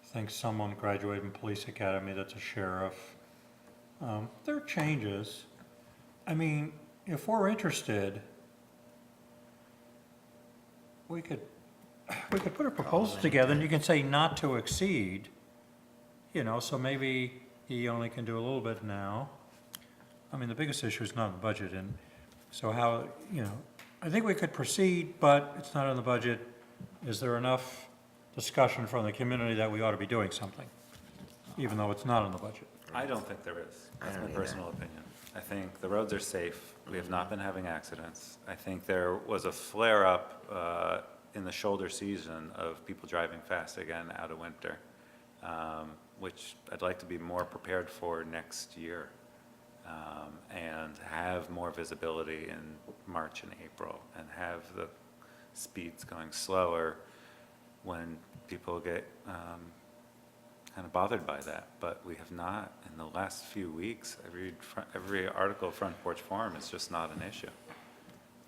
I think someone graduated from police academy that's a sheriff. There are changes. I mean, if we're interested, we could put a proposal together, and you can say not to exceed, you know, so maybe he only can do a little bit now. I mean, the biggest issue is not in the budget, and so how, you know, I think we could proceed, but it's not in the budget. Is there enough discussion from the community that we ought to be doing something, even though it's not in the budget? I don't think there is. That's I my don't either. personal opinion. I think the roads are safe. We have not been having accidents. I think there was a flare-up in the shoulder season of people driving fast again out of winter, which I'd like to be more prepared for next year, and have more visibility in March and April, and have the speeds going slower when people get kind of bothered by that. But we have not in the last few weeks. Every article, Front Porch Forum, is just not an issue.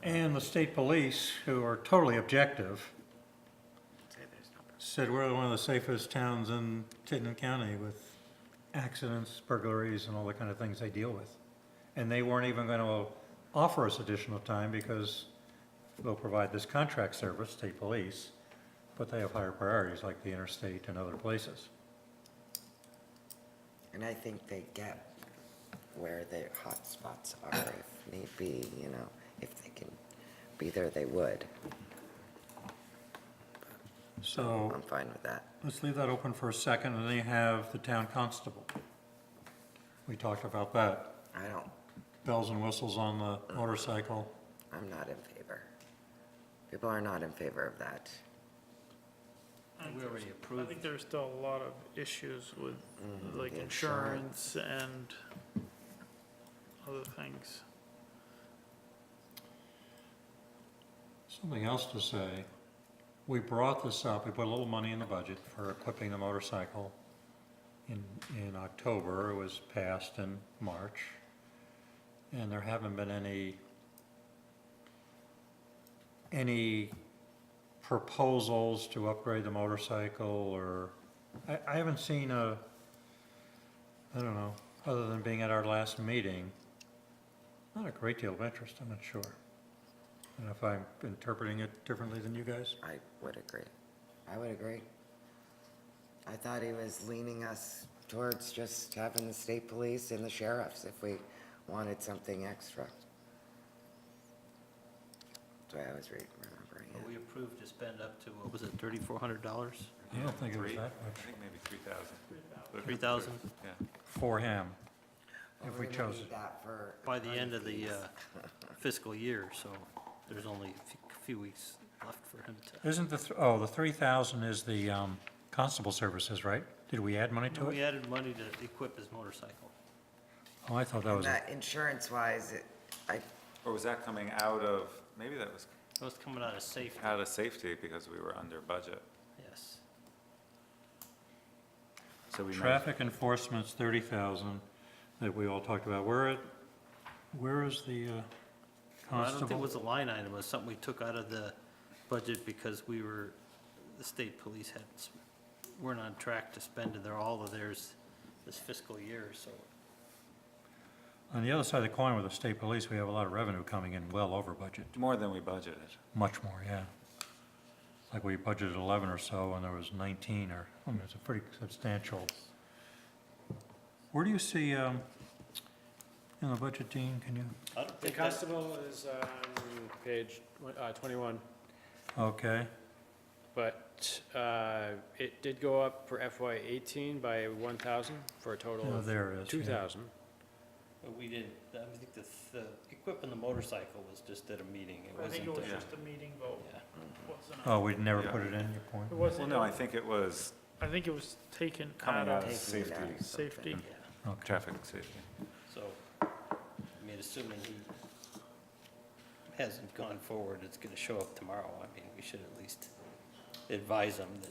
And the state police, who are totally objective, said we're one of the safest towns in Chittenden County with accidents, burglaries, and all the kind of things they deal with. And they weren't even going to offer us additional time because they'll provide this contract service, state police, but they have higher priorities like the interstate and other places. And I think they get where their hot spots are if need be, you know, if they can be there, they would. So I'm fine with that. let's leave that open for a second, and then you have the town constable. We talked about that. I don't, Bells and whistles on the motorcycle. I'm not in favor. People are not in favor of that. We already I approved. think there's still a lot of issues with, like, the insurance and other things. Something else to say, we brought this up, we put a little money in the budget for equipping the motorcycle in October. It was passed in March, and there haven't been any proposals to upgrade the motorcycle, or, I haven't seen I don't know, other than being at our last meeting, not a great deal of interest, I'm not sure. And if I'm interpreting it differently than you guys? I would agree. I would agree. I thought he was leaning us towards just having the state police and the sheriffs if we wanted something extra. That's the way I was remembering it. We approved to spend up to, what was it, $3,400? I don't think it was that I much think maybe 3,000. 3,000? Yeah. for him, if we We're gonna chose need it. that for By the end of attorney the fees. fiscal year, so there's only a few weeks left for him to. Isn't the 3,000 is the constable services, right? Did we add money to We it? added money to equip his motorcycle. Oh, I thought that was, That insurance-wise, Or was that coming out of, maybe that was It was coming out of safety, out of safety because we were under budget. yes. So we might, traffic enforcement's 30,000 that we all talked about. Where is the Well, I don't think it constable? was a line item, it was something we took out of the budget because the state police weren't on track to spend all of theirs this fiscal year, so. On the other side of the coin with the state police, we have a lot of revenue coming in well over budget, more than we budgeted. much more, yeah. Like we budgeted 11 or so, and there was 19, or, I mean, it's a pretty substantial. Where do you see, in the budget, Dean, can you, I don't The think that, constable is on page 21, okay, but it did go up for FY '18 by 1,000 for a total Oh, of there it is, yeah. 2,000. but we didn't, I think the equipping the motorcycle was just at a meeting, it I think wasn't. it was Yeah. just a meeting vote. Yeah. Wasn't oh, we'd never Yeah. put it in, your point? It Well, wasn't, no, I think it was I think it was taken coming out of Taking safety, it out of safety. Yeah, Okay. traffic safety. so, I mean, assuming he hasn't gone forward, it's gonna show up tomorrow, I mean, we should at least advise him that.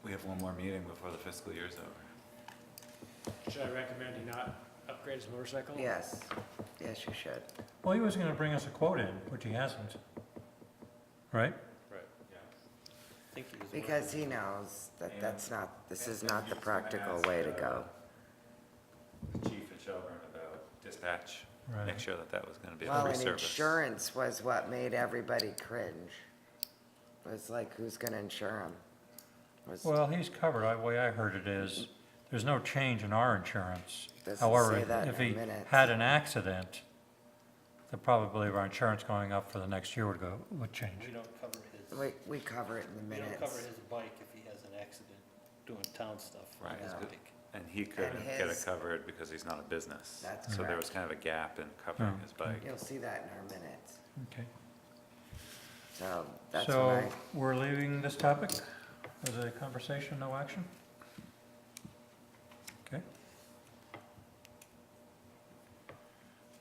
We have one more meeting before the fiscal year's over. Should I recommend he not upgrade his motorcycle? yes, yes, you should. Well, he was gonna bring us a quote in, which he hasn't, right? Right. I think he was Because he knows that this is not the practical way to go. The chief at Shelburne about dispatch Right. make sure that that was gonna be a Well, free and service. insurance was what made everybody cringe. Was like, who's gonna insure him? Well, he's covered. The way I heard it is, there's no change in our insurance. Doesn't However, say that in if our he minutes. had an accident, the probability of our insurance going up for the next year would change. We don't cover his, We cover it in the we don't minutes. cover his bike if he has an accident doing town stuff. Right. His No. bike. And he couldn't get it his- covered because he's not a business. That's So there correct. was kind of a gap in covering Oh, his bike. You'll see that in our minutes. Okay. So that's So why. we're leaving this topic as a conversation, no action? Okay.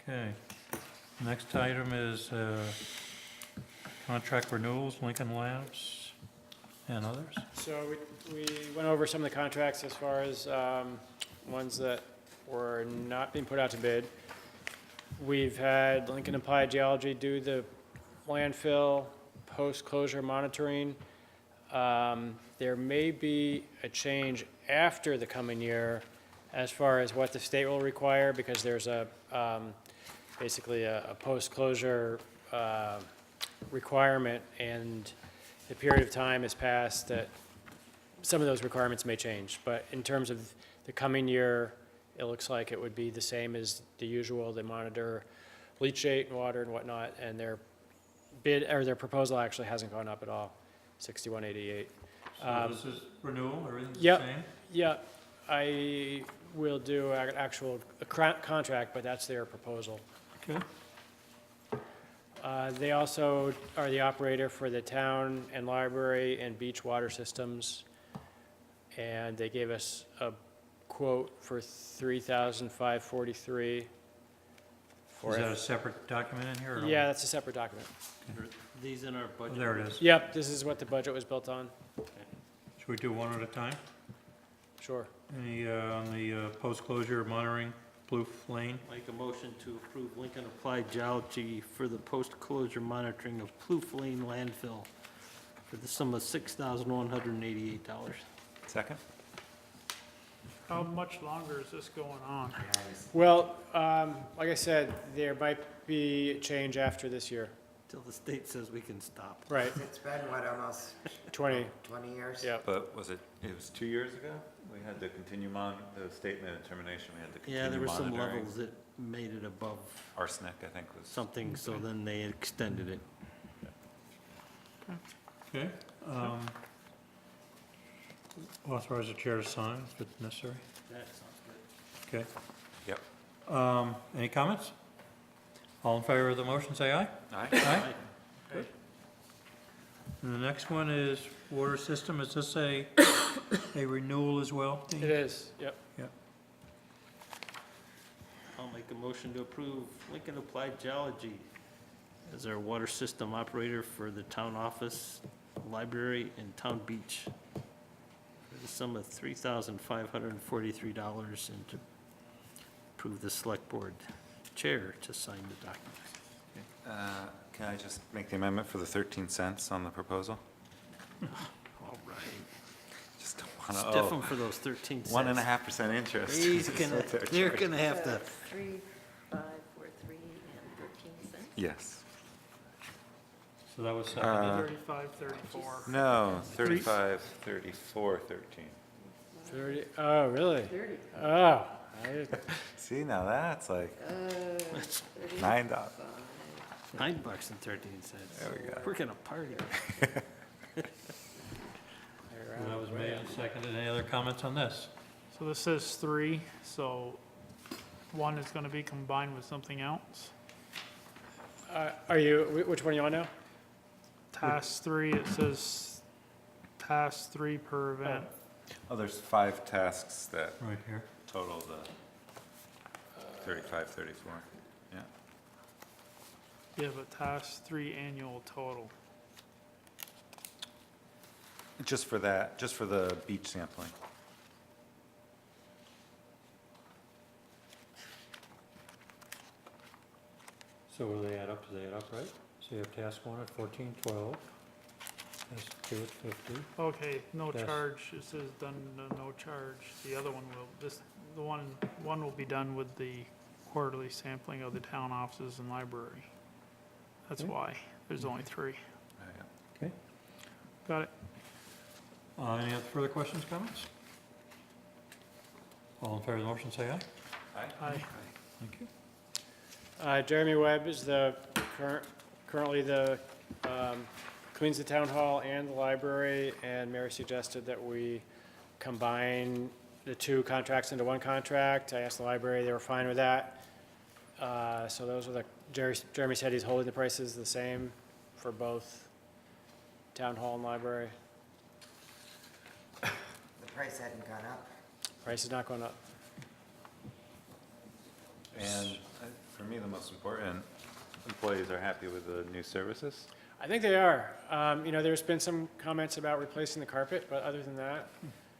Okay. Next item is contract renewals, Lincoln Labs and others. So we went over some of the contracts as far as ones that were not being put out to bid. We've had Lincoln Applied Geology do the landfill post-closure monitoring. There may be a change after the coming year as far as what the state will require, because there's a, basically a post-closure requirement, and the period of time has passed that some of those requirements may change. But in terms of the coming year, it looks like it would be the same as the usual. They monitor leachate and water and whatnot, and their bid, or their proposal actually hasn't gone up at all, 6188. So this is renewal, everything's the Yep. same? Yeah, I will do an actual contract, but that's their proposal. Okay. They also are the operator for the town and library and beach water systems. And they gave us a quote for $3,543. Is that a separate document in here? or- Yeah, that's a separate document. Are these in our Oh, budget? there it is. Yep, this is what the budget was built on. Should we do one at a time? Sure. Any, on the post-closure monitoring, Blue Lane? Make a motion to approve Lincoln Applied Geology for the post-closure monitoring of Plouffe Lane landfill for the sum of $6,188. Second? How much longer is this going on? Well, like I said, there might be a change after this year. Till the state says we can stop. Right, It's been, what, almost 20, 20 years? yep. But was it was 2 years ago? We had to continue the state made a determination, we had to continue Yeah, there were some monitoring. levels that made it above Arsenic, I think, was. something, so then they extended it. Okay. Authorize the chair to sign if necessary. That sounds good. Okay. Yep. Any comments? All in favor of the motion, say aye. Aye. Aye. Good. And the next one is water system. Is this a renewal as well? Dean? It is, yep. Yep. I'll make a motion to approve Lincoln Applied Geology as our water system operator for the town office, library, and town beach for the sum of $3,543, and to approve the select board chair to sign the documents. Can I just make the amendment for the 13 cents on the proposal? All right. Just don't want to Stiff owe 'em for those 13 cents. 1.5% interest. He's That's gonna, what they're they're charging. gonna have to, 3,543 and 13 cents. Yes. So that was seconded. 35, 34. No, 35, 34, 13. 30, oh, really? 30. Oh, See, now that's like that's $9. $9.13. There we go. We're gonna party. And that was made and seconded. Any other comments on this? So this says 3, so one is gonna be combined with something else. are you, which one are you on now? Task 3, it says task 3 per event. Oh, there's 5 tasks that Right here. total the 35, 34. Yeah. Yeah, but task 3 annual total. Just for that, just for the beach sampling. So will they add up? Do they add up, right? So you have task 1 at 1412, task 2 at 50. Okay, no Yes. charge, it says done, no charge. The other one will, the one will be done with the quarterly sampling of the town offices and library. That's why, there's only 3. Okay. Got it. Any other further questions, comments? All in favor of the motion, say aye. Aye. Thank you. Jeremy Webb is currently cleans the town hall and the library, and Mary suggested that we combine the 2 contracts into 1 contract. I asked the library, they were fine with that. So those are Jeremy said he's holding the prices the same for both town hall and library. The price hadn't gone up. Price is not going up. And for me, the most important, employees are happy with the new services. I think they are. There's been some comments about replacing the carpet, but other than that,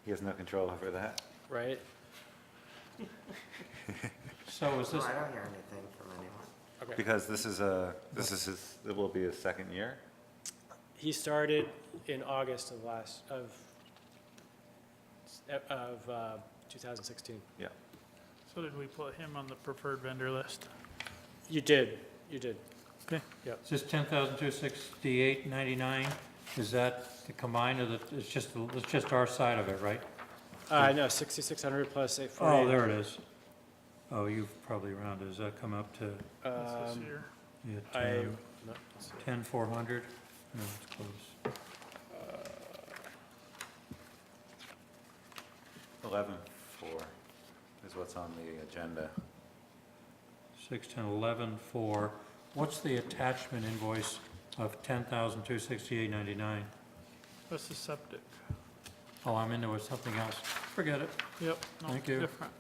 He has no control over that. right? So is No, this, I don't hear anything from anyone. Okay. Because it will be his second year. He started in August of 2016. Yeah. So did we put him on the preferred vendor list? You did. Okay. Yep. is this 10,268.99? Is that the combined, or it's just our side of it, right? No, 6,600 plus Oh, 840. there it is. Oh, you've probably rounded. Does that come up to That's this year. yeah, No, let's see. 10,400? No, it's close. 11.4 is what's on the agenda. 6, 10, 11, 4. What's the attachment invoice of 10,268.99? That's the septic. Oh, I'm into it, something else. Forget it. Yep. No, Thank you. different.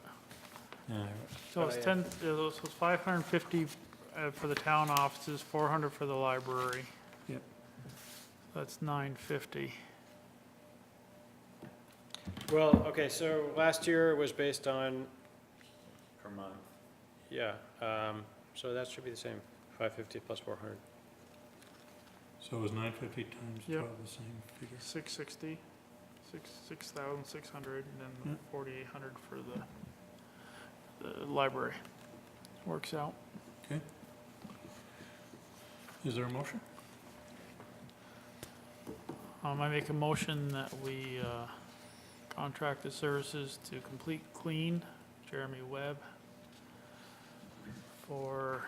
Yeah, So it's 10, so it's 550 for the town offices, 400 for the library. Yep. That's 950. Well, okay, so last year it was based on, Per month. yeah, so that should be the same, 550 plus 400. So it was 950 times Yep. 12, the same figure. 660, 6,600, and then Yep. 4,800 for the library. Works out. Okay. Is there a motion? I make a motion that we contract the services to Complete Clean, Jeremy Webb, for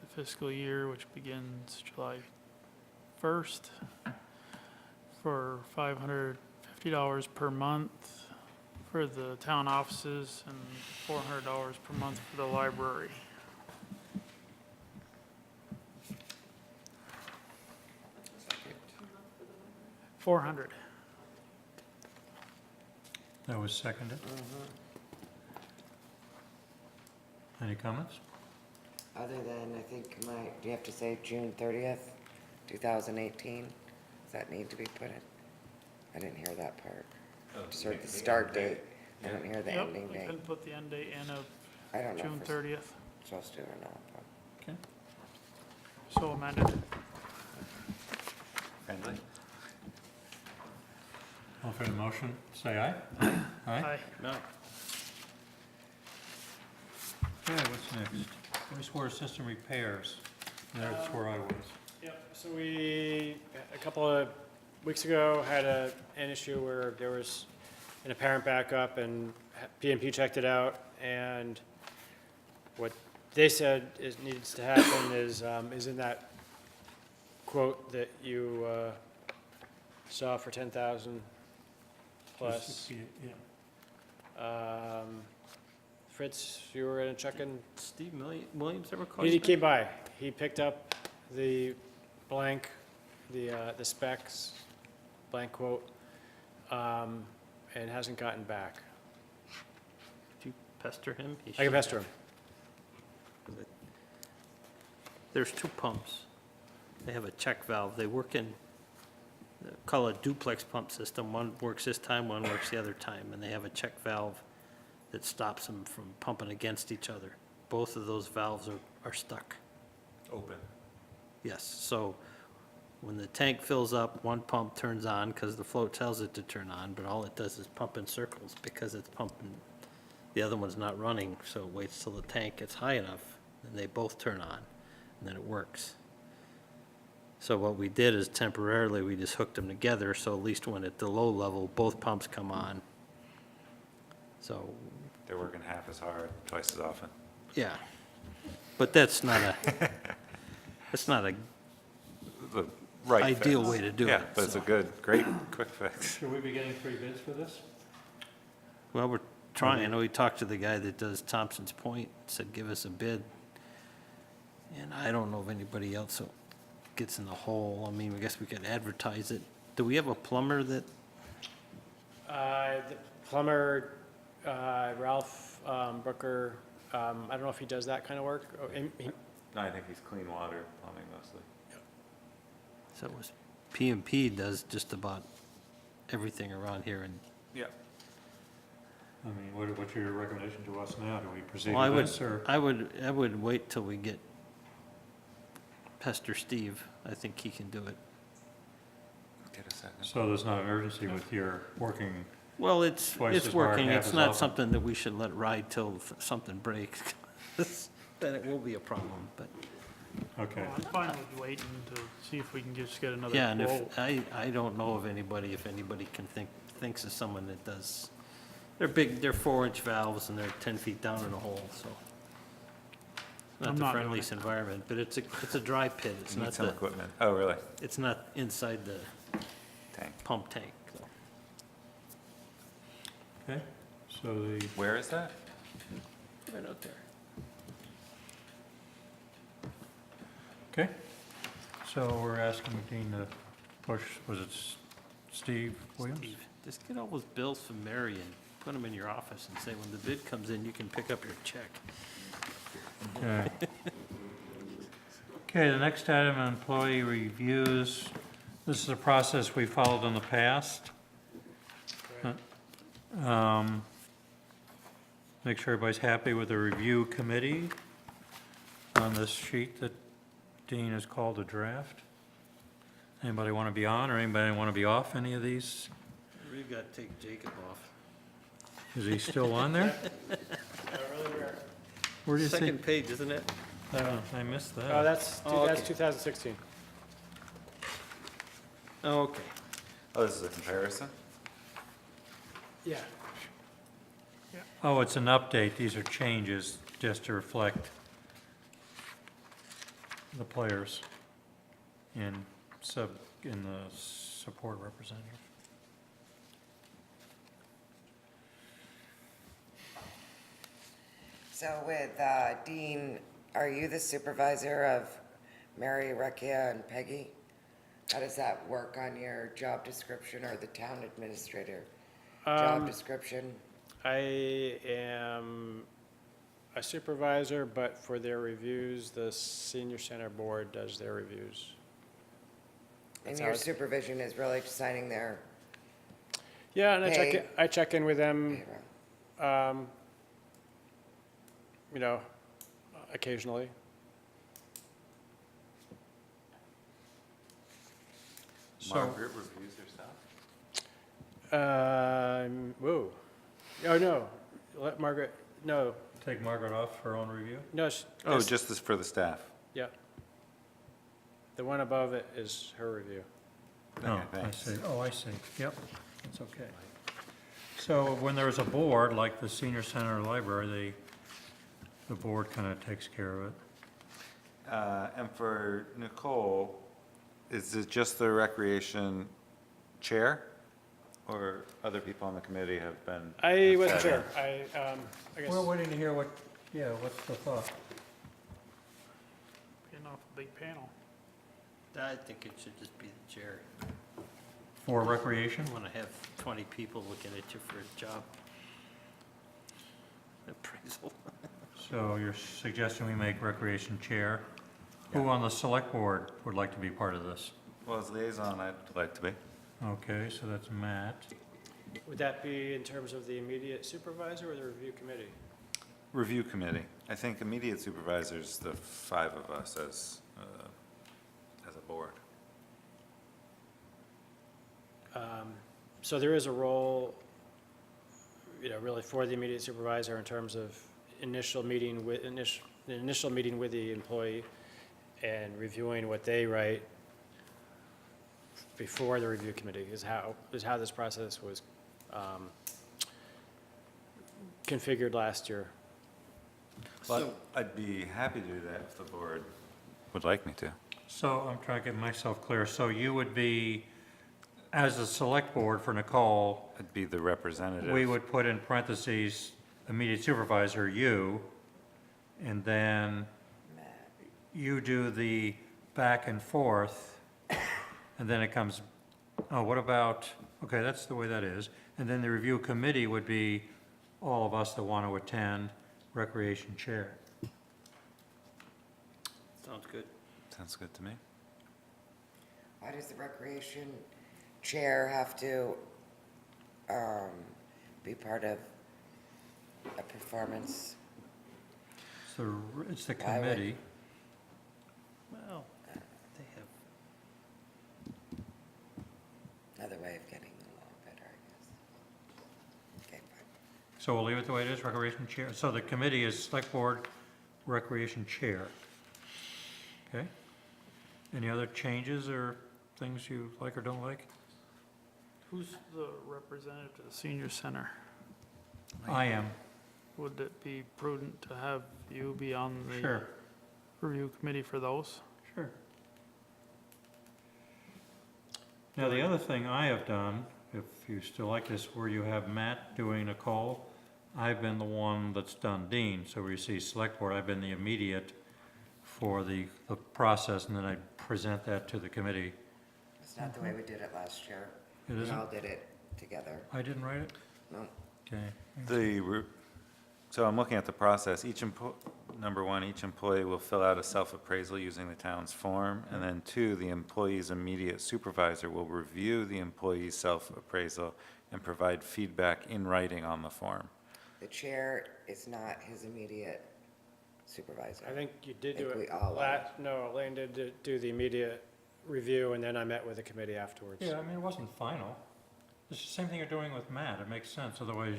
the fiscal year, which begins July 1st, for $550 per month for the town offices and $400 per month for the library. $400. That was seconded. Any comments? Other than, I think, do you have to say June 30th, 2018? Does that need to be put in? I didn't hear that part. Just heard the start date. I didn't hear the ending Yep, we date. can put the end date in of I don't know June if 30th, it's supposed to or not. but- Okay. so amended. Friendly? All for the motion, say aye. Aye. No. Okay, what's next? Wastewater system repairs. That's where I was. Yep, so we, a couple of weeks ago, had an issue where there was an apparent backup, and P&P checked it out, and what they said needs to happen is in that quote that you saw for 10,000 plus. 268, yeah. Fritz, you were gonna check in? Steve Williams ever called He you? came by. He picked up the blank, the specs, blank quote, and hasn't gotten back. Did you pester him? He I can should pester have. him. There's 2 pumps. They have a check valve. They work in, they call it duplex pump system. One works this time, one works the other time, and they have a check valve that stops them from pumping against each other. Both of those valves are stuck. Open. Yes, so when the tank fills up, one pump turns on because the float tells it to turn on, but all it does is pump in circles because it's pumping the other one's not running, so it waits till the tank gets high enough, and they both turn on, and then it works. So what we did is temporarily, we just hooked them together, so at least when at the low level, both pumps come on. So, They're working half as hard, twice as often. yeah. But that's not a, that's not a The right fix. ideal way to do it. Yeah, but it's a so. good, great, quick fix. Should we be getting 3 bids for this? Well, we're trying. I know we talked to the guy that does Thompson's Point, said give us a bid. And I don't know of anybody else who gets in the hole. I mean, I guess we could advertise it. Do we have a plumber that, The plumber, Ralph Brooker, I don't know if he does that kind of work. Oh, and he- No, I think he's clean water plumbing mostly. so it was, P&P does just about everything around here. And Yeah. I mean, what's your recommendation to us now? Do we proceed well, with this, or? I would wait till we get Pester Steve. I think he can do it. Get a second. So there's not an urgency with your working, Well, it's Twice as hard, working. half It's as not often. something that we should let ride till something breaks. Then it will be a problem, but, okay. Well, I'm fine with waiting to see if we can just get another yeah, and quote. if, I don't know of anybody, if anybody thinks of someone that does, they're big, they're 4-inch valves and they're 10 feet down in a hole, so. Not I'm the not doing friendliest environment, but it's a dry pit. It's Need not some the, equipment. Oh, really? it's not inside the Tank. pump tank, so. Okay, so the, Where is that? Right out there. okay, so we're asking Dean to push, was it Steve Williams? Steve, just get all those bills from Mary and put them in your office and say, when the bid comes in, you can pick up your check. Okay. Okay, the next item, employee reviews. This is a process we followed in the past. Make sure everybody's happy with the review committee on this sheet that Dean has called a draft. Anybody want to be on, or anybody want to be off any of these? We've got to take Jacob off. Is he still on there? Where do you see? Second page, isn't it? I missed that. Oh, that's Oh, okay. 2016. Okay. Oh, this is a comparison? Yeah. Oh, it's an update. These are changes just to reflect the players in the support representative. So with Dean, are you the supervisor of Mary, Rekia, and Peggy? How does that work on your job description, or the town administrator job description? I am a supervisor, but for their reviews, the senior center board does their reviews. And That's your how it's- supervision is really just signing their Yeah, and Pay. I check in with them, payroll? you know, occasionally. Margaret reviews herself? Whoa. Oh, no, let Margaret, no, Take Margaret off for her own review? no, Oh, just this for the staff? yeah. The one above it is her review. Oh, Okay, I thanks. see. Oh, I see. Yep, that's okay. So when there's a board, like the senior center or library, the board kind of takes care of it. And for Nicole, is it just the recreation chair? Or other people on the committee have been? I wasn't sat in? sure, I guess. We're waiting to hear what's the thought? Getting off a big panel. I think it should just be the chair. For recreation? You want to have 20 people looking at you for a job appraisal. So you're suggesting we make recreation chair? Who on the select board would like to be part of this? Well, as liaison, I'd like to be. Okay, so that's Matt. Would that be in terms of the immediate supervisor or the review committee? Review committee. I think immediate supervisors, the 5 of us as a board. So there is a role, really for the immediate supervisor in terms of initial meeting with, the initial meeting with the employee and reviewing what they write before the review committee is how this process was configured last year. But I'd be happy to do that if the board would like me to. So I'm trying to get myself clear. So you would be, as a select board for Nicole, I'd be the representative. we would put in parentheses, immediate supervisor, you, and then you do the back and forth, and then it comes, oh, what about, okay, that's the way that is. And then the review committee would be all of us that want to attend, recreation chair. Sounds good. Sounds good to me. Why does the recreation chair have to be part of a performance? So it's the Why would- committee. Well, they have, Another way of getting along better, I guess. Okay, fine. So we'll leave it the way it is, recreation chair. So the committee is select board, recreation chair. Okay? Any other changes or things you like or don't like? Who's the representative to the senior center? I am. Would it be prudent to have you be on the Sure. review committee for those? Sure. Now, the other thing I have done, if you still like this, where you have Matt doing a call, I've been the one that's done Dean. So where you see select board, I've been the immediate for the process, and then I present that to the committee. It's not the way we did it last year. It We isn't? all did it together. I didn't write it? No. Okay. So I'm looking at the process. Number one, each employee will fill out a self-appraisal using the town's form. And then two, the employee's immediate supervisor will review the employee's self-appraisal and provide feedback in writing on the form. The chair is not his immediate supervisor. I think you did do think it we all are. no, Elaine did do the immediate review, and then I met with the committee afterwards. Yeah, I mean, it wasn't final. It's the same thing you're doing with Matt. It makes sense. Otherwise,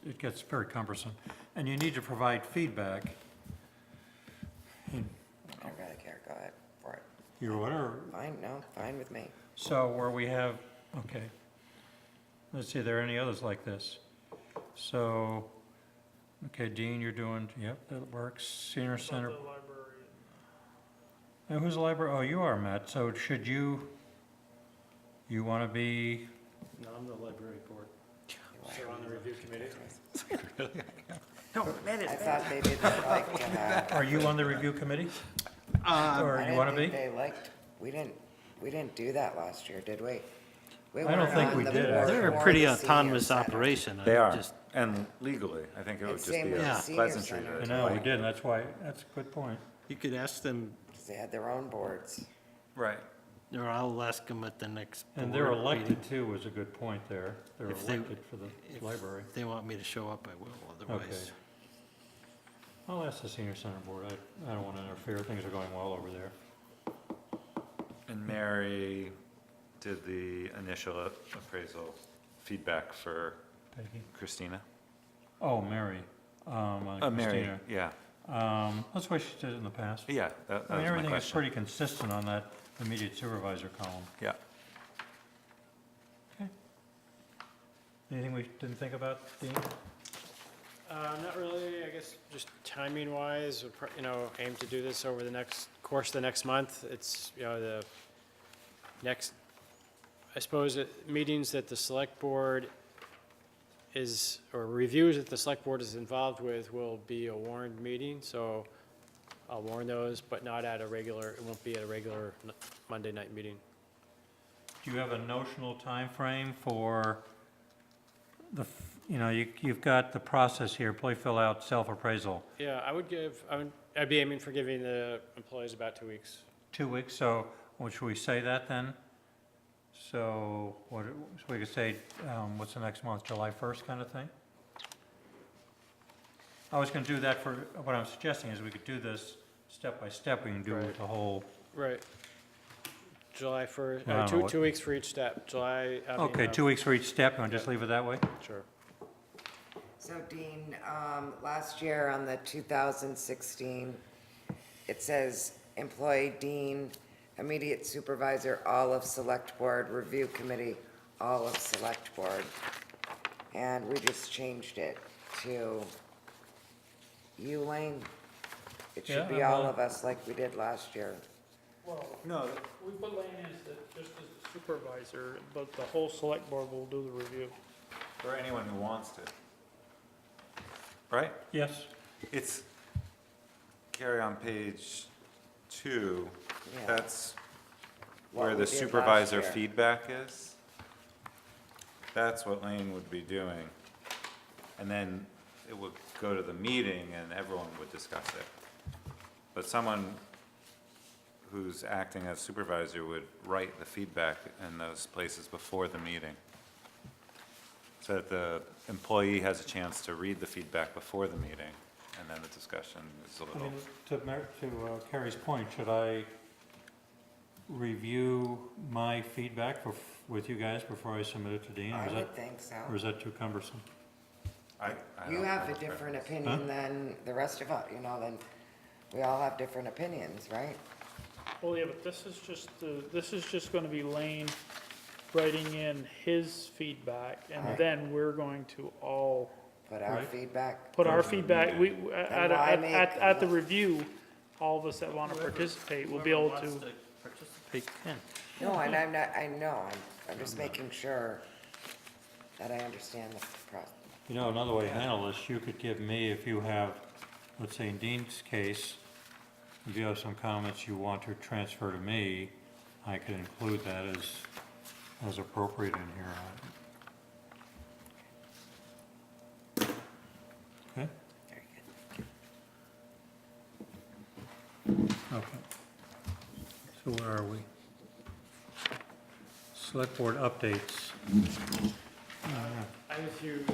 it gets very cumbersome. And you need to provide feedback. I don't really care, go ahead for it. You're whatever. Fine, no, fine with me. So where we have, okay. Let's see, are there any others like this? So, okay, Dean, you're doing, yep, that works. Senior Center. The library. And who's the library? Oh, you are, Matt. So should you want to be, no, I'm the library board. So on the review committee? I thought they didn't like to have. are you on the review committee? Or I you want to didn't be? think they liked, we didn't do that last year, did we? We I don't weren't think on we the did, board actually. They're a for pretty the senior autonomous center. operation. They I are, just- and legally, I think it would And just same be with a the senior pleasantry center. to. I know, we like- did, and that's why, that's a good point. You could ask them, Because they had their own boards. Right. or I'll ask them at the next And they're board elected meeting. too, was a good point there. They're If they- elected for the If library. they want me to show up, I will, otherwise. I'll ask the senior center board. I don't want to interfere. Things are going well over there. And Mary did the initial appraisal feedback for Peggy? Christina? Oh, Mary. Mary, Christina. yeah. That's the way she did it in the past. Yeah, that I was mean, my everything is question. pretty consistent on that immediate supervisor column. Yeah. Okay. Anything we didn't think about, Dean? Not really, I guess, just timing wise, aim to do this over the course of the next month. It's, the next, I suppose, meetings that the select board or reviews that the select board is involved with will be a warned meeting, so I'll warn those, but not at it won't be at a regular Monday night meeting. Do you have a notional time frame for you've got the process here, employee fill out self-appraisal. Yeah, I'd be aiming for giving the employees about 2 weeks. 2 weeks, so should we say that then? So we could say, what's the next month, July 1st kind of thing? I was going to do that what I'm suggesting is we could do this step by step, we can do Right. the whole. Right. July 1st, I don't know what- 2 weeks for each step, Okay, 2 weeks for each step, you want to just leave it that way? Sure. So Dean, last year on the 2016, it says employee, dean, immediate supervisor, all of select board, review committee, all of select board. And we just changed it to you, Lane. It should be Yeah, all of us like we did last year. Well, No, we put Lane in just as the supervisor, but the whole select board will do the review. for anyone who wants to. Right? Yes, It's, Carrie, on page 2, Yeah. that's What where we the did last supervisor year. feedback is. That's what Lane would be doing. And then it would go to the meeting and everyone would discuss it. But someone who's acting as supervisor would write the feedback in those places before the meeting. So that the employee has a chance to read the feedback before the meeting, and then the discussion is a I little, mean, to Carrie's point, should I review my feedback with you guys before I submit it to Dean? I Or is would that, think so. or is that too cumbersome? I You don't have know. a different opinion than the rest of us, you know, then we all have different opinions, right? Well, yeah, but this is just gonna be Lane writing in his feedback, and Right. then we're going to all Put our Right. feedback. put our feedback, why make- at the review, all of us that wanna participate will be able to. Participate can. No, and I'm not, I know, I'm just making sure that I understand the process. You know, another way to handle this, you could give me, if you have, let's say in Dean's case, if you have some comments you want to transfer to me, I could include that as appropriate in here. Okay? Very good. Okay. So where are we? Select board updates. I have a few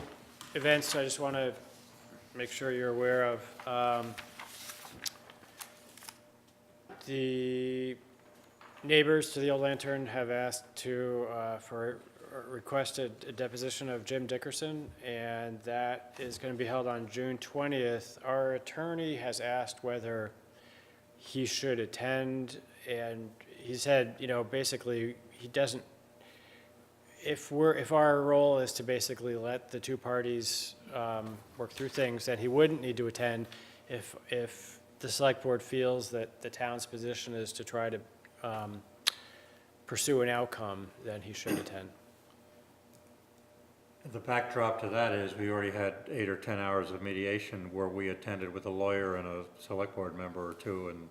events I just want to make sure you're aware of. The neighbors to the Old Lantern have asked requested a deposition of Jim Dickerson, and that is going to be held on June 20th. Our attorney has asked whether he should attend, and he said, you know, basically, he doesn't, if our role is to basically let the two parties work through things, then he wouldn't need to attend. If the select board feels that the town's position is to try to pursue an outcome, then he should attend. The backdrop to that is we already had 8 or 10 hours of mediation where we attended with a lawyer and a select board member or two, and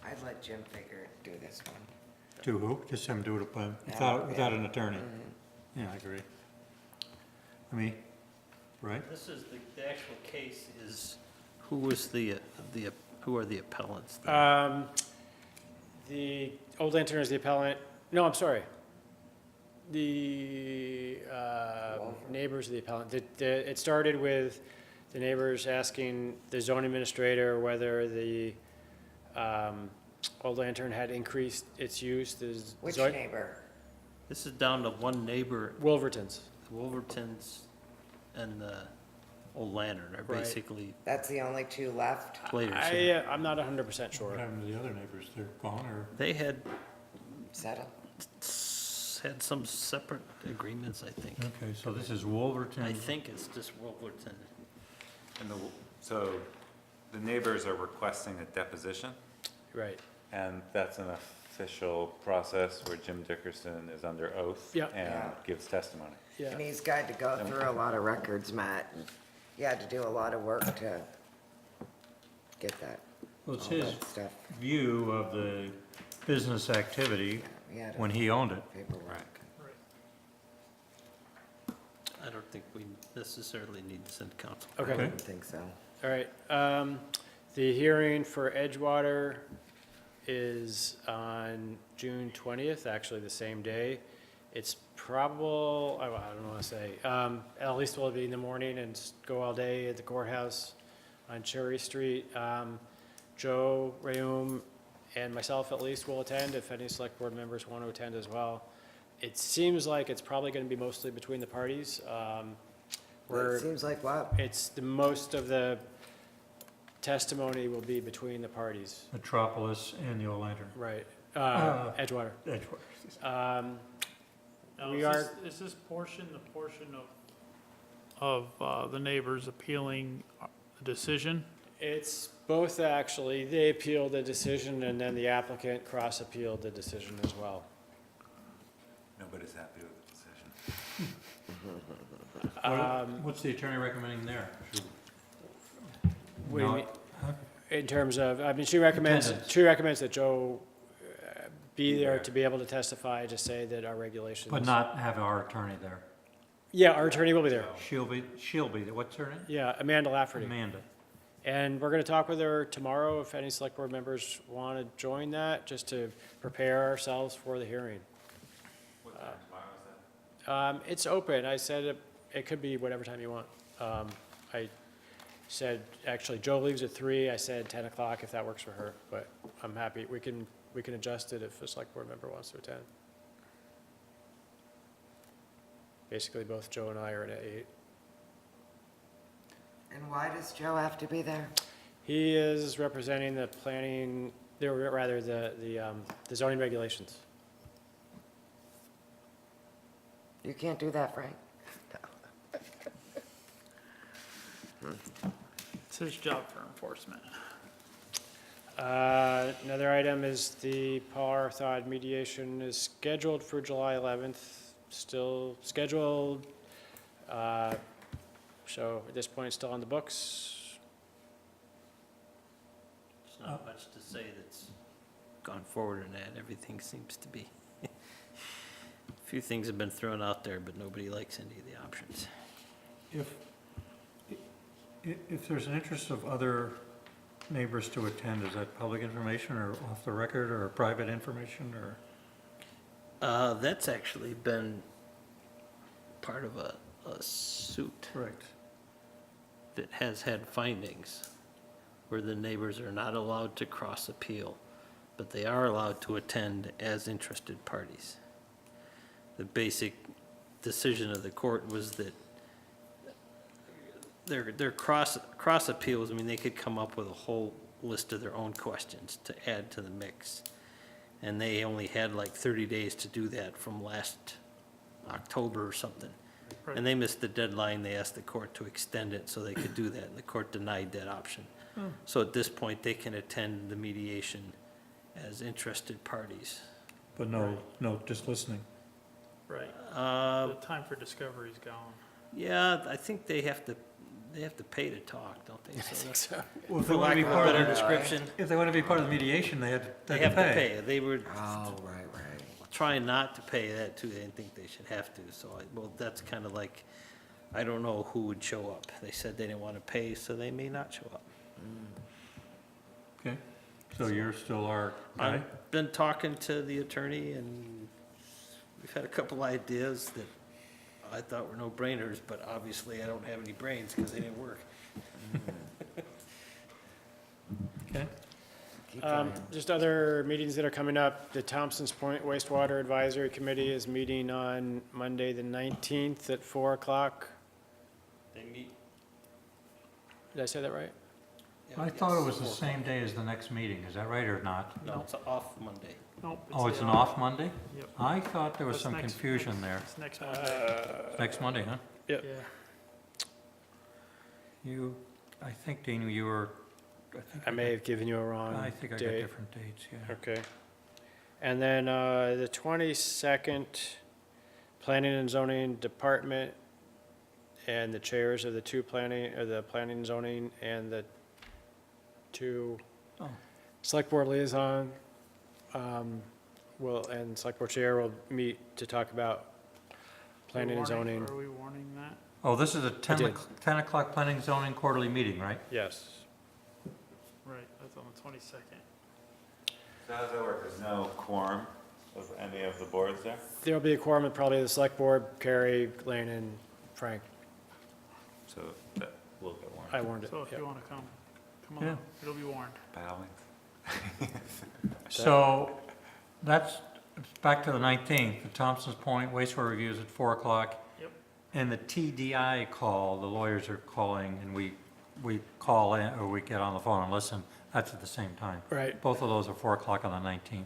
I'd let Jim Figure do this one. to who? Just him do it without an attorney. Yeah, I agree. I mean, right? This is, the actual case is, who are the appellants? The Old Lantern is the appellant. No, I'm sorry. The neighbors are the appellant. It started with the neighbors asking the zoning administrator whether the Old Lantern had increased its use. Which neighbor? This is down to one neighbor, Wolverton's. Wolverton's and the Old Lantern are Right. basically That's the only two left? players here. I'm not 100% sure. What happened to the other neighbors? They're gone or? They had Settle? some separate agreements, I think. Okay, so this is Wolverton. I think it's just Wolverton. and so the neighbors are requesting a deposition, Right. and that's an official process where Jim Dickerson is under oath Yeah. and Yeah. gives testimony. Yeah. And he's got to go through a lot of records, Matt. He had to do a lot of work to get that, Well, it's all his that stuff, view of the business activity he had when he owned it. paperwork. I don't think we necessarily need to send counsel. I Okay. didn't think so. All right. The hearing for Edgewater is on June 20th, actually the same day. It's probable, I don't want to say, at least we'll be in the morning and go all day at the courthouse on Cherry Street. Joe Rayum and myself at least will attend, if any select board members want to attend as well. It seems like it's probably going to be mostly between the parties. It seems like what? It's the most of the testimony will be between the parties. Metropolis and the Old Lantern. Right. Edgewater. Edgewater. Now, We is this portion the portion of the neighbors appealing the decision? It's both, actually. They appealed the decision, and then the applicant cross-appealed the decision as well. Nobody's happy with the decision. What's the attorney recommending there? What do you No, mean? In terms of, I mean, she recommends that Joe be there to be able to testify, to say that our regulations. But not have our attorney there. Yeah, our attorney will be there. She'll be there. What's her name? Yeah, Amanda Lafferty. Amanda. And we're going to talk with her tomorrow, if any select board members want to join that, just to prepare ourselves for the hearing. What time tomorrow is that? It's open. I said it could be whatever time you want. I said, actually, Joe leaves at 3. I said 10 o'clock if that works for her, but I'm happy. We can adjust it if a select board member wants to attend. Basically, both Joe and I are in at 8. And why does Joe have to be there? He is representing the planning, rather the zoning regulations. You can't do that, Frank. It's his job for enforcement. Another item is the Paul Arthod mediation is scheduled for July 11th, still scheduled. So at this point, still on the books. There's not much to say that's gone forward in that. Everything seems to be, a few things have been thrown out there, but nobody likes any of the options. If there's an interest of other neighbors to attend, is that public information or off the record or private information or? That's actually been part of a suit Correct. that has had findings where the neighbors are not allowed to cross appeal, but they are allowed to attend as interested parties. The basic decision of the court was that their cross appeals, I mean, they could come up with a whole list of their own questions to add to the mix. And they only had like 30 days to do that from last October or something. And they missed the deadline. They asked the court to extend it so they could do that, and the court denied that option. So at this point, they can attend the mediation as interested parties. But no, just listening. Right. The time for discovery is gone. Yeah, I think they have to pay to talk, don't they? I think so. Well, if For they want lack to of be a part of better the description. If they want to be part of the mediation, they have to They have to pay. They were Oh, right. trying not to pay that too. They didn't think they should have to. So, well, that's kind of like, I don't know who would show up. They said they didn't want to pay, so they may not show up. Okay, so you're still our guy? I've been talking to the attorney, and we've had a couple ideas that I thought were no-brainers, but obviously I don't have any brains because they didn't work. Okay, Just other meetings that are coming up, the Thompson's Point Wastewater Advisory Committee is meeting on Monday, the 19th at 4 o'clock. They meet. Did I say that right? I thought it was the same day as the next meeting, is that right or not? No, it's off Monday. Nope. Oh, it's the an off Monday? Yep. I thought there was That's some next- confusion there. It's next Monday. Next Monday, huh? Yep. Yeah. I think, Dean, you were, I may have given you a wrong I think I got date. different dates, yeah. Okay. And then the 22nd, Planning and Zoning Department and the chairs of the two planning, or the planning and zoning and the two Oh. select board liaison and select board chair will meet to talk about planning and zoning. Are we warning that? Oh, this is a did. 10 o'clock planning zoning quarterly meeting, right? Yes. Right, that's on the 22nd. So how does that work? There's no quorum of any of the boards there? There'll be a quorum of probably the select board, Carrie, Lane, and Frank. So that will get warned. I warned it. So if Yep. you want to come Yeah. on, it'll be warned. By all means. So that's back to the 19th, the Thompson's Point wastewater reviews at 4 o'clock. Yep. in the TDI call, the lawyers are calling, and we call in, or we get on the phone and listen, that's at the same time. Right. Both of those are 4 o'clock on the 19th.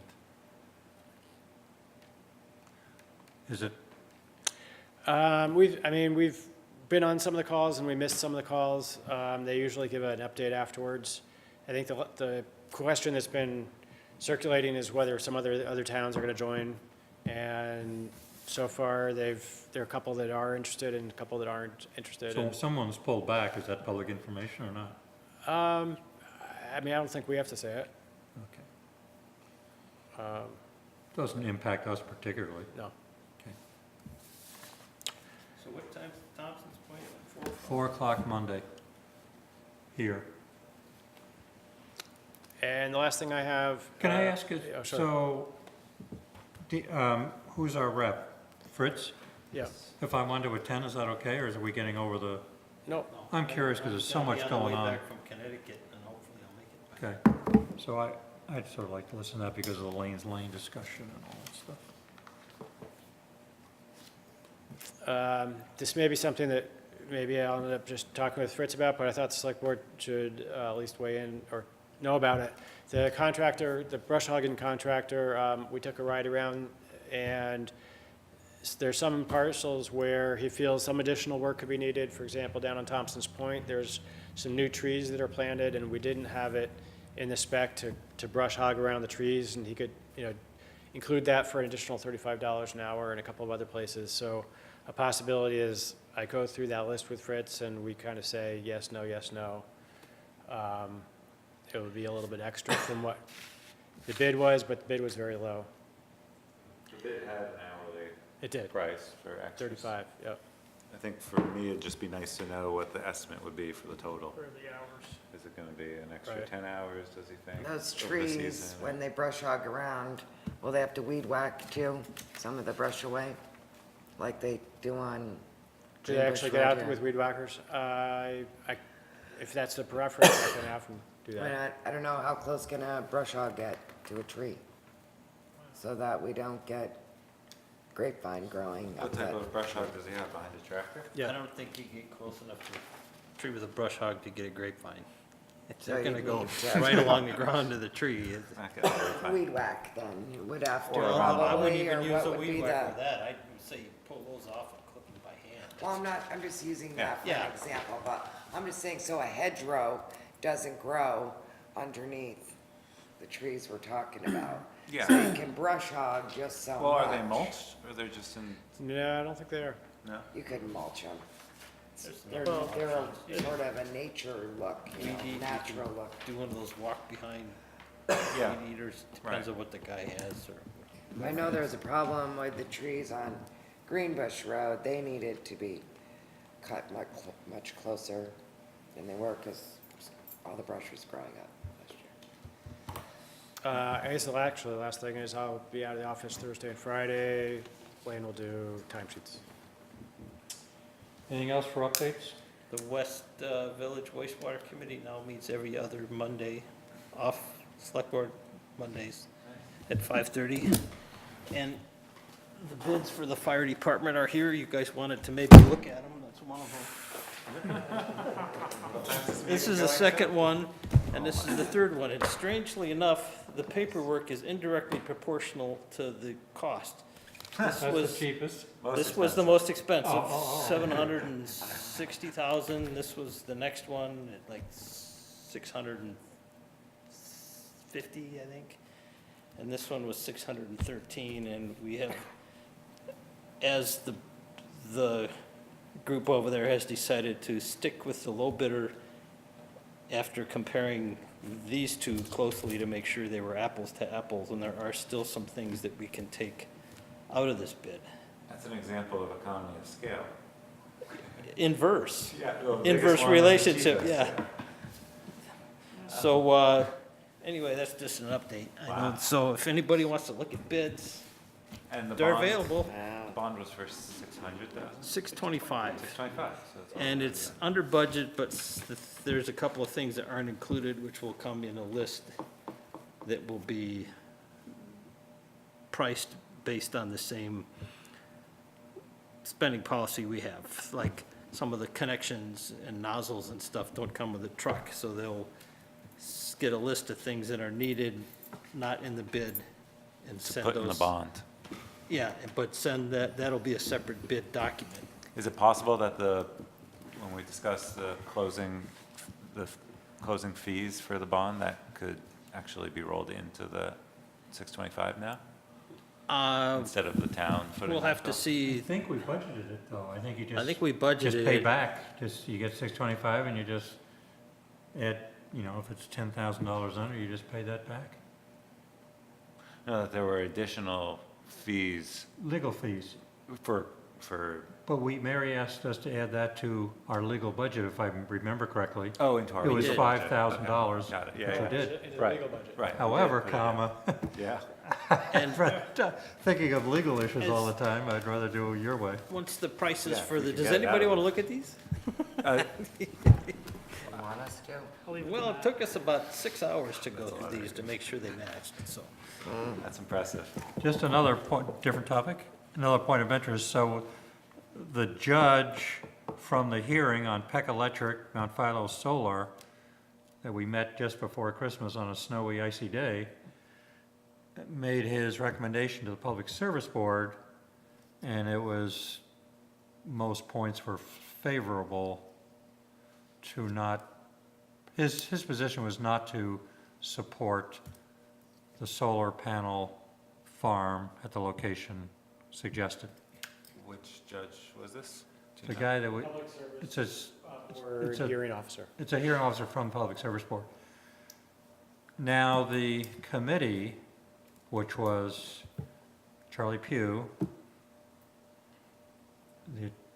Is it, We've been on some of the calls and we missed some of the calls. They usually give an update afterwards. I think the question that's been circulating is whether some other towns are going to join. And so far, there are a couple that are interested and a couple that aren't interested. so if someone's pulled back, is that public information or not? I don't think we have to say it. Okay. Doesn't impact us particularly. No. Okay. So what time's Thompson's Point? 4 o'clock Monday, here. And the last thing I have. Can I ask you, oh, sure. so, who's our rep? Fritz? Yeah. If I wanted to attend, is that okay, or is we getting over the? No. I'm curious, because there's so much going on. Back from Connecticut, and hopefully I'll make it back. Okay, so I'd sort of like to listen to that because of the Lane's Lane discussion and all that stuff. This may be something that maybe I'll end up just talking with Fritz about, but I thought the select board should at least weigh in or know about it. The contractor, the brush hogging contractor, we took a ride around, and there's some parcels where he feels some additional work could be needed. For example, down on Thompson's Point, there's some new trees that are planted, and we didn't have it in the spec to brush hog around the trees, and he could, include that for an additional $35 an hour and a couple of other places. So a possibility is I go through that list with Fritz, and we kind of say yes, no, yes, no. It would be a little bit extra from what the bid was, but the bid was very low. The bid had an hourly It did. price for extras. 35, yep. I think for me, it'd just be nice to know what the estimate would be for the total. For the hours. Is it gonna be an extra Right. 10 hours, does he think? Those over the trees, season? when they brush hog around, will they have to weed whack too, some of the brush away? Like they do on Do they Green actually Bush get Road out here? with weed whackers? If that's the preference, I can have them do Why that. not? I don't know, how close can a brush hog get to a tree? So that we don't get grapevine growing up What type that. of brush hog does he have behind his tractor? Yeah. I don't think you get close enough to a tree with a brush hog to get a grapevine. So They're gonna you'd go need to- right along the ground to the tree. Not gonna be fine. Weed whack then, you would have to Or Well, I wouldn't probably, even or use what a would be weed whacker for the? that. I'd say you pull those off and clip them by hand. Well, I'm just using that for Yeah. an example, but I'm just saying, so a hedgerow doesn't grow underneath the trees we're talking about. Yeah. So you can brush hog just so much. Well, are they mulched, or they're just in, No, I don't think they are. no? You could mulch them. They're, Well, they're a sort of a nature look, You natural can look. do one of those walk behind Yeah. weed eaters, depends on what the guy has or. I know there was a problem with the trees on Greenbush Road. They needed to be cut much closer than they were because all the brush was growing up last year. I guess the last thing is I'll be out of the office Thursday and Friday. Wayne will do timesheets. Anything else for updates? The West Village Wastewater Committee now meets every other Monday, off Select Board Mondays at 5:30. And the bids for the fire department are here. You guys wanted to maybe look at them, that's one of them. This is the second one, and this is the third one. And strangely enough, the paperwork is indirectly proportional to the cost. This That's was the cheapest. This was the most expensive, Oh. 760,000. This was the next one at like 650, I think. And this one was 613, and we have, as the group over there has decided to stick with the low bidder after comparing these two closely to make sure they were apples to apples, and there are still some things that we can take out of this bid. That's an example of economy of scale. Inverse. Yeah, well, the biggest Inverse one is the relationship, cheapest, yeah. So, anyway, that's just an update. I know. Wow. So if anybody wants to look at bids, And the they're bond- available. The bond was for 600,000? 625. 625, so it's. And it's under budget, but there's a couple of things that aren't included, which will come in a list that will be priced based on the same spending policy we have. Like, some of the connections and nozzles and stuff don't come with a truck, so they'll get a list of things that are needed, not in the bid, and To send put in the those. bond. Yeah, but send that'll be a separate bid document. Is it possible that when we discuss the closing fees for the bond, that could actually be rolled into the 625 now? Instead of the town footing We'll that have to bill? I see, think we budgeted it, though. I think you just. I think we budgeted Just pay it. back, you get 625 and you just add, if it's $10,000 under, you just pay that back. No, that there were additional fees Legal fees. for, But Mary asked us to add that to our legal budget, if I remember correctly. oh, into our. It was legal budget. $5,000, Got it, which yeah, we yeah. did. In the Right, legal budget. right. However, we did put it in. Yeah. and thinking of legal issues all the time, I'd rather do it your way. once the prices Yeah, for we the, can does get it out anybody of want to it. look at these? Want us to? Well, it took us about 6 hours to go through these to make sure they matched, so. That's impressive. Just another point, different topic, another point of interest. So the judge from the hearing on Peck Electric, Mount Philo Solar, that we met just before Christmas on a snowy, icy day, made his recommendation to the Public Service Board, and it was, most points were favorable to not, his position was not to support the solar panel farm at the location suggested. Which judge was this? Do you The know? guy that we, Public service, it says, or it's a- hearing officer. it's a hearing officer from the Public Service Board. Now, the committee, which was Charlie Pugh,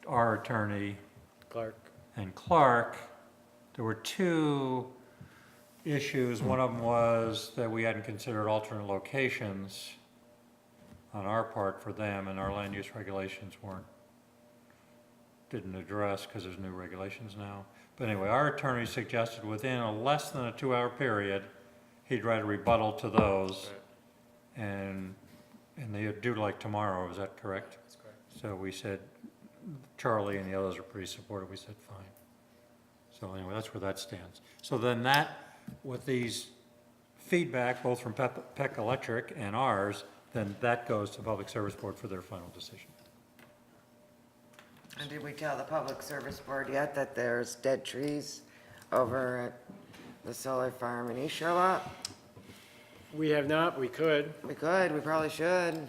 our attorney, Clark. and Clark, there were two issues. One of them was that we hadn't considered alternate locations on our part for them, and our land use regulations didn't address, because there's new regulations now. But anyway, our attorney suggested within less than a 2-hour period, he'd write a rebuttal to those. And they are due like tomorrow, is that correct? That's correct. So we said, Charlie and the others are pretty supportive, we said, fine. So anyway, that's where that stands. So then that, with these feedback, both from Peck Electric and ours, then that goes to Public Service Board for their final decision. And did we tell the Public Service Board yet that there's dead trees over at the solar farm in East Charlotte? We have not, we could. We could, we probably should.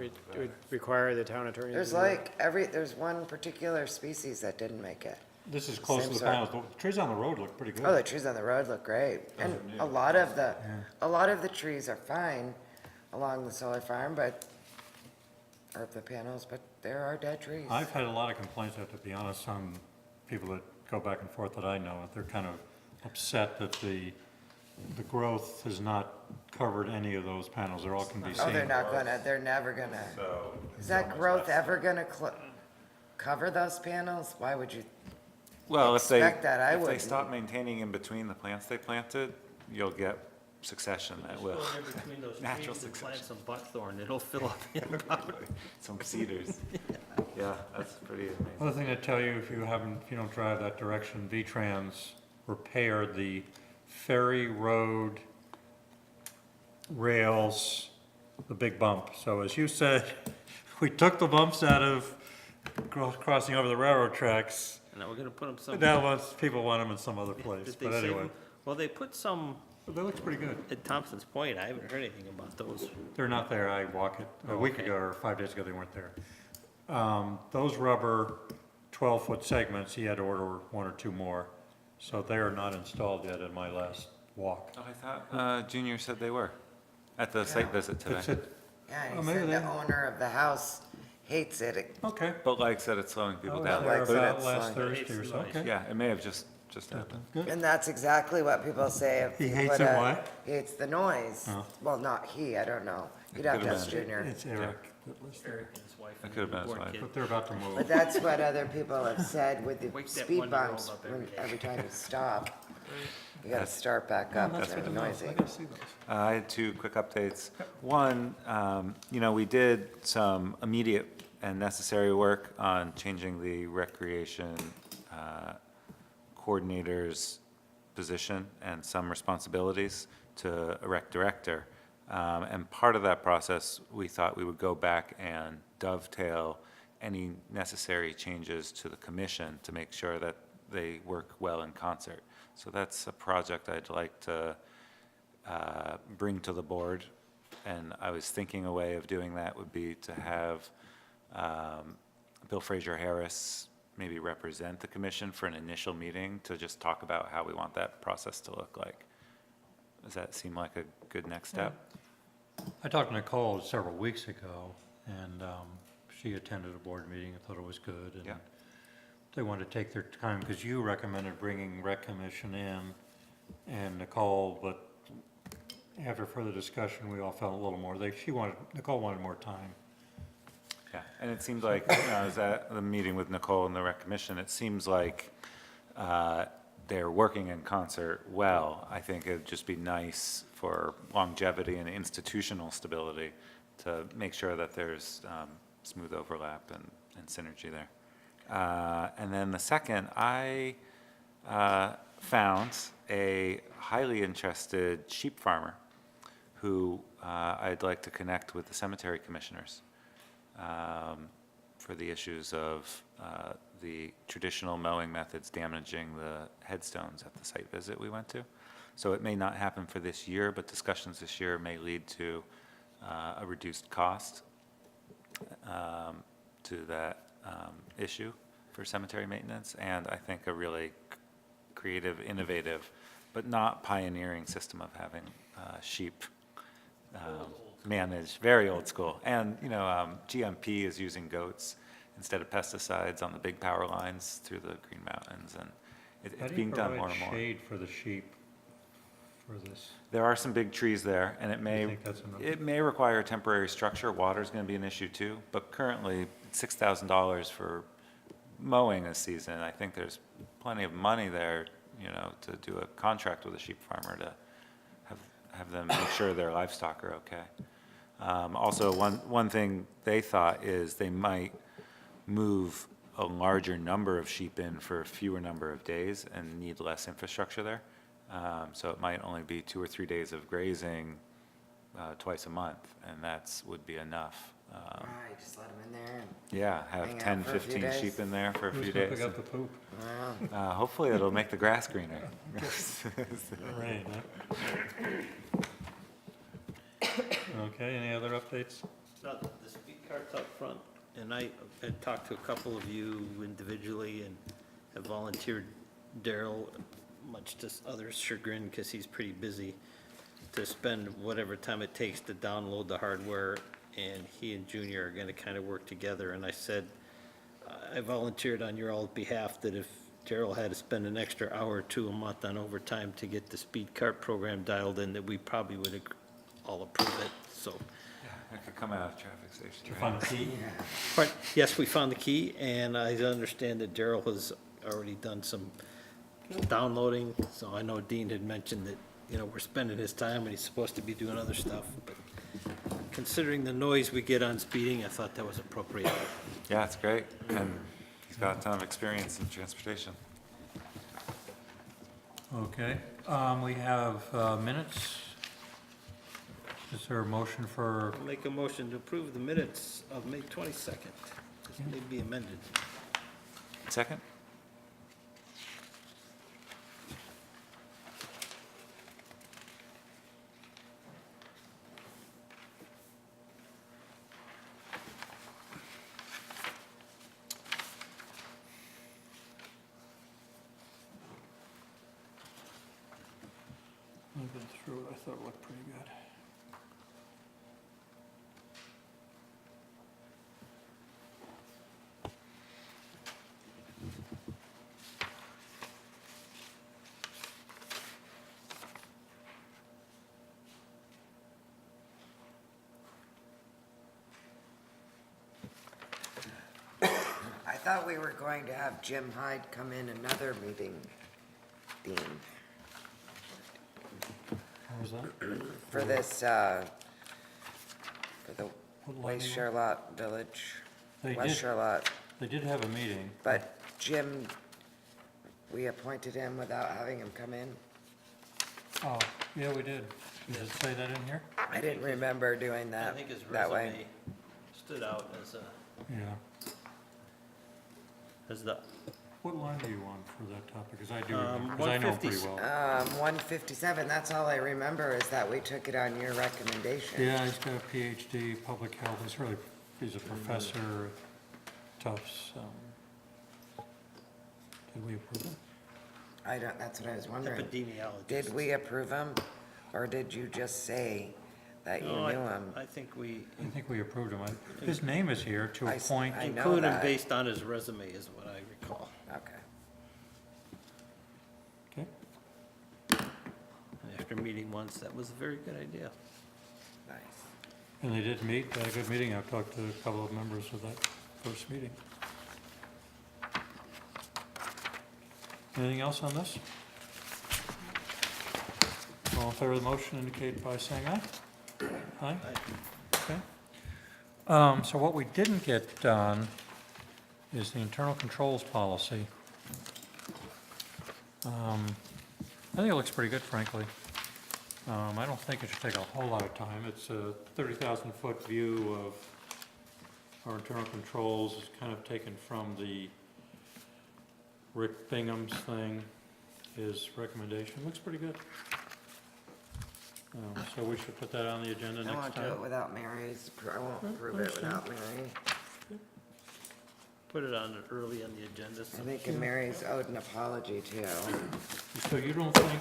It would require the town attorney. to There's do that. like there's one particular species that didn't make it. This is close to Same the sort. panels. The trees on the road look pretty good. Oh, the trees on the road look great. And a lot of the trees are fine along the solar farm, or the panels, but there are dead trees. I've had a lot of complaints, I have to be honest, some people that go back and forth that I know, they're kind of upset that the growth has not covered any of those panels. They're all can be seen. Oh, they're never gonna. So. Is that growth ever gonna cover those panels? Why would you? Well, if they expect that? I if they wouldn't. stop maintaining in between the plants they planted, you'll get succession that will. Just go in between those Natural trees and plant succession. some buckthorn, it'll fill up in about. Some cedars. Yeah, that's pretty amazing. Other thing to tell you, if you don't drive that direction, V-Trans repaired the Ferry Road rails, the big bump. So as you said, we took the bumps out of crossing over the railroad tracks. Now we're gonna put them some. Now people want them in some other place, Did they but save anyway, 'em? Well, they put some that looks pretty good. at Thompson's Point. I haven't heard anything about those. They're not there, I walk it, a week Okay. ago or 5 days ago, they weren't there. Those rubber 12-foot segments, he had to order 1 or 2 more, so they are not installed yet in my last walk. Oh, I thought Junior said they were at the site visit today. It's it, Yeah, Oh, he maybe said they- the owner of the house hates it. okay. But like said, it's slowing people I was down. there Like so about that's last fine. Thursday or so, okay. Yeah, it may have just happened. Good. And that's exactly what people say if He you hates put it, a- what? He hates the noise. Oh. Well, not he, I don't know. You'd have to could've ask been. Junior. It's Eric that lives there, Eric and his wife. That could have been his newborn wife. kid. but they're about to But move. that's what other people have said with the Wake that speed 1-year-old bumps, up every day. every time you stop. You gotta start back Oh, up, that's they're good to know. noisy. I gotta see those. I had 2 quick updates. One, we did some immediate and necessary work on changing the recreation coordinator's position and some responsibilities to a rec director. And part of that process, we thought we would go back and dovetail any necessary changes to the commission to make sure that they work well in concert. So that's a project I'd like to bring to the board. And I was thinking a way of doing that would be to have Bill Fraser Harris maybe represent the commission for an initial meeting to just talk about how we want that process to look like. Does that seem like a good next step? I talked to Nicole several weeks ago, and she attended a board meeting. I thought it was good. And Yeah. they wanted to take their time, because you recommended bringing rec commission in and Nicole, but after further discussion, we all felt a little more, Nicole wanted more time. Yeah, and it seemed like, I was at the meeting with Nicole and the rec commission, it seems like they're working in concert well. I think it'd just be nice for longevity and institutional stability to make sure that there's smooth overlap and synergy there. And then the second, I found a highly interested sheep farmer who I'd like to connect with the cemetery commissioners for the issues of the traditional mowing methods damaging the headstones at the site visit we went to. So it may not happen for this year, but discussions this year may lead to a reduced cost to that issue for cemetery maintenance, and I think a really creative, innovative, but not pioneering system of having sheep managed, very old school. And, GMP is using goats instead of pesticides on the big power lines through the Green Mountains, and it's being done more and more. How do you provide shade for the sheep for this? There are some big trees there, and You think that's enough? it may require a temporary structure. Water's gonna be an issue too, but currently, it's $6,000 for mowing a season. I think there's plenty of money there, to do a contract with a sheep farmer to have them make sure their livestock are okay. Also, one thing they thought is they might move a larger number of sheep in for a fewer number of days and need less infrastructure there. So it might only be 2 or 3 days of grazing twice a month, and would be enough. Right, just let them in there and Yeah, have hang out 10, for a few 15 days. sheep in there for a Who's few gonna days. pick up the poop? Wow. Hopefully it'll make the grass greener. Right, Okay, any other updates? No, the speed cart's up front, and I had talked to a couple of you individually and have volunteered Daryl, much to others' chagrin, because he's pretty busy, to spend whatever time it takes to download the hardware, and he and Junior are gonna kind of work together, and I said, I volunteered on your all's behalf that if Daryl had to spend an extra hour or two a month on overtime to get the speed cart program dialed in, that we probably would all approve it, so. It could come out of traffic station, right? Find the key? But yes, we found the key, and I understand that Daryl has already done some downloading, so I know Dean had mentioned that, we're spending his time and he's supposed to be doing other stuff, but considering the noise we get on speeding, I thought that was appropriate. Yeah, it's great, and he's got a ton of experience in transportation. Okay, we have minutes. Is there a motion for, I'll make a motion to approve the minutes of May 22nd. This may be amended. Second? I've been through it, I thought it looked pretty good. I thought we were going to have Jim Hyde come in another meeting, Dean, What was that? for this, for the What line West you Charlotte Village. They West did, Charlotte. they did have a meeting. But Jim, we appointed him without having him come in. Oh, yeah, we did. Does it say that in here? I didn't remember doing I that think his that way. resume stood out as a, Yeah. as the, What line are you on for that topic? Because I do, Um, because I know him pretty 150. well. 157, that's all I remember is that we took it on your recommendation. Yeah, he's got a PhD, public health. He's a professor at Tufts. Did we approve him? That's what I was wondering. epidemiologist. Did we approve him, or did you just say that you No, knew him? I think we I think we approved him. His name is here to appoint. I know included him that. based on his resume is what I recall. Okay. Okay. And after meeting once, that was a very good idea. Nice. And they did meet, they had a good meeting. I've talked to a couple of members of that first meeting. Anything else on this? All in favor of the motion indicate by saying aye. Aye? Okay. So what we didn't get done is the internal controls policy. I think it looks pretty good, frankly. I don't think it should take a whole lot of time. It's a 30,000-foot view of our internal controls. It's kind of taken from the Rick Bingham's thing, his recommendation. Looks pretty good. So we should put that on the agenda I next won't do it time. without Mary's, I won't approve it without Mary. Put it on early on the agenda. I think Mary's owed an apology too. So you don't think,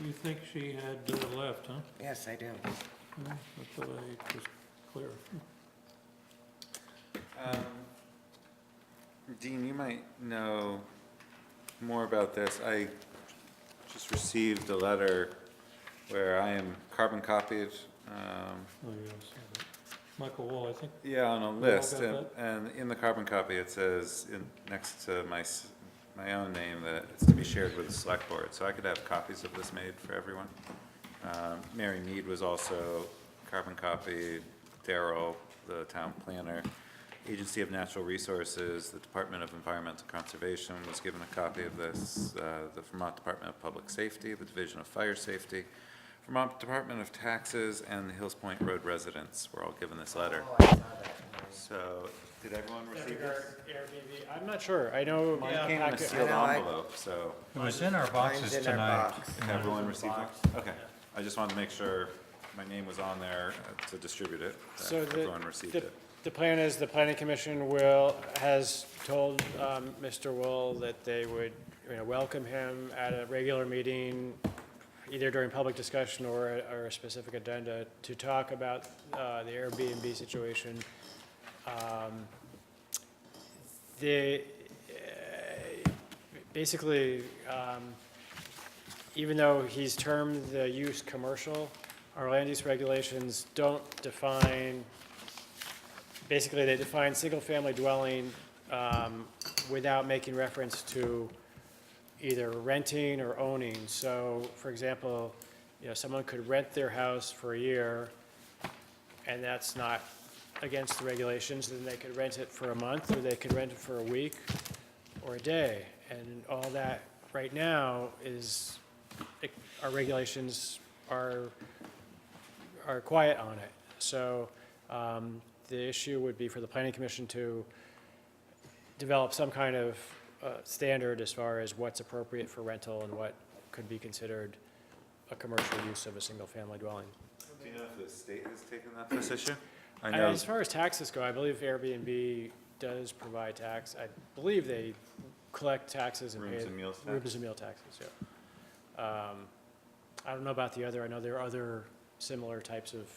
you think she had left, huh? Yes, I do. No, I thought I was clear. Dean, you might know more about this. I just received a letter where I am carbon copied, Oh, yeah, I saw that. Michael Wall, I think. yeah, on a all list, got and in the carbon copy, it says, next to my own name, that it's to be shared with the select board, so I could have copies of this made for everyone. Mary Mead was also carbon copied, Darrell, the town planner, Agency of Natural Resources, the Department of Environmental Conservation was given a copy of this, the Vermont Department of Public Safety, the Division of Fire Safety, Vermont Department of Taxes, and the Hills Point Road residents were all given this letter. Oh, I saw that. So, did everyone receive this? Airbnb, I'm not sure, I know. Mine came in a sealed I know, envelope, so, It was in our boxes Mine's in our tonight. box. did everyone receive one? Okay, I just wanted to make sure my name was on there to distribute it, So that everyone received it. the plan is the planning commission has told Mr. Wool that they would, welcome him at a regular meeting, either during public discussion or a specific addenda, to talk about the Airbnb situation. Basically, even though he's termed the use commercial, our land use regulations don't define, basically they define single-family dwelling without making reference to either renting or owning. So, for example, someone could rent their house for a year, and that's not against the regulations, then they could rent it for a month, or they could rent it for a week or a day. And all that right now is, our regulations are quiet on it. So the issue would be for the planning commission to develop some kind of standard as far as what's appropriate for rental and what could be considered a commercial use of a single-family dwelling. Do you know if the state has taken up this issue? I know, As far as taxes go, I believe Airbnb does provide tax. I believe they collect taxes and pay. Rooms and meals tax? Rooms and meal taxes, yeah. I don't know about the other, I know there are other similar types of,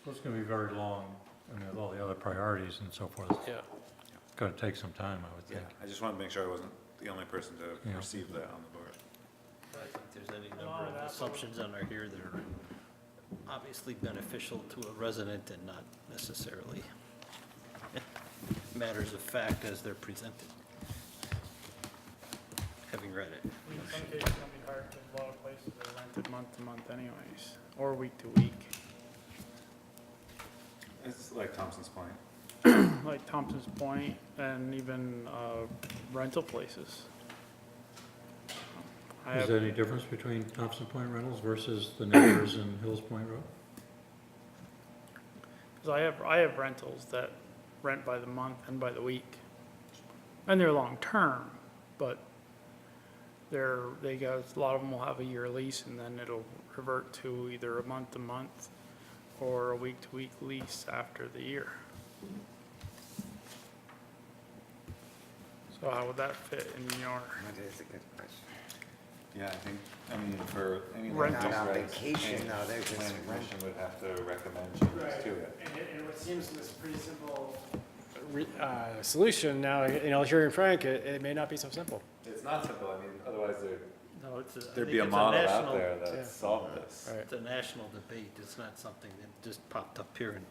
It's going to be very long, with all the other priorities and so forth. yeah. It's going to take some time, I would yeah, think. I just wanted to make sure I wasn't the only person to Yeah. receive that on the board. I think there's any number of assumptions on our here that are obviously beneficial to a resident and not necessarily matters of fact as they're presented, having read it. In some cases, it's gonna be hard, because a lot of places are rented month to month anyways, or week to week. It's like Thompson's Point. like Thompson's Point and even rental places. I Is have, there any difference between Thompson Point Rentals versus the neighbors in Hills Point Road? 'cause I have rentals that rent by the month and by the week. And they're long-term, but they got, a lot of them will have a year lease and then it'll revert to either a month-to-month or a week-to-week lease after the year. So how would that fit in your, That is a good question. Yeah, I mean, for any Rental. Not on vacation, though, they're just Planning rental. commission would have to recommend changes to it. And what seems this pretty simple solution now, hearing Frank, it may not be so simple. It's not simple, I mean, otherwise No, it's a. I there'd think be a it's model out national- there Yeah. that solved this. Right. It's a national debate, it's not something that just popped up here and.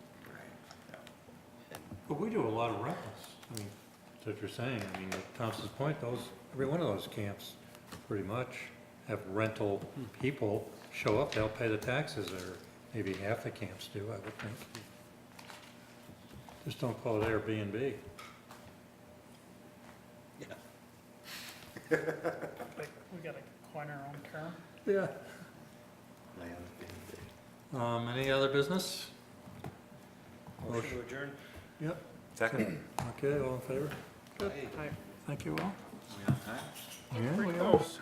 But we do a lot of rentals. I mean, that's what you're saying. I mean, at Thompson's Point, every one of those camps pretty much have rental people show up, they'll pay the taxes, or maybe half the camps do, I would think. Just don't call it Airbnb. Yeah. like, we gotta coin our own term? Yeah. Any other business? Motion to adjourn? Yep. Second? Okay, all in favor? Good. Hi. Thank you all. We on time? Yeah, we are. Close.